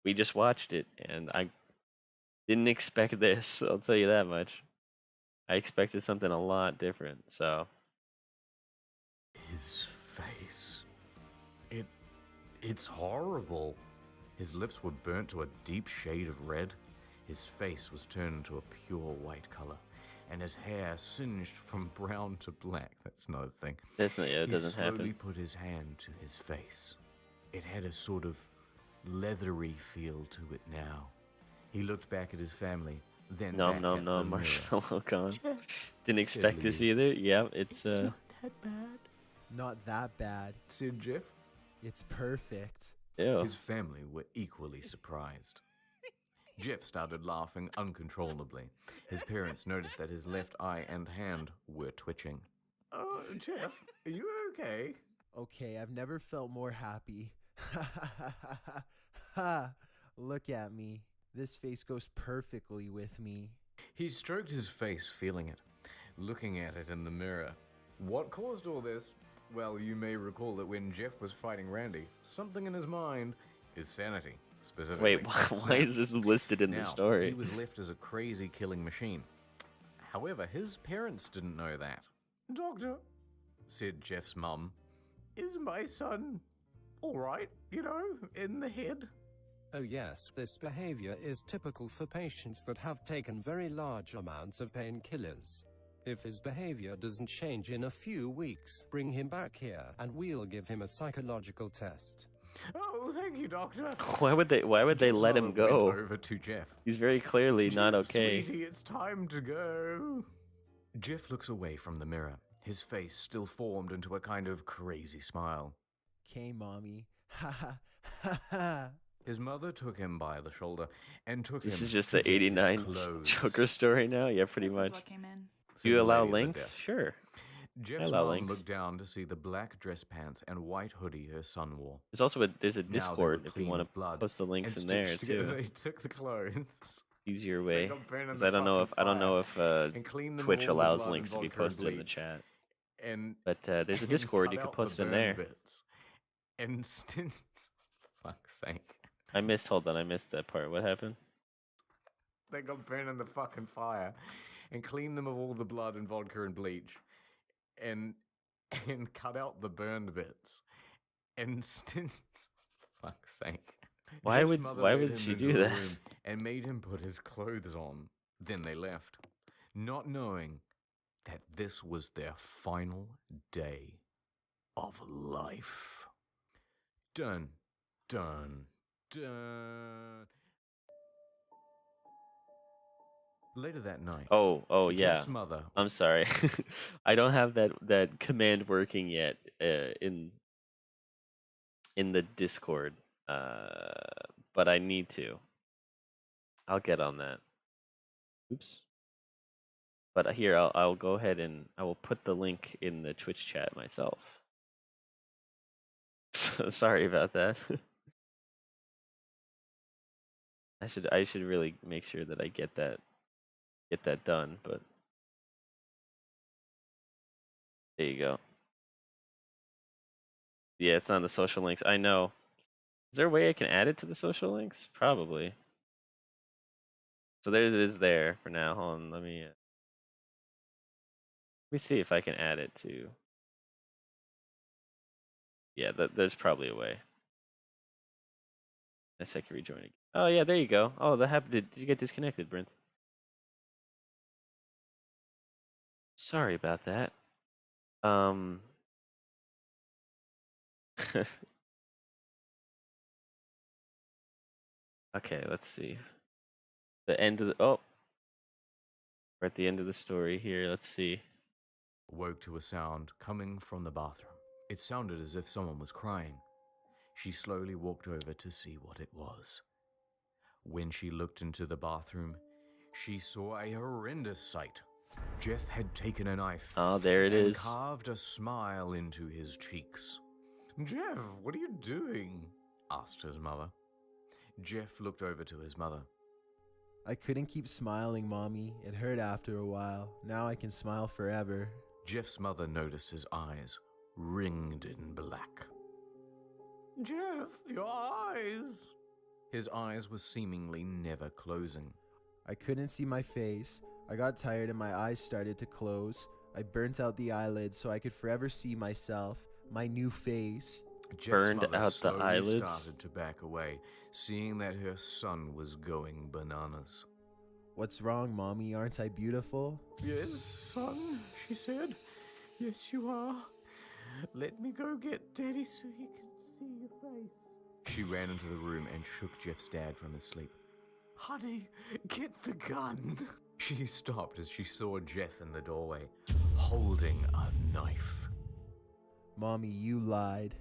we just watched it, and I didn't expect this, I'll tell you that much. I expected something a lot different, so... His face. It's horrible. His lips were burnt to a deep shade of red. His face was turned into a pure white color, and his hair singed from brown to black. That's not a thing. That's not, yeah, it doesn't He slowly happen. put his hand to his face. It had a sort of leathery feel to it now. He looked back at his family, then No, back no, at no, the mirror. marshmallow gone. Jeff, Didn't expect said this Liu. either. Yeah, it's Not that bad, Not that bad. said Jeff. It's perfect. Ew. His family were equally surprised. Jeff started laughing uncontrollably. His parents noticed that his left eye and hand were twitching. "Oh, Jeff, are you okay?" Okay, I've never felt more happy. Ha! Look at me. This face goes perfectly with me. He stroked his face, feeling it, looking at it in the mirror. What caused all this? Well, you may recall that when Jeff was fighting Randy, something in his mind, his sanity, specifically. Wait, why is this listed in Now, the story? He was left as a crazy killing machine. However, his parents didn't know that. "Doctor," said Jeff's mum, "is my son all right, in the head?" Oh yes, this behavior is typical for patients that have taken very large amounts of painkillers. If his behavior doesn't change in a few weeks, bring him back here and we'll give him a psychological test. Oh, thank you, Doctor. Why would they Jeff's let him mother go? went over to Jeff. He's very clearly not Jeff, okay. Sweetie, it's time to go. Jeff looks away from the mirror, his face still formed into a kind of crazy smile. Okay, Mommy. Ha ha ha ha. His mother took him by the shoulder and took him. This is just to the get his 89 clothes. Joker story now? Yeah, pretty This much. is what came in. Do Said you the allow lady at the links? desk. Sure. Jeff's allow mom links. looked down to see the black dress pants and white hoodie her son wore. There's also there's a Now they Discord were if you clean want of blood to post the links and in there stitched together. too. They took the clothes. Easier way. got burned in Because the I don't know if fucking and cleaned them Twitch of all the allows blood links and to be vodka and posted in the bleach. chat. And But there's a and Discord, cut you can out post the it in there. burn bits. And fuck's sake. Hold on, I missed that part. What happened? They got burned in the fucking fire and cleaned them of all the blood and vodka and bleach and cut out the burned bits and fuck's sake. Why Jeff's would- mother why led would him she into do a that? room and made him put his clothes on. Then they left, not knowing that this was their final day of life. Dun, dun, dun. Later that night. Oh yeah. Jeff's mother. I'm sorry. I don't have that command working yet in the Discord. But I need to. I'll get on that. Oops. But here I'll go ahead and I will put the link in the Twitch chat myself. Sorry about that. I should really make sure that I get that done, but there you go. Yeah, it's on the social links. I know. Is there a way I can add it to the social links? Probably. So there it is there for now. Hold on, let me see if I can add it to. Yeah, there's probably a way. Unless I can rejoin it. Oh yeah, there you go. Oh, that happened. Did you get disconnected, Brent? Sorry about that. Okay, let's see. The end of the we're at the end of the story here. Let's see. Woke to a sound coming from the bathroom. It sounded as if someone was crying. She slowly walked over to see what it was. When she looked into the bathroom, she saw a horrendous sight. Jeff had taken a knife. Oh, there it and is. carved a smile into his cheeks. Jeff, what are you doing? Asked his mother. Jeff looked over to his mother. I couldn't keep smiling, Mommy. It hurt after a while. Now I can smile forever. Jeff's mother noticed his eyes, ringed in black. Jeff, your eyes! His eyes were seemingly never closing. I couldn't see my face. I got tired and my eyes started to close. I burnt out the eyelids so I could forever see myself, my new face. Jeff's Burned mother out the slowly eyelids? started to back away, seeing that her son was going bananas. What's wrong, Mommy? Aren't I beautiful? Yes, son, she said. Yes, you are. Let me go get Daddy so he can see your face. She ran into the room and shook Jeff's dad from his sleep. Honey, get the gun. She stopped as she saw Jeff in the doorway, holding a knife. Mommy, you lied.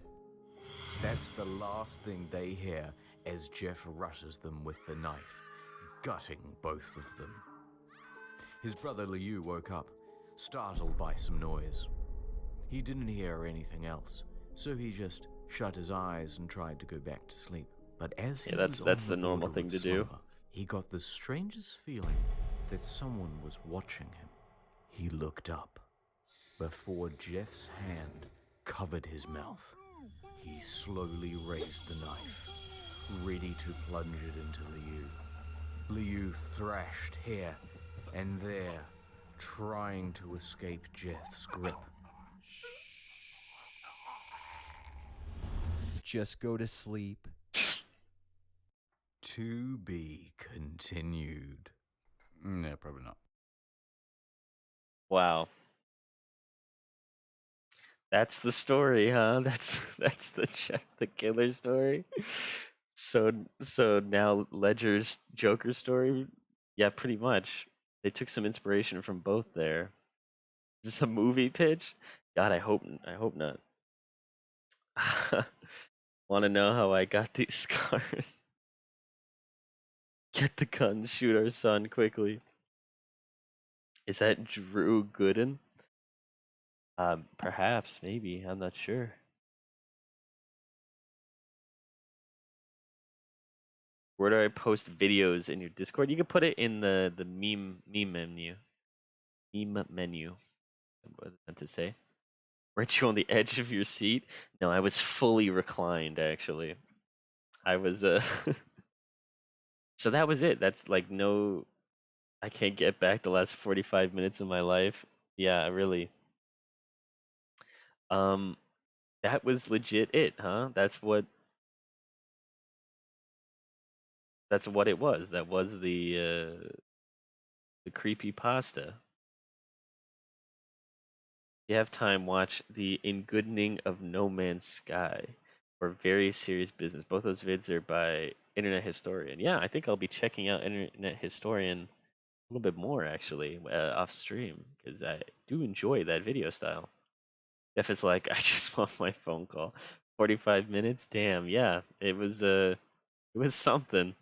That's the last thing they hear as Jeff rushes them with the knife, gutting both of them. His brother Liu woke up, startled by some noise. He didn't hear anything else, so he just shut his eyes and tried to go back to sleep. But as he was that's on the normal border thing of to do. slumber, he got the strangest feeling that someone was watching him. He looked up. Before Jeff's hand covered his mouth, he slowly raised the knife, ready to plunge it into Liu. Liu thrashed here and there, trying to escape Jeff's grip. Just go to sleep. To be continued. No, probably not. Wow. That's the story, huh? That's the killer story. So now Ledger's Joker story, yeah, pretty much. They took some inspiration from both there. Is this a movie pitch? God, I hope not. Want to know how I got these scars? Get the gun, shoot our son quickly. Is that Drew Gooden? Perhaps, maybe. I'm not sure. Where do I post videos in your Discord? You can put it in the meme menu. Meme menu. What I meant to say. Weren't you on the edge of your seat? No, I was fully reclined. Actually, I was. So that was it. That's like no. I can't get back the last 45 minutes of my life. Yeah, really. That was legit it, huh? That's what it was. That was the creepy pasta. If you have time, watch the Ingoodening of No Man's Sky or Very Serious Business. Both those vids are by Internet Historian. Yeah, I think I'll be checking out Internet Historian a little bit more actually off stream because I do enjoy that video style. Jeff is like, I just want my phone call. 45 minutes? Damn, yeah. It was something.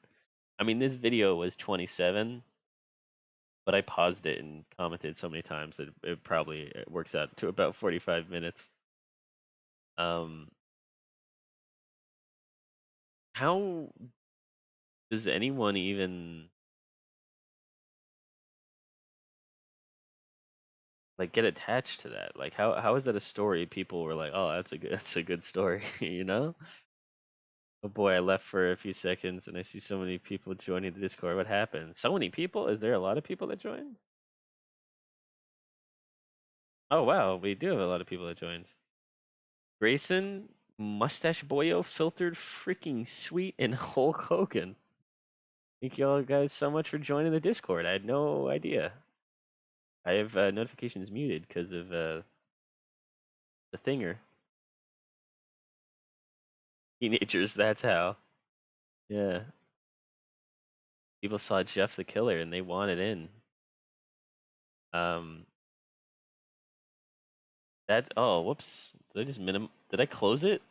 I mean, this video was 27, but I paused it and commented so many times that it probably works out to about 45 minutes. How does anyone even like get attached to that? Like how is that a story people were like, "Oh, that's a good story," you know? Oh boy, I left for a few seconds and I see so many people joining the Discord. What happened? So many people? Is there a lot of people that joined? Oh wow, we do have a lot of people that joined. Grayson, Mustache Boyo, Filtered, Freaking Sweet, and Hulk Hogan. Thank you all guys so much for joining the Discord. I had no idea. I have notifications muted because of the thinger. Teenagers, that's how. Yeah. People saw Jeff the Killer and they wanted in. That's oh whoops. Did I just did I close it?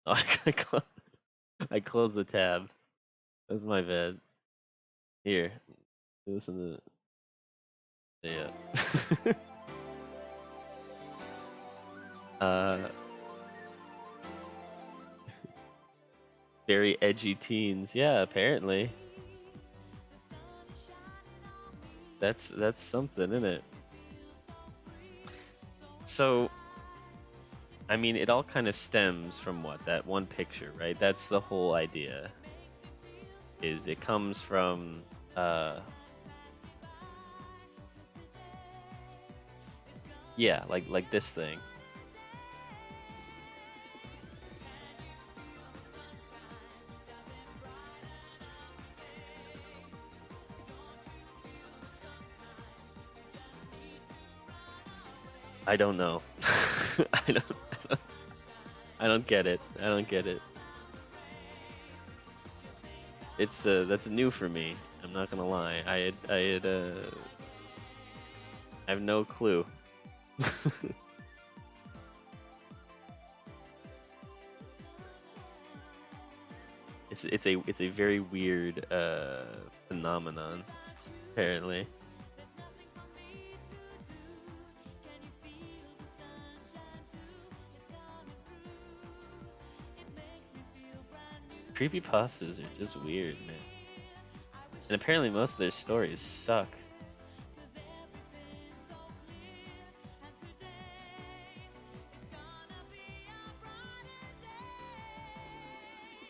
Oh, I closed the tab. That's my bad. Here. Listen to yeah. Very edgy teens. Yeah, apparently. That's something, isn't it? So, I mean, it all kind of stems from what? That one picture, right? That's the whole idea. Is it comes from yeah, like this thing. I don't know. I don't get it. I don't get it. It's that's new for me. I'm not gonna lie. I have no clue. It's a very weird phenomenon, apparently. Creepypastas are just weird, man. And apparently most of their stories suck.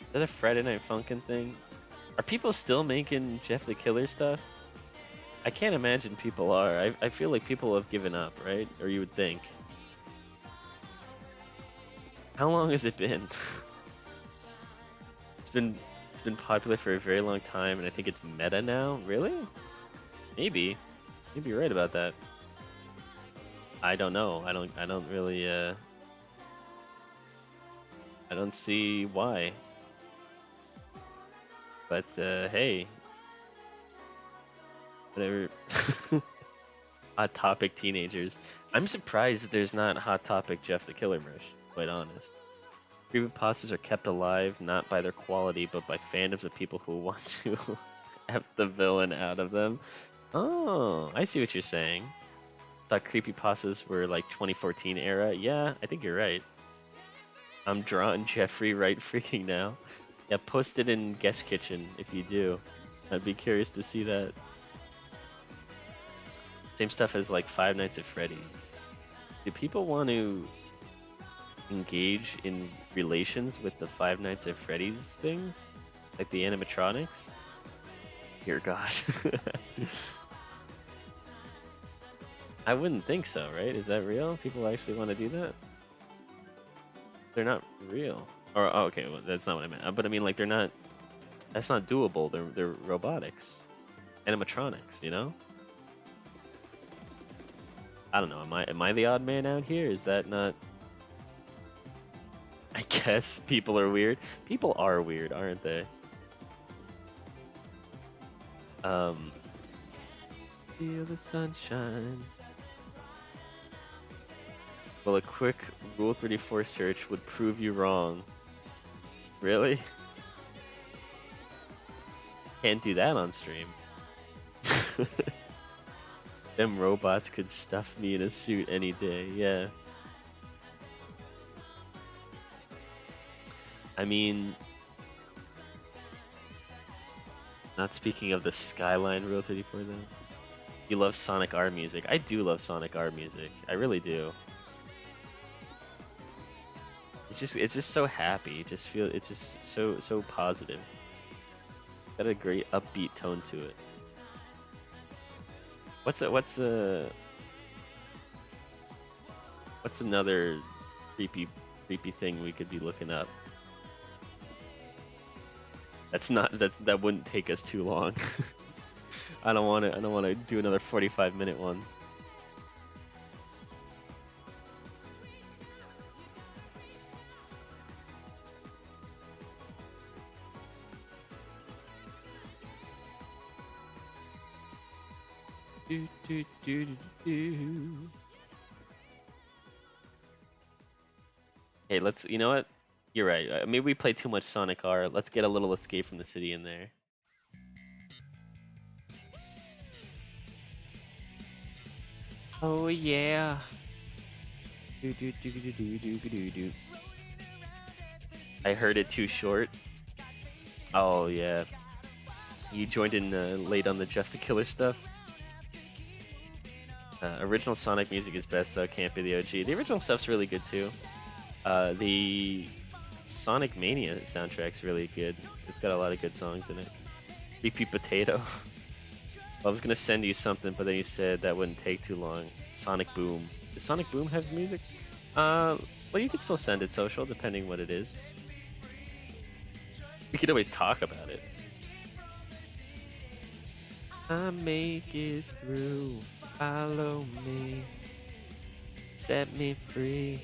Is that a Friday Night Funkin' thing? Are people still making Jeff the Killer stuff? I can't imagine people are. I feel like people have given up, right? Or you would think. How long has it been? It's been It's been popular for a very long time, and I think it's meta now. Really? Maybe. Maybe you're right about that. I don't know. I don't really. I don't see why. But hey, whatever. Hot Topic teenagers. I'm surprised that there's not Hot Topic Jeff the Killer merch. Quite honest. Creepypastas are kept alive not by their quality, but by fandoms of people who want to F the villain out of them. Oh, I see what you're saying. Thought creepypastas were like 2014 era. Yeah, I think you're right. I'm drawing Jeffrey right freaking now. Yeah, post it in Guest Kitchen if you do. I'd be curious to see that. Same stuff as like Five Nights at Freddy's. Do people want to engage in relations with the Five Nights at Freddy's things? Like the animatronics? Dear God. I wouldn't think so, right? Is that real? People actually want to do that? They're not real. Or, oh, okay, well, that's not what I meant. But I mean, like, they're not... That's not doable. They're robotics. Animatronics, you know? I don't know. Am I the odd man out here? Is that not... I guess people are weird. People are weird, aren't they? Feel the sunshine. Well, a quick Rule 34 search would prove you wrong. Really? Can't do that on stream. Them robots could stuff me in a suit any day, yeah. I mean, not speaking of the Skyline Rule 34 though. You love Sonic R music. I do love Sonic R music. I really do. It's just so happy. It's just so positive. Got a great upbeat tone to it. What's another creepy thing we could be looking up? That wouldn't take us too long. I don't want to do another 45-minute one. Hey, you know what? You're right. Maybe we play too much Sonic R. Let's get a little Escape from the City in there. Oh yeah. I heard it too short. Oh yeah. You joined in late on the Jeff the Killer stuff. Original Sonic music is best though, can't be the OG. The original stuff's really good too. The Sonic Mania soundtrack's really good. It's got a lot of good songs in it. Creepy Potato. I was gonna send you something, but then you said that wouldn't take too long. Sonic Boom. Does Sonic Boom have music? Well, you could still send it social, depending what it is. We could always talk about it. I make it through. Follow me. Set me free.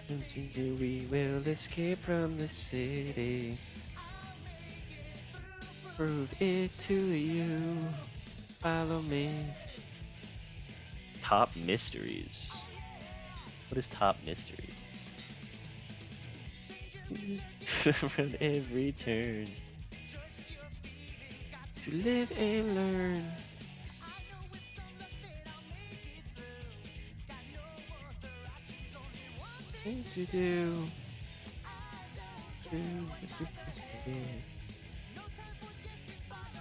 Continue, we will escape from the city. Prove it to you. Follow me. Top mysteries. What is top mysteries? From every turn. To live and learn. Things to do.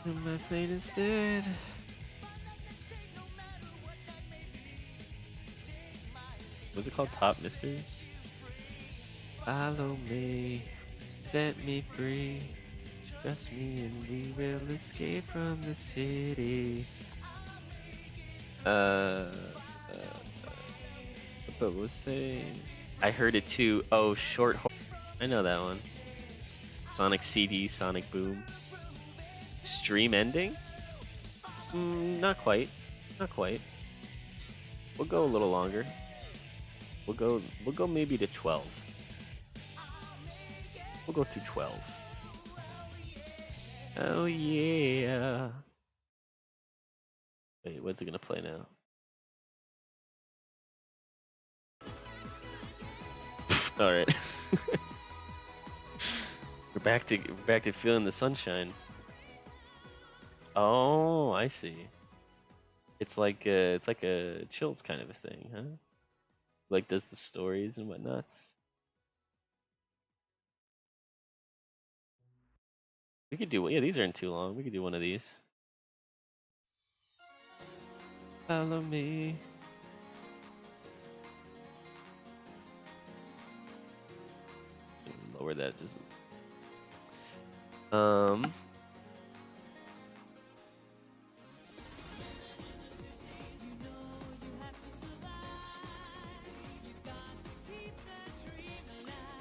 On my plate instead. What's it called? Top Mysteries? Follow me, set me free. Trust me and we will escape from the city. But we'll say I heard it too. Oh, I know that one. Sonic CD, Sonic Boom. Stream ending? Not quite. Not quite. We'll go a little longer. We'll go maybe to 12. We'll go to 12. Oh yeah. Wait, what's it gonna play now? All right. we're back to feeling the sunshine. Oh, I see. It's like a chills kind of a thing, huh? Like does the stories and whatnots. We could do, yeah, these aren't too long. We could do one of these. Follow me. Lower that just.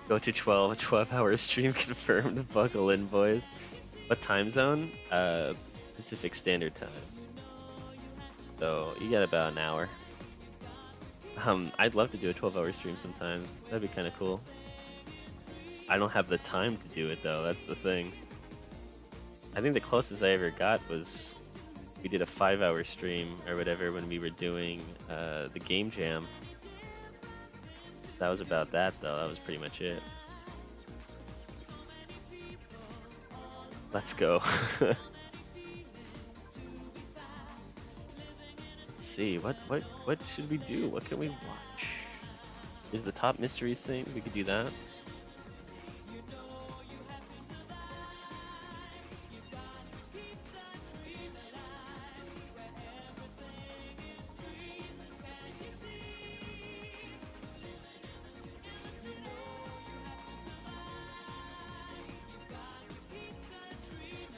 Go to 12. A 12-hour stream confirmed. Buckle in, boys. What time zone? Pacific Standard Time. So you got about an hour. I'd love to do a 12-hour stream sometime. That'd be kind of cool. I don't have the time to do it though. That's the thing. I think the closest I ever got was we did a 5-hour stream or whatever when we were doing the game jam. That was about that though. That was pretty much it. Let's go. Let's see. What should we do? What can we watch? Is the top mysteries thing? We could do that.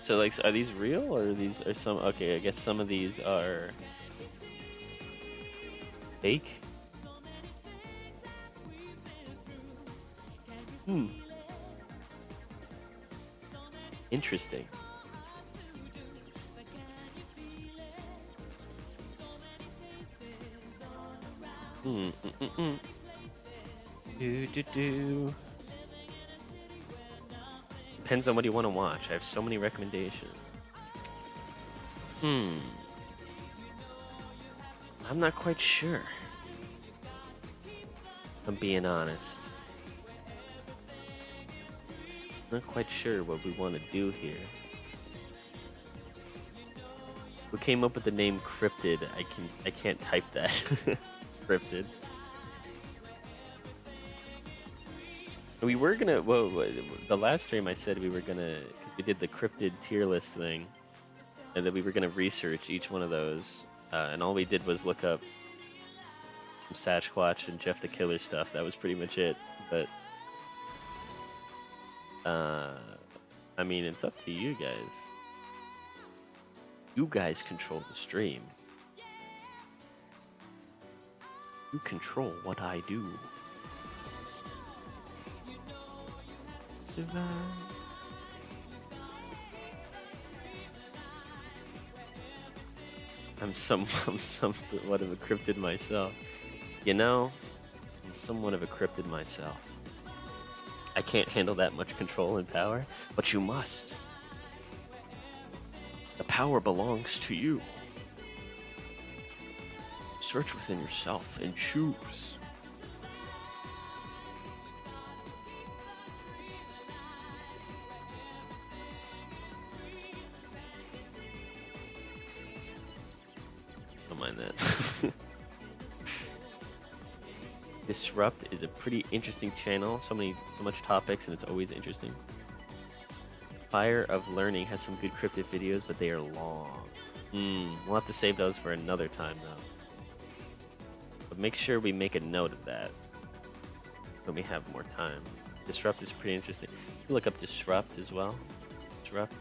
So like, are these real or are some? Okay, I guess some of these are fake. Interesting. Do. Depends on what you want to watch. I have so many recommendations. I'm not quite sure. I'm being honest. Not quite sure what we want to do here. We came up with the name Cryptid. I can't type that. Cryptid. We were gonna, the last stream I said we were gonna, because we did the Cryptid tier list thing, and that we were gonna research each one of those, and all we did was look up some Sasquatch and Jeff the Killer stuff. That was pretty much it, but, I mean, it's up to you guys. You guys control the stream. You control what I do. Survive. I'm somewhat of a cryptid myself. You know, I'm somewhat of a cryptid myself. I can't handle that much control and power, but you must. The power belongs to you. Search within yourself and choose. Don't mind that. Disrupt is a pretty interesting channel. So much topics, and it's always interesting. Fire of Learning has some good cryptid videos, but they are long. We'll have to save those for another time, though. But make sure we make a note of that when we have more time. Disrupt is pretty interesting. You can look up Disrupt as well. Disrupt.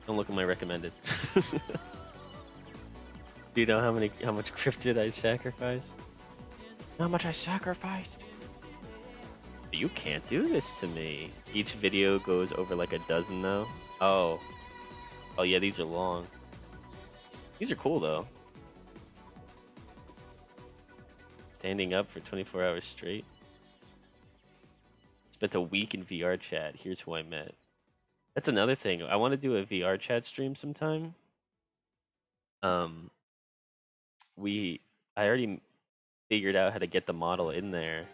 Don't look at my recommended. Do you know how much cryptid I sacrificed? How much I sacrificed? You can't do this to me. Each video goes over like a dozen though. Oh. Oh yeah, these are long. These are cool though. Standing up for 24 hours straight. Spent a week in VR chat. Here's who I met. That's another thing. I want to do a VR chat stream sometime. I already figured out how to get the model in there.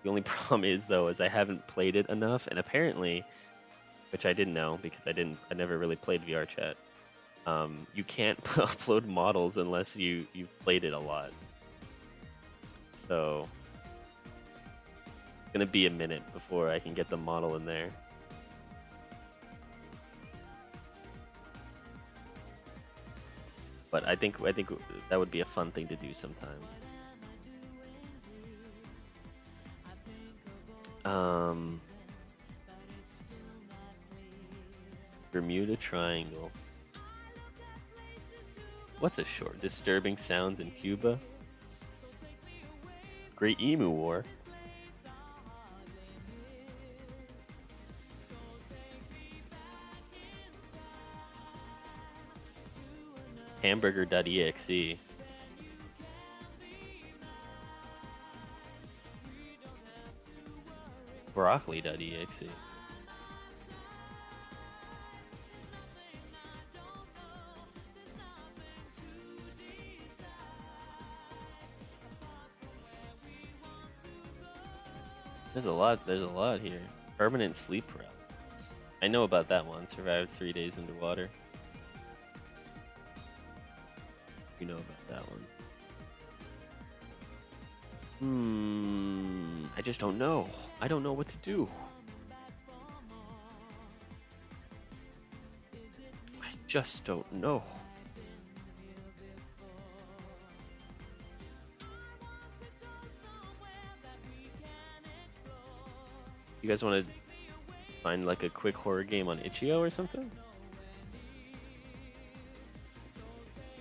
The only problem is though is I haven't played it enough, and apparently, which I didn't know because I never really played VR chat. You can't upload models unless you've played it a lot. So it's gonna be a minute before I can get the model in there. But I think that would be a fun thing to do sometime. Bermuda Triangle. What's a short? Disturbing sounds in Cuba. Great Emu War. Hamburger.exe. Broccoli.exe. There's a lot here. Permanent sleep paralysis. I know about that one. Survived 3 days underwater. You know about that one. I just don't know. I don't know what to do. I just don't know. You guys want to find like a quick horror game on Itch.io or something?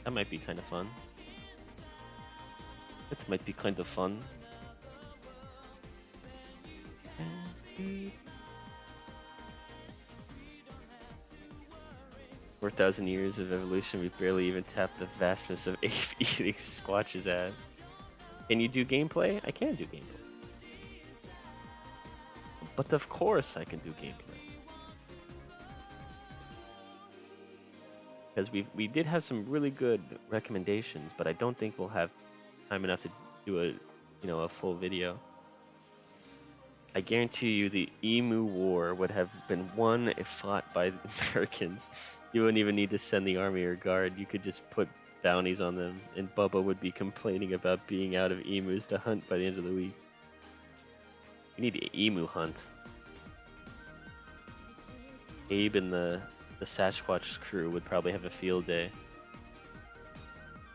That might be kind of fun. That might be kind of fun. 4,000 years of evolution, we barely even tapped the vastness of ape eating Squatch's ass. Can you do gameplay? I can do gameplay. But of course I can do gameplay. Because we did have some really good recommendations, but I don't think we'll have time enough to do a full video. I guarantee you the Emu War would have been won if fought by the Americans. You wouldn't even need to send the army or guard. You could just put bounties on them, and Bubba would be complaining about being out of emus to hunt by the end of the week. You need an emu hunt. Abe and the Sasquatch crew would probably have a field day.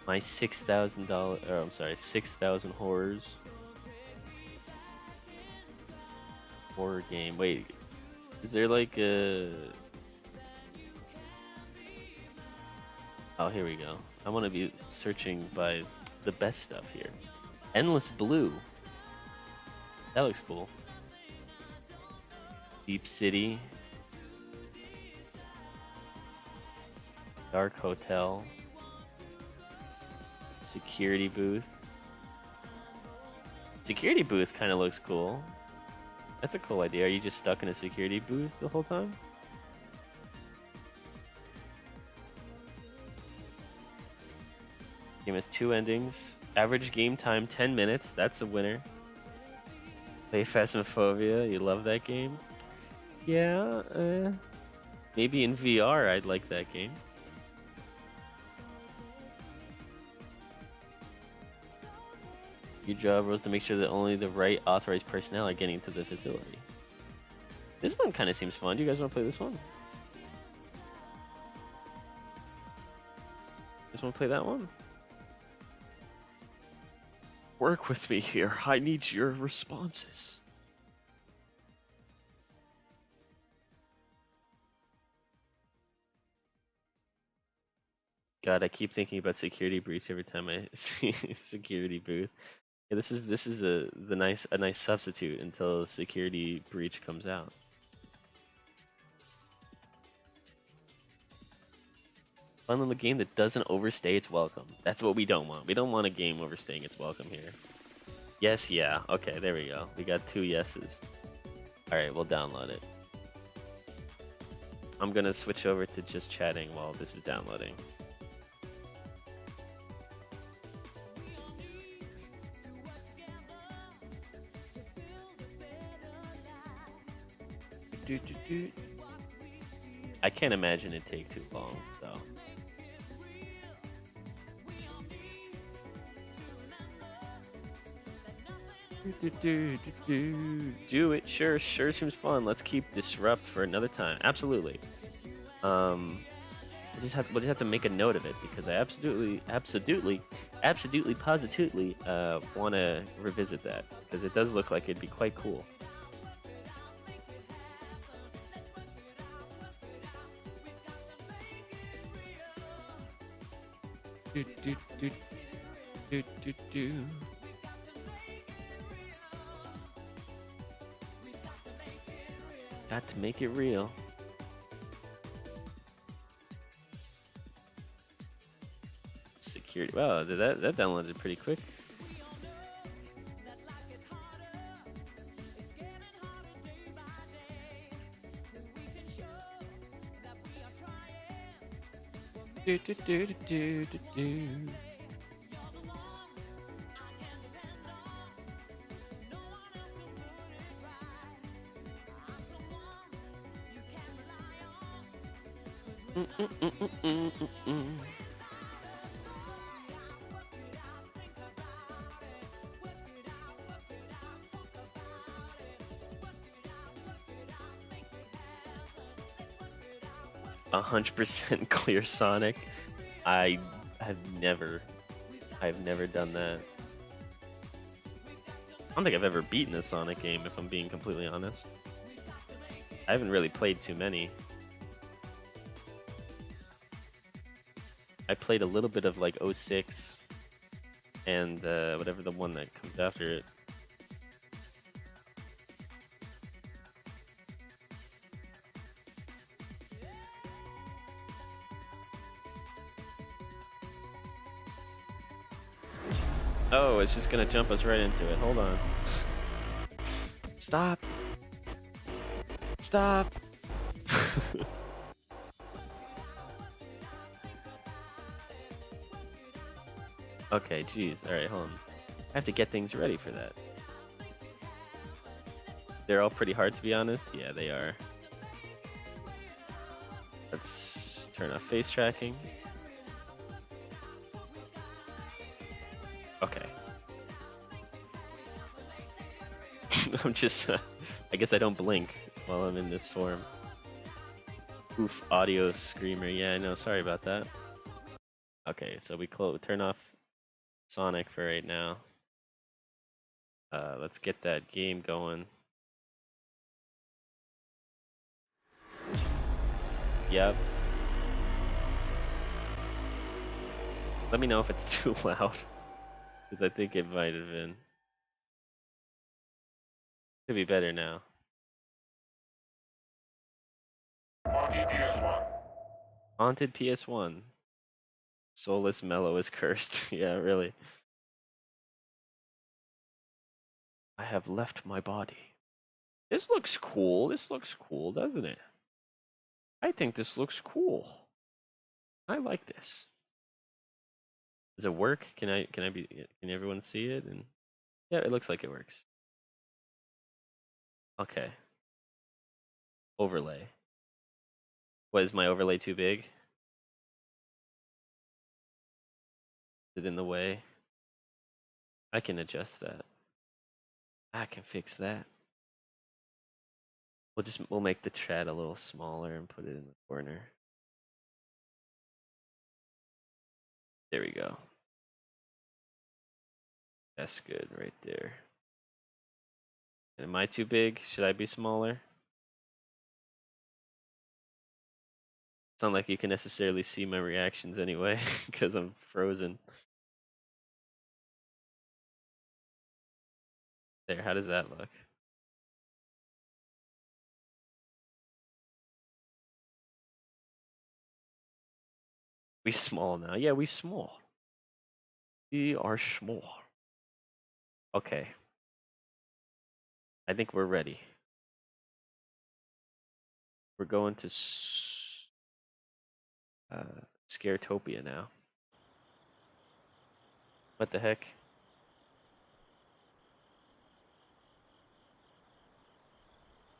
My $6,000 horrors. Horror game. Wait, is there like a... Oh, here we go. I want to be searching by the best stuff here. Endless Blue. That looks cool. Deep City. Dark Hotel. Security Booth. Security Booth kind of looks cool. That's a cool idea. Are you just stuck in a security booth the whole time? Game has 2 endings. Average game time 10 minutes. That's a winner. Play Phasmophobia. You love that game? Yeah. Maybe in VR I'd like that game. Your job was to make sure that only the right authorized personnel are getting into the facility. This one kind of seems fun. Do you guys want to play this one? Just want to play that one? Work with me here. I need your responses. God, I keep thinking about security breach every time I see security booth. Yeah, this is a nice substitute until security breach comes out. Fun little game that doesn't overstay its welcome. That's what we don't want. We don't want a game overstaying its welcome here. Yes, yeah. Okay, there we go. We got 2 yeses. All right, we'll download it. I'm gonna switch over to just chatting while this is downloading. I can't imagine it take too long, so. Do it. Sure seems fun. Let's keep Disrupt for another time. Absolutely. We'll just have to make a note of it because I absolutely, positively want to revisit that because it does look like it'd be quite cool. Got to make it real. Security. Wow, that downloaded pretty quick. A 100% clear Sonic. I've never done that. I don't think I've ever beaten a Sonic game, if I'm being completely honest. I haven't really played too many. I played a little bit of like 06 and whatever the one that comes after it. Oh, it's just gonna jump us right into it. Hold on. Stop. Stop. Okay, geez. Alright, hold on. I have to get things ready for that. They're all pretty hard, to be honest. Yeah, they are. Let's turn off face tracking. Okay. I'm just... I guess I don't blink while I'm in this form. Oof, audio screamer. Yeah, I know. Sorry about that. Okay, so we turn off Sonic for right now. Let's get that game going. Yep. Let me know if it's too loud. Because I think it might have been. Could be better now. Haunted PS1. Haunted PS1. Soulless Mellow is cursed. Yeah, really. I have left my body. This looks cool. This looks cool, doesn't it? I think this looks cool. I like this. Does it work? Can everyone see it? And yeah, it looks like it works. Okay. Overlay. What, is my overlay too big? Is it in the way? I can adjust that. I can fix that. We'll make the chat a little smaller and put it in the corner. There we go. That's good right there. Am I too big? Should I be smaller? It's not like you can necessarily see my reactions anyway, because I'm frozen. There, how does that look? We small now. Yeah, we small. We are small. Okay. I think we're ready. We're going to Scaretopia now. What the heck?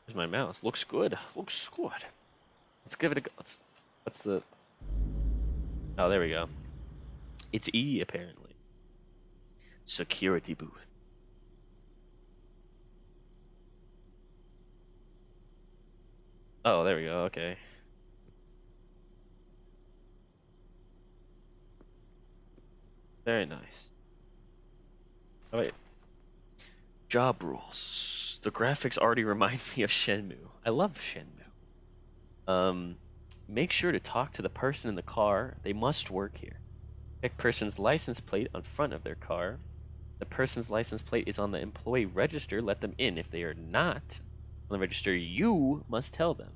There's my mouse. Looks good. Looks good. Let's give it a go. What's the... Oh, there we go. It's E, apparently. Security booth. Oh, there we go. Okay. Very nice. Oh, wait. Job rules. The graphics already remind me of Shenmue. I love Shenmue. Make sure to talk to the person in the car. They must work here. Check person's license plate on front of their car. The person's license plate is on the employee register. Let them in. If they are not on the register, you must tell them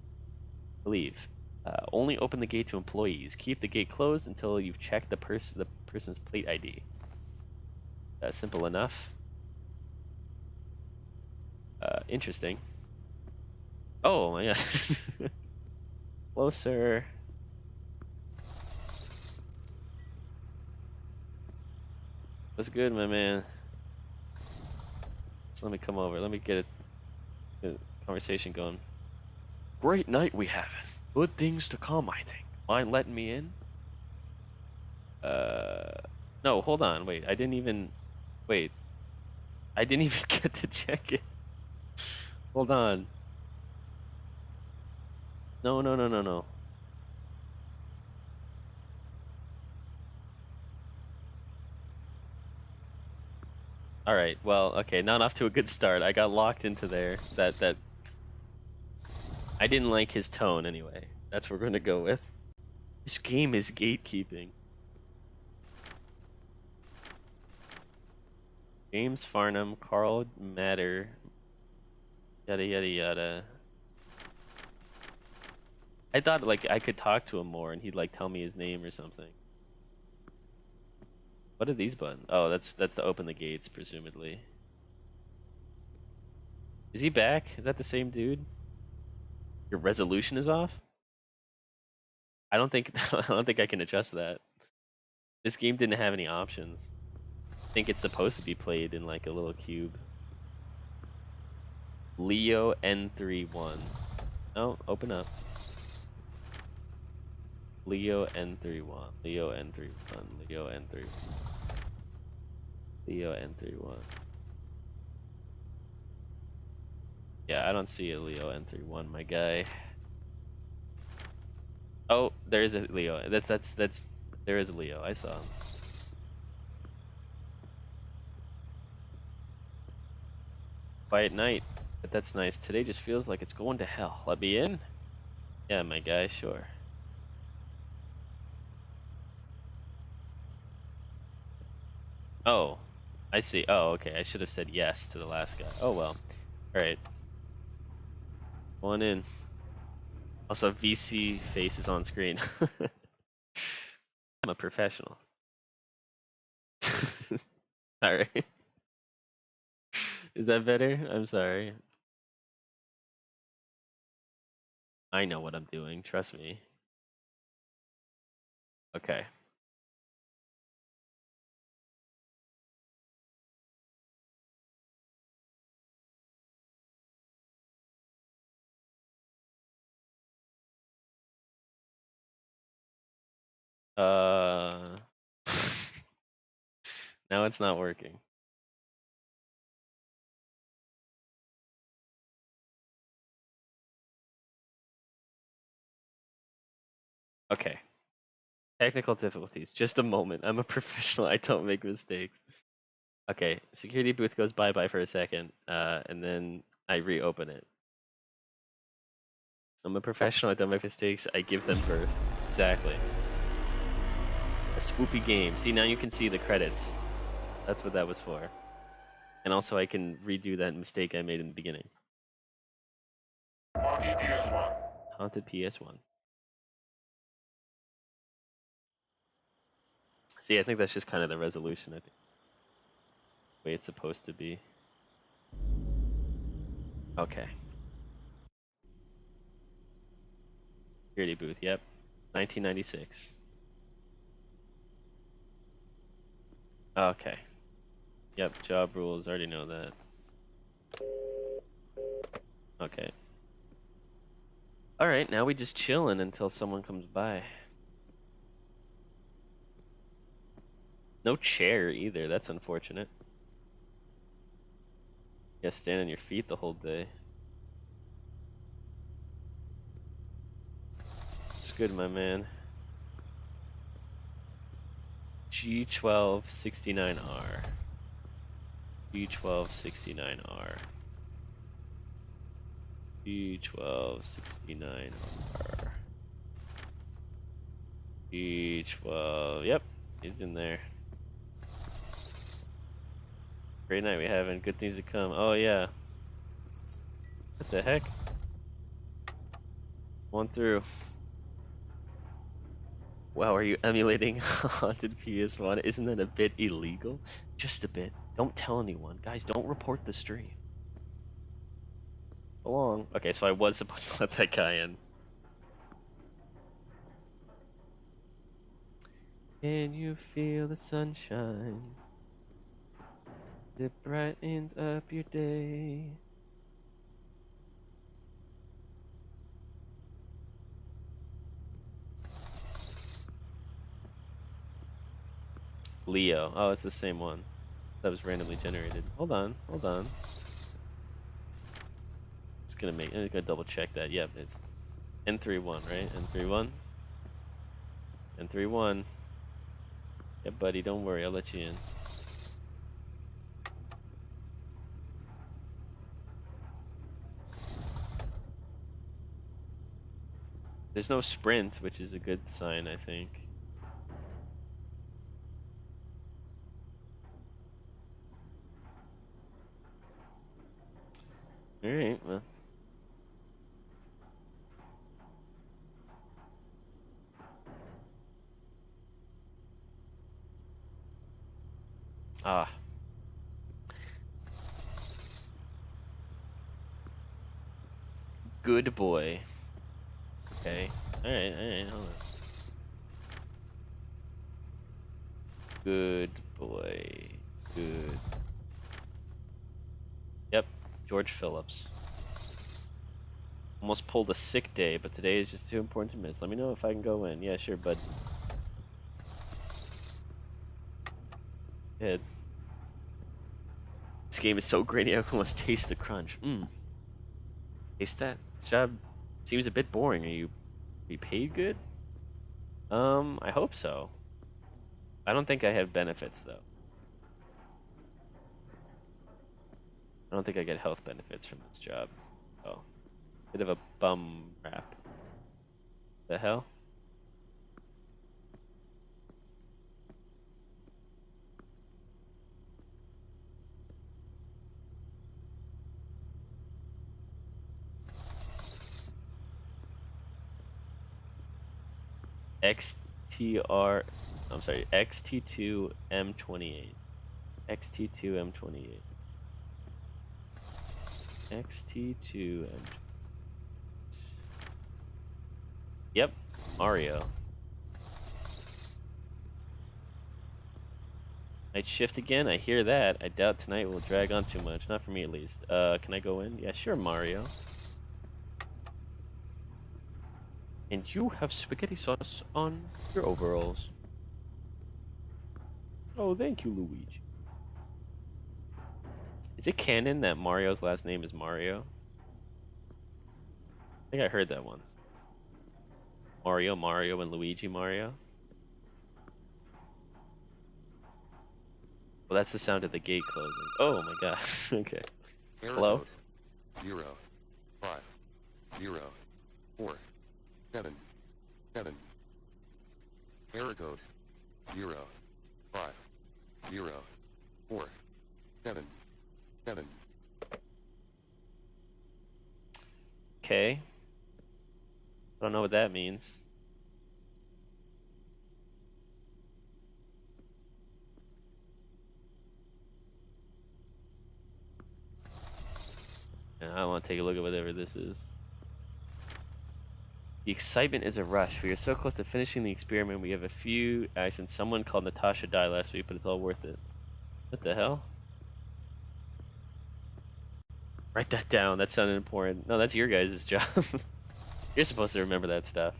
to leave. Only open the gate to employees. Keep the gate closed until you've checked the person's plate ID. Simple enough. Interesting. Oh my god. Closer. What's good, my man? So let me come over. Let me get a conversation going. Great night we have. Good things to come, I think. Mind letting me in? No, hold on. Wait, I didn't even... Wait. I didn't even get to check it. Hold on. No. Alright, well, okay, not off to a good start. I got locked into there. That I didn't like his tone anyway. That's what we're gonna go with. This game is gatekeeping. James Farnham, Carl Matter, yada yada yada. I thought like I could talk to him more and he'd like tell me his name or something. What are these buttons? Oh, that's to open the gates, presumably. Is he back? Is that the same dude? Your resolution is off? I don't think I can adjust that. This game didn't have any options. I think it's supposed to be played in like a little cube. Leo N31. No, open up. Leo N31. Leo N31. Leo N31. Leo N31. Yeah, I don't see a Leo N31, my guy. Oh, there is a Leo. That's there is a Leo. I saw him. Quiet night, but that's nice. Today just feels like it's going to hell. Let me in? Yeah, my guy, sure. Oh, I see. Oh, okay. I should have said yes to the last guy. Oh, well. Alright. One in. Also, VC face is on screen. I'm a professional. Alright. Is that better? I'm sorry. I know what I'm doing. Trust me. Okay. Now it's not working. Okay. Technical difficulties. Just a moment. I'm a professional. I don't make mistakes. Okay. Security booth goes bye-bye for a second, and then I reopen it. I'm a professional. I don't make mistakes. I give them birth. Exactly. A spoopy game. See, now you can see the credits. That's what that was for. And also I can redo that mistake I made in the beginning. Haunted PS1. Haunted PS1. See, I think that's just kind of the resolution, I think. The way it's supposed to be. Okay. Security booth, yep. 1996. Okay. Yep, job rules, already know that. Okay. Alright, now we just chillin' until someone comes by. No chair either, that's unfortunate. You gotta stand on your feet the whole day. It's good, my man. G1269R. G1269R. G1269R. G12. Yep, he's in there. Great night we having. Good things to come. Oh, yeah. What the heck? One through. Wow, are you emulating Haunted PS1? Isn't that a bit illegal? Just a bit. Don't tell anyone. Guys, don't report the stream. Go on. Okay, so I was supposed to let that guy in. Can you feel the sunshine? It brightens up your day. Leo. Oh, it's the same one. That was randomly generated. Hold on, hold on. It's gonna make. I'm gonna double check that. Yep, it's N31, right? N31. N31. Yeah, buddy, don't worry. I'll let you in. There's no sprint, which is a good sign, I think. Alright, well. Ah. Good boy. Okay. Alright, hold on. Good boy. Good. Yep, George Phillips. Almost pulled a sick day, but today is just too important to miss. Let me know if I can go in. Yeah, sure, bud. Head. This game is so grainy, I can almost taste the crunch. Taste that? This job seems a bit boring. Are you paid good? I hope so. I don't think I have benefits, though. I don't think I get health benefits from this job. Oh. Bit of a bum rap. The hell? XTR, I'm sorry, XT2M28. XT2M28. XT2M. Yep, Mario. Night shift again? I hear that. I doubt tonight will drag on too much. Not for me, at least. Can I go in? Yeah, sure, Mario. And you have spaghetti sauce on your overalls. Oh, thank you, Luigi. Is it canon that Mario's last name is Mario? I think I heard that once. Mario, and Luigi, Mario. Well, that's the sound of the gate closing. Oh my gosh. Okay. Hello? 0, 5, 0, 4, 7, 7, Error code 0 5 0 4 7 7. Okay. I don't know what that means. Yeah, I want to take a look at whatever this is. The excitement is a rush. We are so close to finishing the experiment. We have a few accidents. Someone called Natasha died last week, but it's all worth it. What the hell? Write that down. That sounded important. No, that's your guys' job. You're supposed to remember that stuff.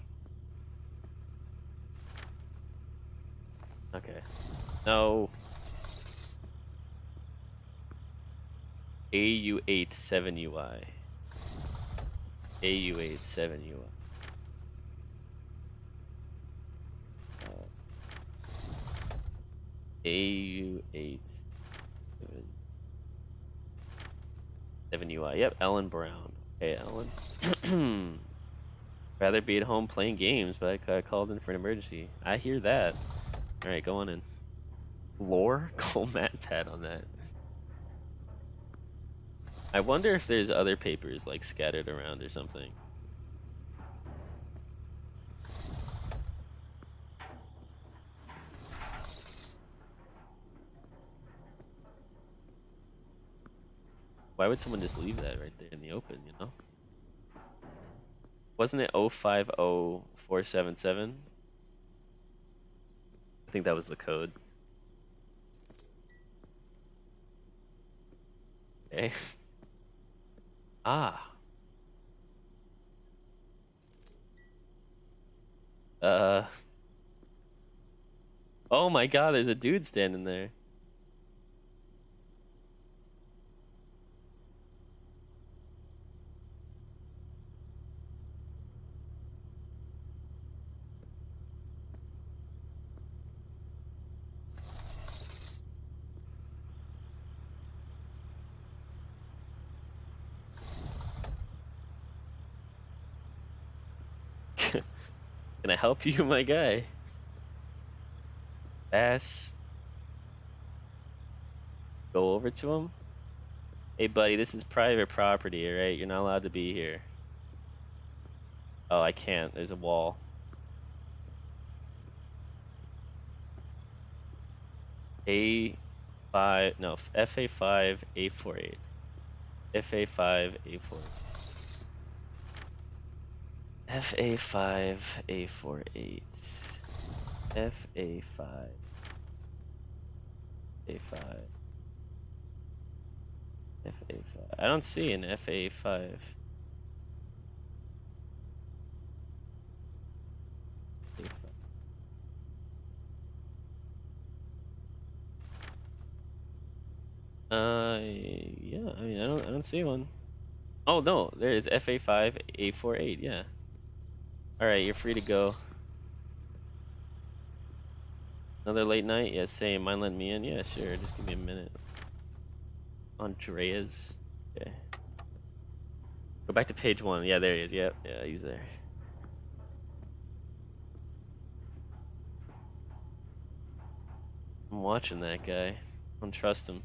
Okay. No. AU87UI. AU87UI. AU87UI. Yep, Ellen Brown. Hey, Ellen. Rather be at home playing games, but I got called in for an emergency. I hear that. Alright, go on in. Lore? Go mat pad on that. I wonder if there's other papers like scattered around or something. Why would someone just leave that right there in the open, you know? Wasn't it 050477? I think that was the code. Okay. Ah. Oh my god, there's a dude standing there. Can I help you, my guy? Bass. Go over to him. Hey, buddy, this is private property, alright? You're not allowed to be here. Oh, I can't. There's a wall. A5, no, FA5, A48. FA5, A48. FA5, A48. FA5, A5. FA5. I don't see an FA5. Yeah, I mean, I don't see one. Oh no, there is FA5 A48. Yeah. All right, you're free to go. Another late night? Yeah, same. Mind letting me in? Yeah, sure. Just give me a minute. Andreas. Okay. Go back to page 1. Yeah, there he is. Yep. Yeah, he's there. I'm watching that guy. I don't trust him.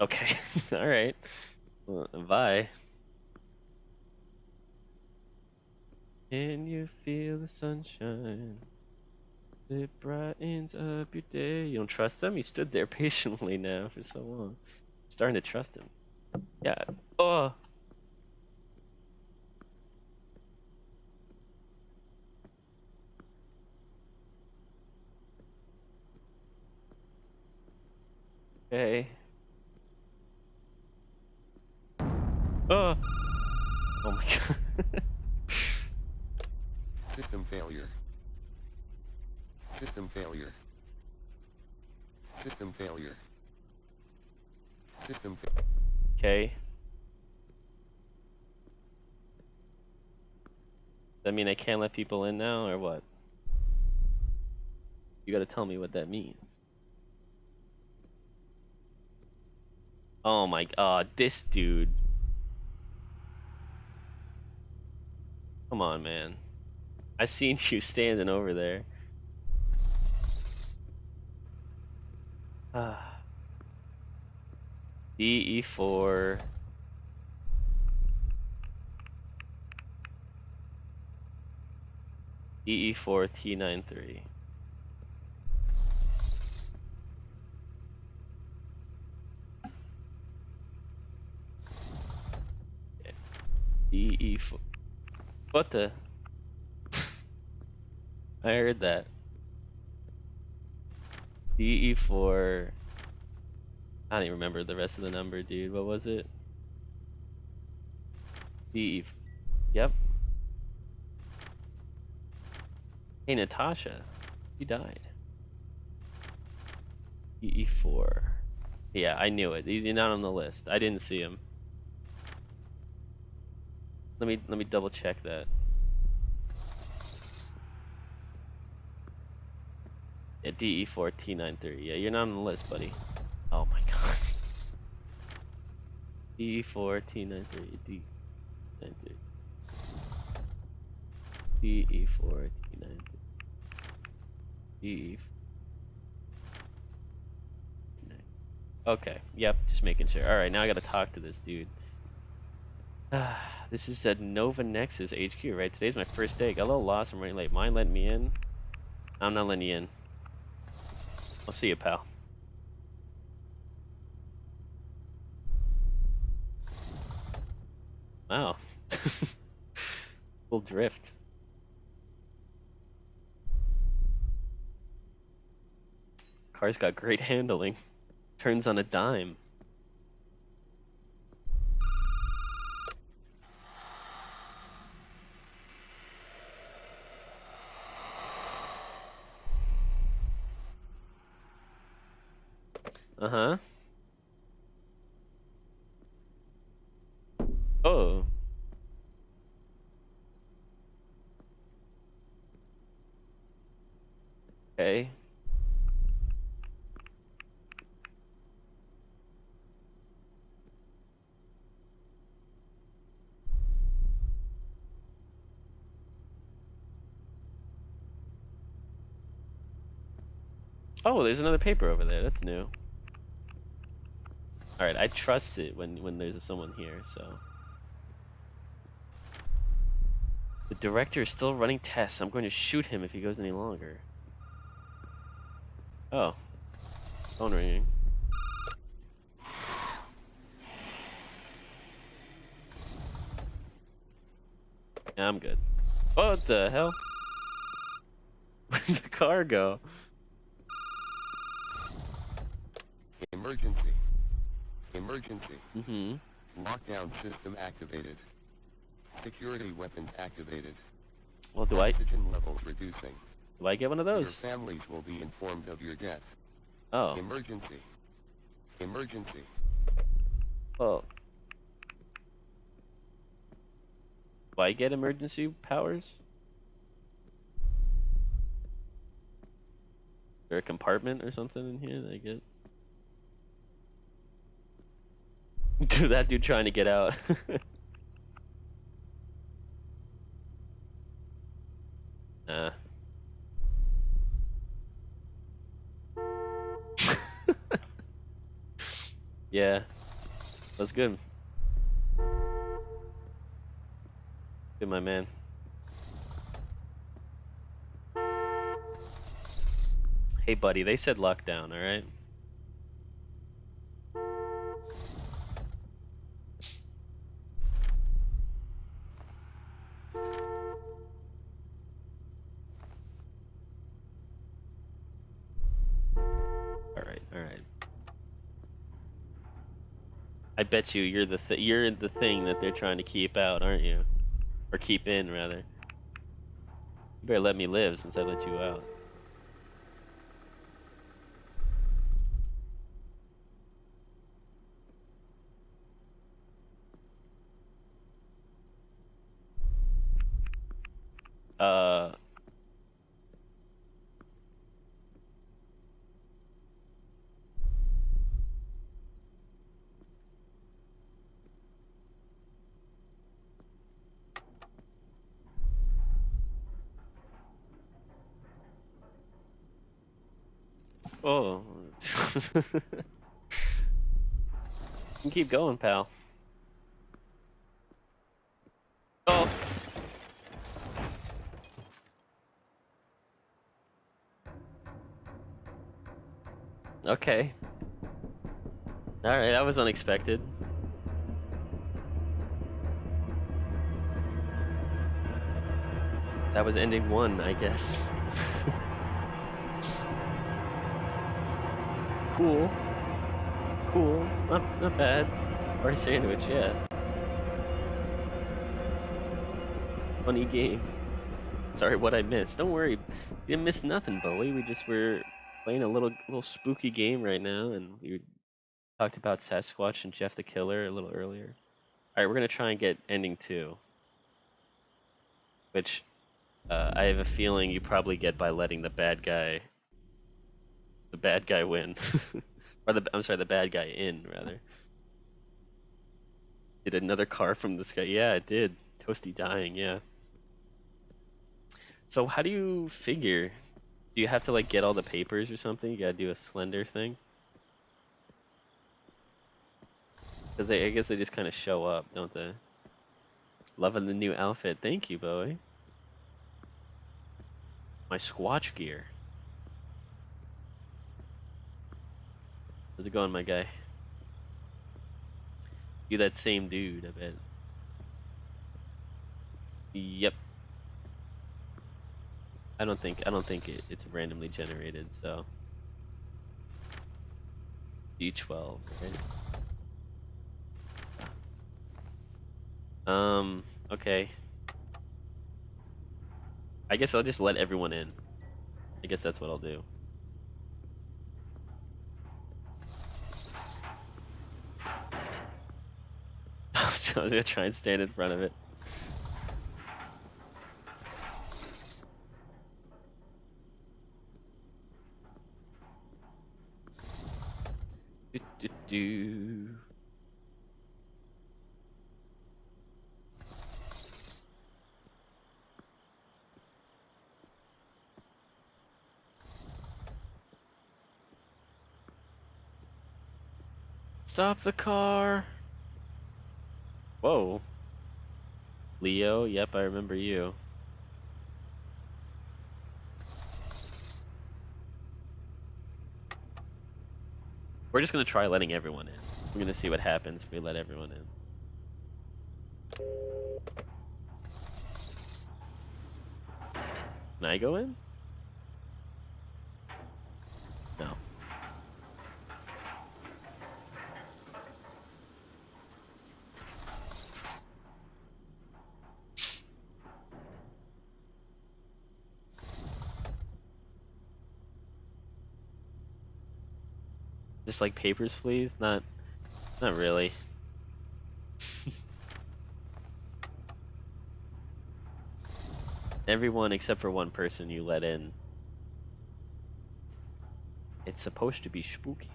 Okay. All right. Well, bye. Can you feel the sunshine? It brightens up your day. You don't trust him? You stood there patiently now for so long. Starting to trust him. Yeah. Oh. Okay. Oh. Oh my god. System failure. System failure. System failure. System failure. Okay. Does that mean I can't let people in now, or what? You gotta tell me what that means. Oh my god, this dude. Come on, man. I seen you standing over there. DE4. DE4 T93. Okay. DE4. What the? I heard that. DE4. I don't even remember the rest of the number, dude. What was it? DE. Yep. Hey, Natasha. He died. DE4. Yeah, I knew it. He's not on the list. I didn't see him. Let me double check that. Yeah, DE4 T93. Yeah, you're not on the list, buddy. Oh my god. DE4 T93. D93. DE4 T93. DE4. Okay. Yep. Just making sure. All right. Now I gotta talk to this dude. This is at Nova Nexus HQ, right? Today's my first day. Got a little lost. I'm running late. Mind letting me in? I'm not letting you in. I'll see you, pal. Wow. Full drift. Car's got great handling. Turns on a dime. Uh-huh. Oh. Okay. Oh, there's another paper over there. That's new. All right, I trust it when there's someone here, so. The director is still running tests. I'm going to shoot him if he goes any longer. Oh. Phone ringing. Yeah, I'm good. What the hell? Where'd the car go? Emergency. Emergency. Mm-hmm. Lockdown system activated. Security weapons activated. Well, do I? Oxygen levels reducing. Do I get one of those? Your families will be informed of your death. Oh. Emergency. Emergency. Well. Do I get emergency powers? Is there a compartment or something in here that I get? Dude, that dude trying to get out. Nah. Yeah. That's good. Good, my man. Hey, buddy, they said lockdown, alright? Alright. I bet you're the thing that they're trying to keep out, aren't you? Or keep in, rather. You better let me live since I let you out. Oh. You can keep going, pal. Oh. Okay. Alright, that was unexpected. That was ending 1, I guess. Cool. Cool. Not bad. Or a sandwich, yeah. Funny game. Sorry what I missed. Don't worry. You didn't miss nothing, Bowie. We just were playing a little spooky game right now, and we talked about Sasquatch and Jeff the Killer a little earlier. Alright, we're gonna try and get ending 2. Which I have a feeling you probably get by letting the bad guy win. Or the bad guy in, rather. Did another car from this guy? Yeah, it did. Toasty dying, yeah. So how do you figure? Do you have to like get all the papers or something? You gotta do a Slender thing? Because I guess they just kind of show up, don't they? Loving the new outfit. Thank you, Bowie. My Squatch gear. How's it going, my guy? You that same dude, I bet. Yep. I don't think it's randomly generated, so D12, right? Okay. I guess I'll just let everyone in. I guess that's what I'll do. So I was gonna try and stand in front of it. Do. Stop the car. Whoa. Leo, yep, I remember you. We're just gonna try letting everyone in. We're gonna see what happens if we let everyone in. Can I go in? No. Just like papers, please? Not really. Everyone except for one person you let in. It's supposed to be spooky.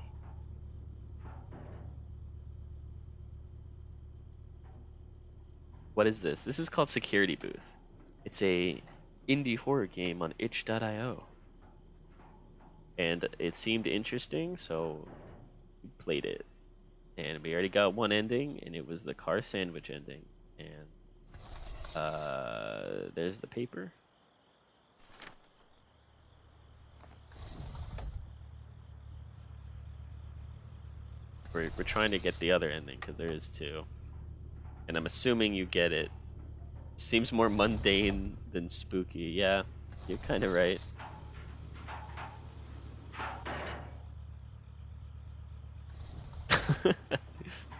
What is this? This is called Security Booth. It's a indie horror game on itch.io. And it seemed interesting, so we played it. And we already got one ending, and it was the car sandwich ending. And there's the paper. We're trying to get the other ending, because there is 2. And I'm assuming you get it. Seems more mundane than spooky. Yeah, you're kind of right.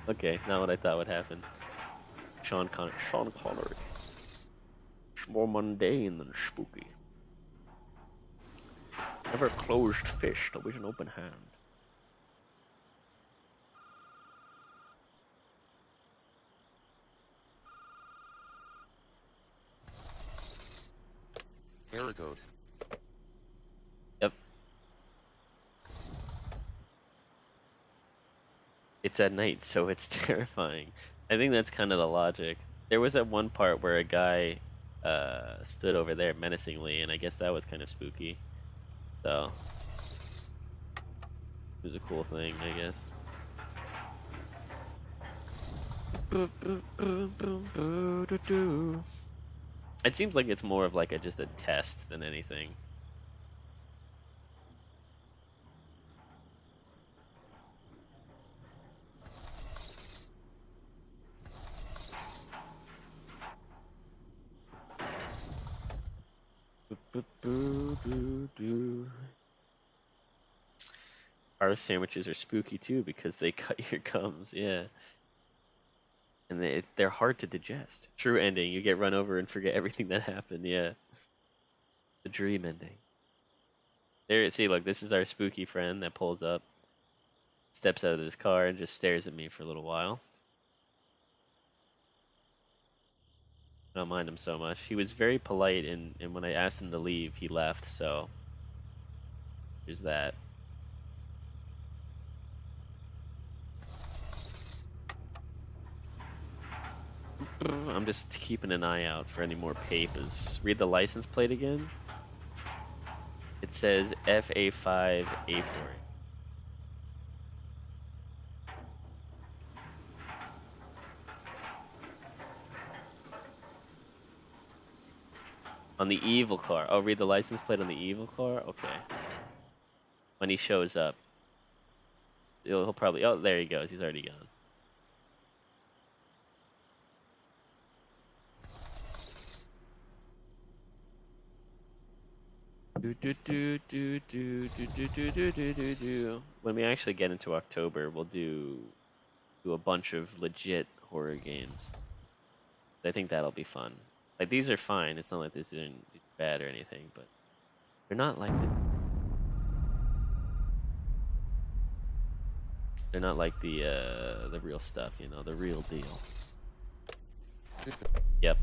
Okay, not what I thought would happen. Sean Connery. It's more mundane than spooky. Never closed fist, always an open hand. Error code. Yep. It's at night, so it's terrifying. I think that's kind of the logic. There was that one part where a guy stood over there menacingly, and I guess that was kind of spooky. So was a cool thing, I guess. It seems like it's more of like just a test than anything. Our sandwiches are spooky too because they cut your gums, yeah. And they're hard to digest. True ending, you get run over and forget everything that happened, yeah. The dream ending. There, see, look, this is our spooky friend that pulls up, steps out of his car, and just stares at me for a little while. I don't mind him so much. He was very polite, and when I asked him to leave, he left, so there's that. I'm just keeping an eye out for any more papers. Read the license plate again. It says FA5A4. On the evil car. Oh, read the license plate on the evil car? Okay. When he shows up. He'll probably... Oh, there he goes. He's already gone. When we actually get into October, we'll do a bunch of legit horror games. I think that'll be fun. Like, these are fine. It's not like this isn't bad or anything, but they're not like the real stuff, you know, the real deal. Yep.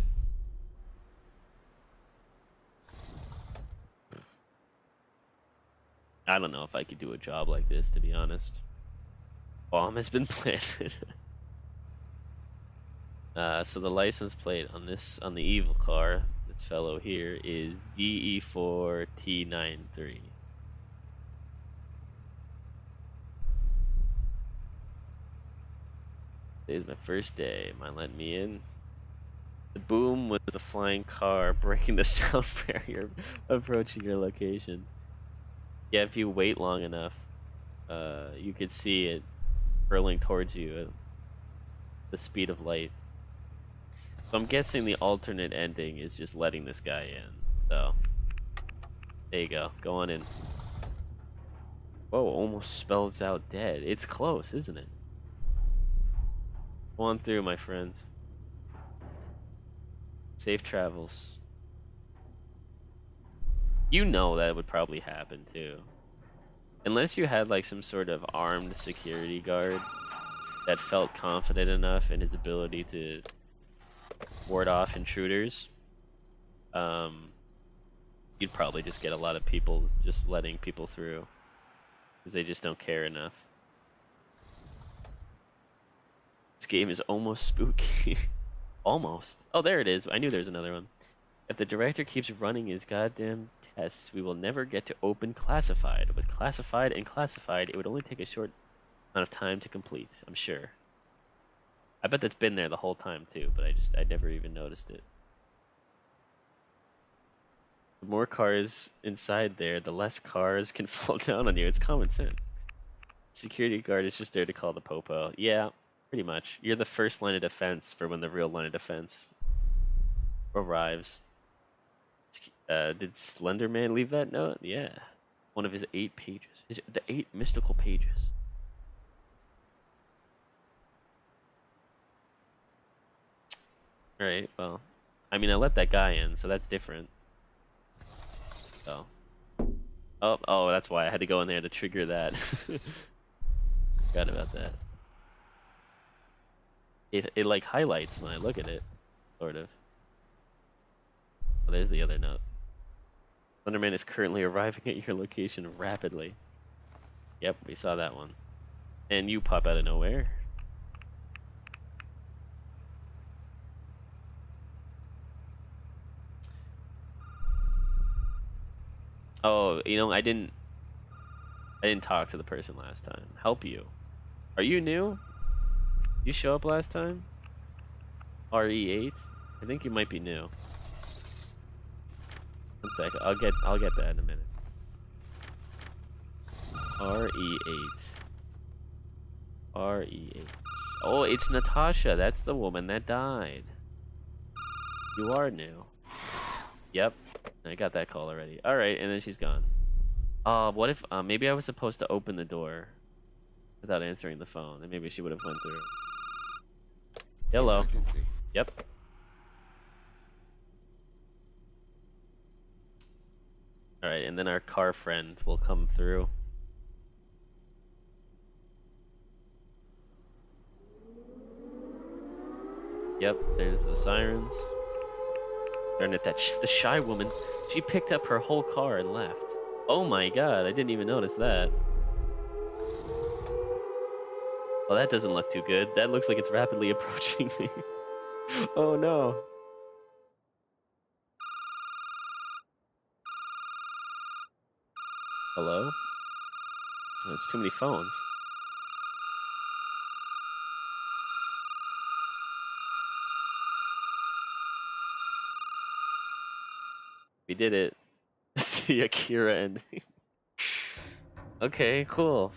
I don't know if I could do a job like this, to be honest. Bomb has been planted. So the license plate on the evil car, this fellow here, is DE4T93. Today's my first day. Mind letting me in? The boom was the flying car breaking the sound barrier approaching your location. Yeah, if you wait long enough, you could see it hurling towards you at the speed of light. So I'm guessing the alternate ending is just letting this guy in. So, there you go. Go on in. Whoa, almost spells out dead. It's close, isn't it? Go on through, my friends. Safe travels. You know that would probably happen too. Unless you had like some sort of armed security guard that felt confident enough in his ability to ward off intruders, you'd probably just get a lot of people just letting people through because they just don't care enough. This game is almost spooky. Almost. Oh, there it is. I knew there was another one. If the director keeps running his goddamn tests, we will never get to open classified. With classified and classified, it would only take a short amount of time to complete, I'm sure. I bet that's been there the whole time too, but I never even noticed it. The more cars inside there, the less cars can fall down on you. It's common sense. Security guard is just there to call the popo. Yeah, pretty much. You're the first line of defense for when the real line of defense arrives. Did Slenderman leave that note? Yeah. One of his 8 pages. The 8 mystical pages. Alright, well. I mean, I let that guy in, so that's different. So. Oh, that's why I had to go in there to trigger that. Forgot about that. It like highlights when I look at it. Sort of. Oh, there's the other note. Slenderman is currently arriving at your location rapidly. Yep, we saw that one. And you pop out of nowhere. Oh, you know, I didn't I didn't talk to the person last time. Help you. Are you new? You show up last time? RE8? I think you might be new. One second. I'll get that in a minute. RE8. RE8. Oh, it's Natasha. That's the woman that died. You are new. Yep. I got that call already. Alright, and then she's gone. What if maybe I was supposed to open the door without answering the phone, and maybe she would have went through. Hello. Emergency. Yep. Alright, and then our car friend will come through. Yep, there's the sirens. Darn it, the shy woman. She picked up her whole car and left. Oh my god, I didn't even notice that. Well, that doesn't look too good. That looks like it's rapidly approaching me. Oh no. Hello? That's too many phones. We did it. It's the Akira ending. Okay, cool.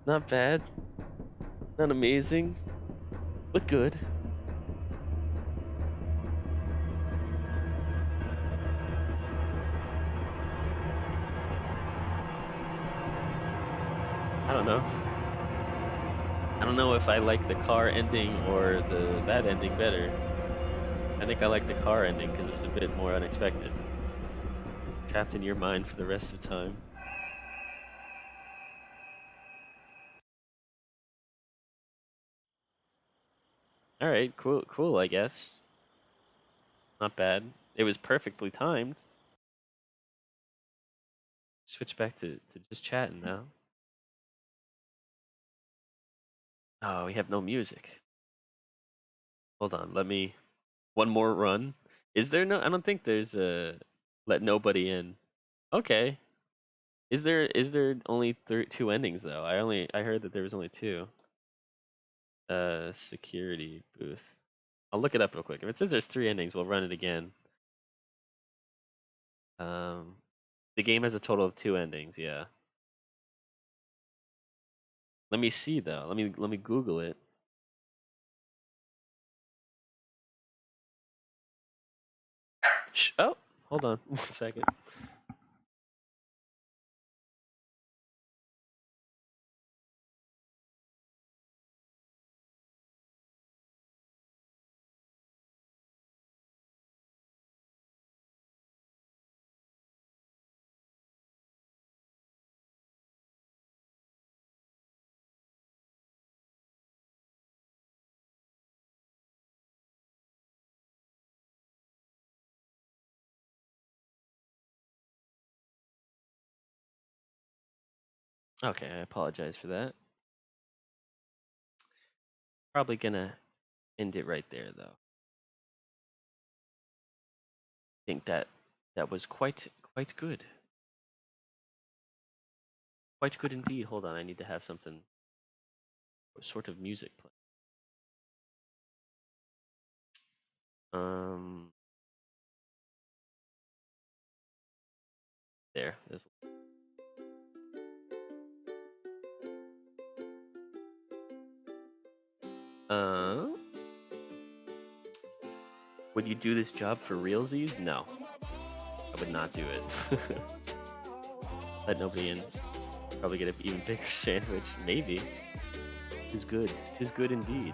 Not bad. Not amazing. But good. I don't know. I don't know if I like the car ending or that ending better. I think I like the car ending because it was a bit more unexpected. Trapped in your mind for the rest of time. Alright, cool, I guess. Not bad. It was perfectly timed. Switch back to just chatting now. Oh, we have no music. Hold on, one more run. Is there no? I don't think there's a let nobody in. Okay. Is there only two endings though? I heard that there was only two. Security booth. I'll look it up real quick. If it says there's 3 endings, we'll run it again. The game has a total of 2 endings. Yeah. Let me see though. Let me Google it. Oh, hold on 1 second. Okay, I apologize for that. Probably gonna end it right there though. I think that was quite good. Quite good indeed. Hold on, I need to have something, sort of music play. There's. Would you do this job for realsies? No, I would not do it. Let nobody in. Probably get an even bigger sandwich. Maybe. Tis good. Tis good indeed.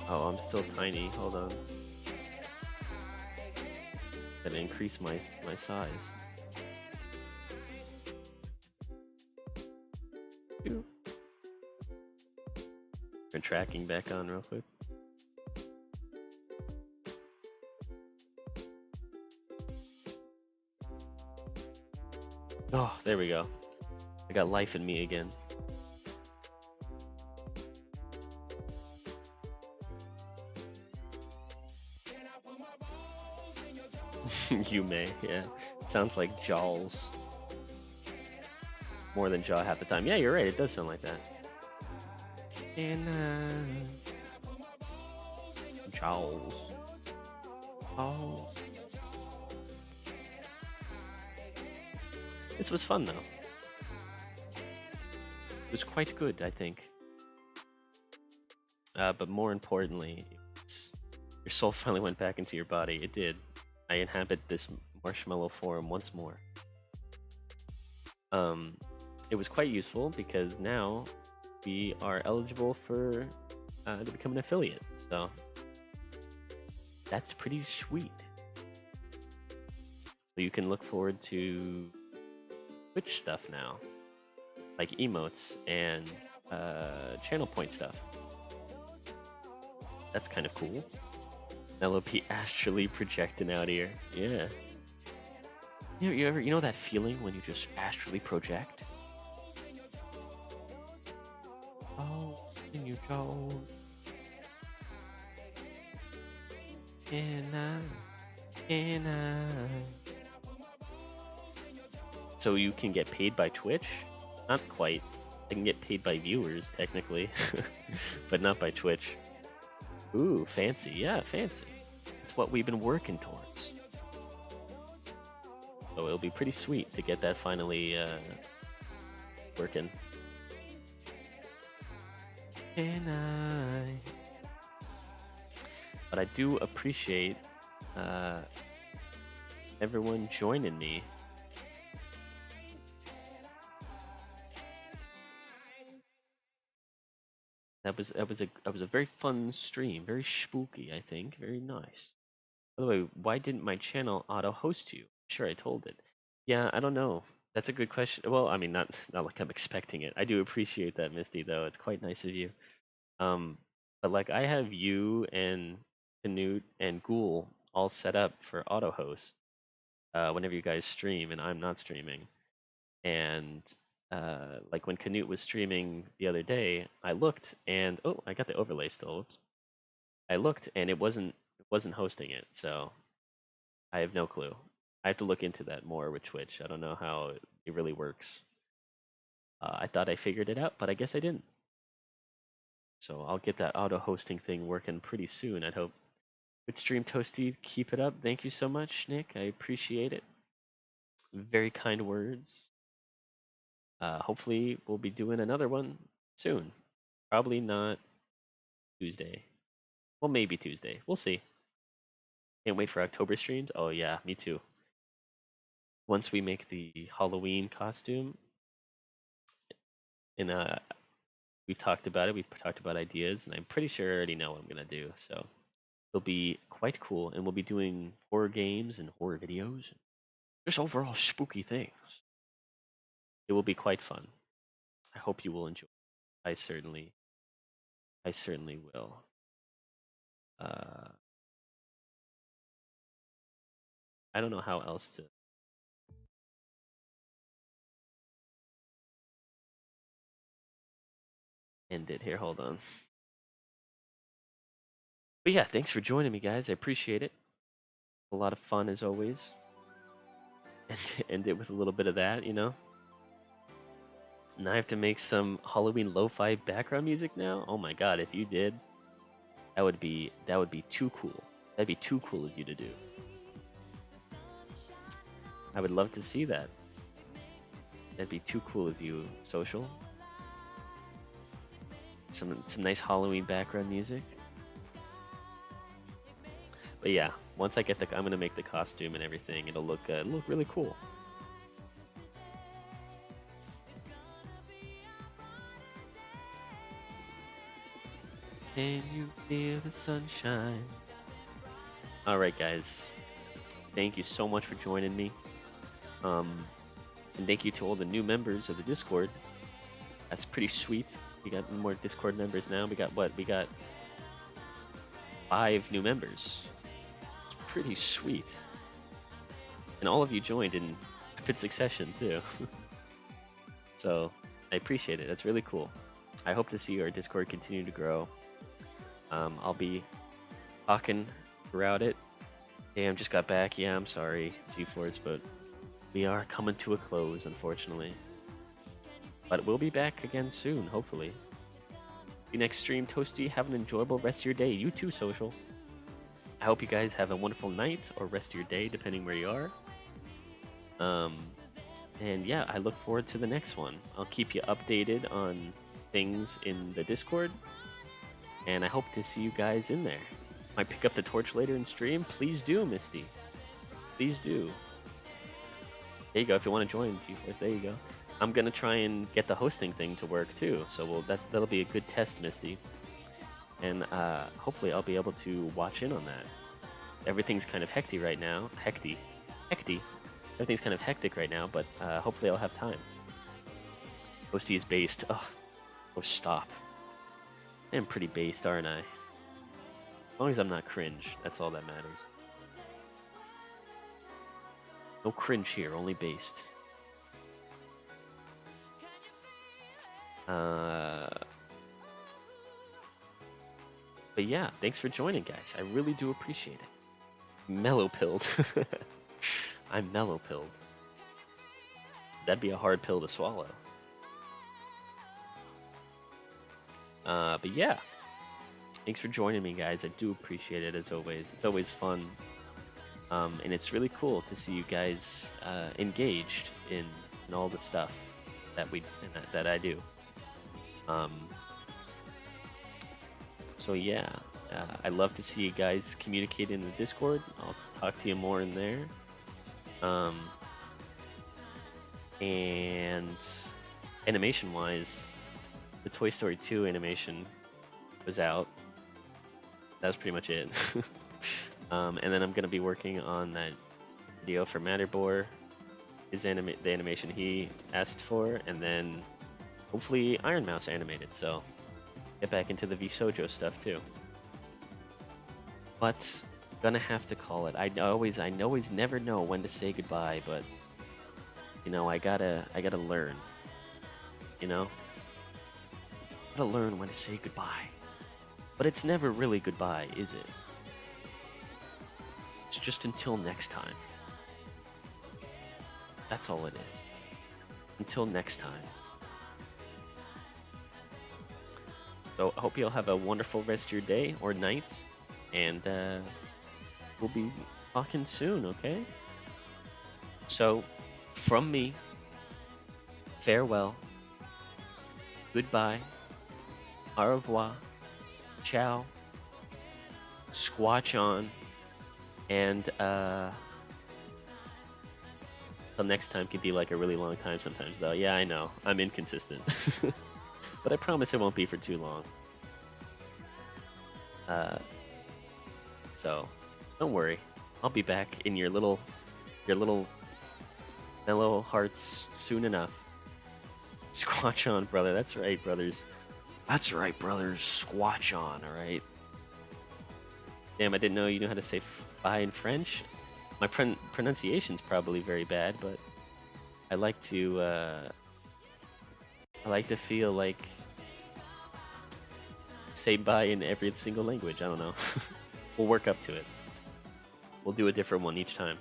Oh, I'm still tiny. Hold on. Gotta increase my size. Turn tracking back on real quick. Oh, there we go. I got life in me again. You may, yeah. Sounds like Jaws. More than Jaw half the time. Yeah, you're right. It does sound like that. And Jaws. Oh. This was fun though. It was quite good, I think. But more importantly, your soul finally went back into your body. It did. I inhabit this marshmallow form once more. It was quite useful because now we are eligible for to become an affiliate. So that's pretty sweet. So you can look forward to Twitch stuff now, like emotes and channel point stuff. That's kind of cool. LOP astrally projecting out here. Yeah. You know that feeling when you just astrally project? Oh, can you go? Can I? So you can get paid by Twitch? Not quite. I can get paid by viewers, technically. But not by Twitch. Ooh, fancy. Yeah, fancy. It's what we've been working towards. So it'll be pretty sweet to get that finally working. Can I? But I do appreciate everyone joining me. That was a very fun stream, very spooky, I think, very nice. By the way, why didn't my channel auto-host you? Sure, I told it. Yeah, I don't know. That's a good question. Well, I mean, not like I'm expecting it. I do appreciate that, Misty, though. It's quite nice of you. But like, I have you and Canute and Ghoul all set up for auto-host whenever you guys stream, and I'm not streaming. And like when Canute was streaming the other day, I looked and oh, I got the overlay still. Oops. I looked and it wasn't hosting it, so I have no clue. I have to look into that more with Twitch. I don't know how it really works. I thought I figured it out, but I guess I didn't. So I'll get that auto hosting thing working pretty soon, I'd hope. Good stream, Toasty. Keep it up. Thank you so much, Nick. I appreciate it. Very kind words. Hopefully we'll be doing another one soon. Probably not Tuesday. Well, maybe Tuesday. We'll see. Can't wait for October streams. Oh yeah, me too. Once we make the Halloween costume, and we've talked about it. We've talked about ideas, and I'm pretty sure I already know what I'm gonna do. So it'll be quite cool, and we'll be doing horror games and horror videos, just overall spooky things. It will be quite fun. I hope you will enjoy. I certainly will. I don't know how else to. End it here. Hold on. But yeah, thanks for joining me, guys. I appreciate it. A lot of fun as always. And to end it with a little bit of that, you know. Now I have to make some Halloween lo-fi background music now. Oh my god, if you did, that would be too cool. That'd be too cool of you to do. I would love to see that. That'd be too cool of you, Social. Some nice Halloween background music. But yeah, once I get I'm gonna make the costume and everything. It'll look really cool. Can you feel the sunshine? All right, guys. Thank you so much for joining me. And thank you to all the new members of the Discord. That's pretty sweet. We got more Discord members now. We got what? We got 5 new members. It's pretty sweet. And all of you joined in rapid succession too. So I appreciate it. That's really cool. I hope to see our Discord continue to grow. I'll be talking throughout it Damn, just got back. Yeah, I'm sorry, G-Force, but we are coming to a close, unfortunately. But we'll be back again soon, hopefully. The next stream, Toasty, have an enjoyable rest of your day. You too, Social. I hope you guys have a wonderful night or rest of your day, depending where you are. And yeah, I look forward to the next one. I'll keep you updated on things in the Discord. And I hope to see you guys in there. Might pick up the torch later in stream. Please do, Misty. Please do. There you go. If you want to join GeForce, there you go. I'm gonna try and get the hosting thing to work too. So that'll be a good test, Misty. And hopefully I'll be able to watch in on that. Everything's kind of hectic right now. Hecty. Everything's kind of hectic right now, but hopefully I'll have time. Toasty is based. Oh, stop. I'm pretty based, aren't I? As long as I'm not cringe, that's all that matters. No cringe here, only based. But yeah, thanks for joining, guys. I really do appreciate it. Mellow pilled. I'm mellow pilled. That'd be a hard pill to swallow. But yeah, thanks for joining me, guys. I do appreciate it as always. It's always fun, and it's really cool to see you guys engaged in all the stuff that I do. So yeah, I love to see you guys communicate in the Discord. I'll talk to you more in there. And animation-wise, the Toy Story 2 animation was out. That was pretty much it. And then I'm gonna be working on that video for Matterboard, the animation he asked for, and then hopefully Iron Mouse animated. So get back into the VSojo stuff too. But gonna have to call it. I always never know when to say goodbye, but you know, I gotta learn. You know, gotta learn when to say goodbye. But it's never really goodbye, is it? It's just until next time. That's all it is. Until next time. So I hope you'll have a wonderful rest of your day or night, and we'll be talking soon, okay? So, from me, farewell, goodbye, au revoir, ciao, squatch on, and till next time could be like a really long time sometimes though. Yeah, I know, I'm inconsistent. But I promise it won't be for too long. So don't worry, I'll be back in your little mellow hearts soon enough. Squatch on, brother. That's right, brothers. That's right, brothers. Squatch on, all right? Damn, I didn't know you knew how to say bye in French. My pronunciation's probably very bad, but I like to feel like say bye in every single language. I don't know. We'll work up to it. We'll do a different one each time.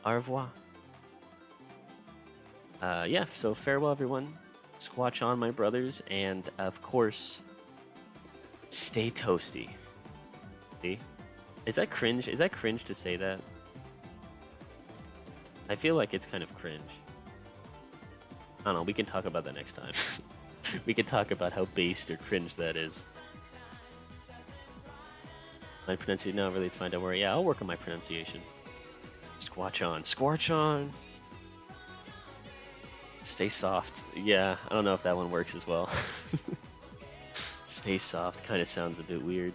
Au revoir. Yeah, so farewell, everyone. Squatch on, my brothers, and of course, stay toasty. See? Is that cringe? Is that cringe to say that? I feel like it's kind of cringe. I don't know, we can talk about that next time. We can talk about how based or cringe that is. My pronunciation, no, really, it's fine, don't worry. Yeah, I'll work on my pronunciation. Squatch on. Squatch on! Stay soft. Yeah, I don't know if that one works as well. Stay soft kind of sounds a bit weird.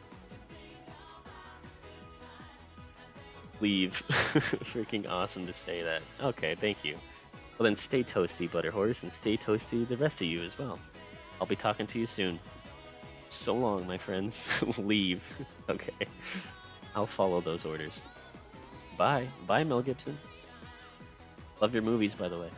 Leave. Freaking awesome to say that. Okay, thank you. Well then, stay toasty, Butterhorse, and stay toasty the rest of you as well. I'll be talking to you soon. So long, my friends. Leave. Okay. I'll follow those orders. Bye. Bye, Mel Gibson. Love your movies, by the way.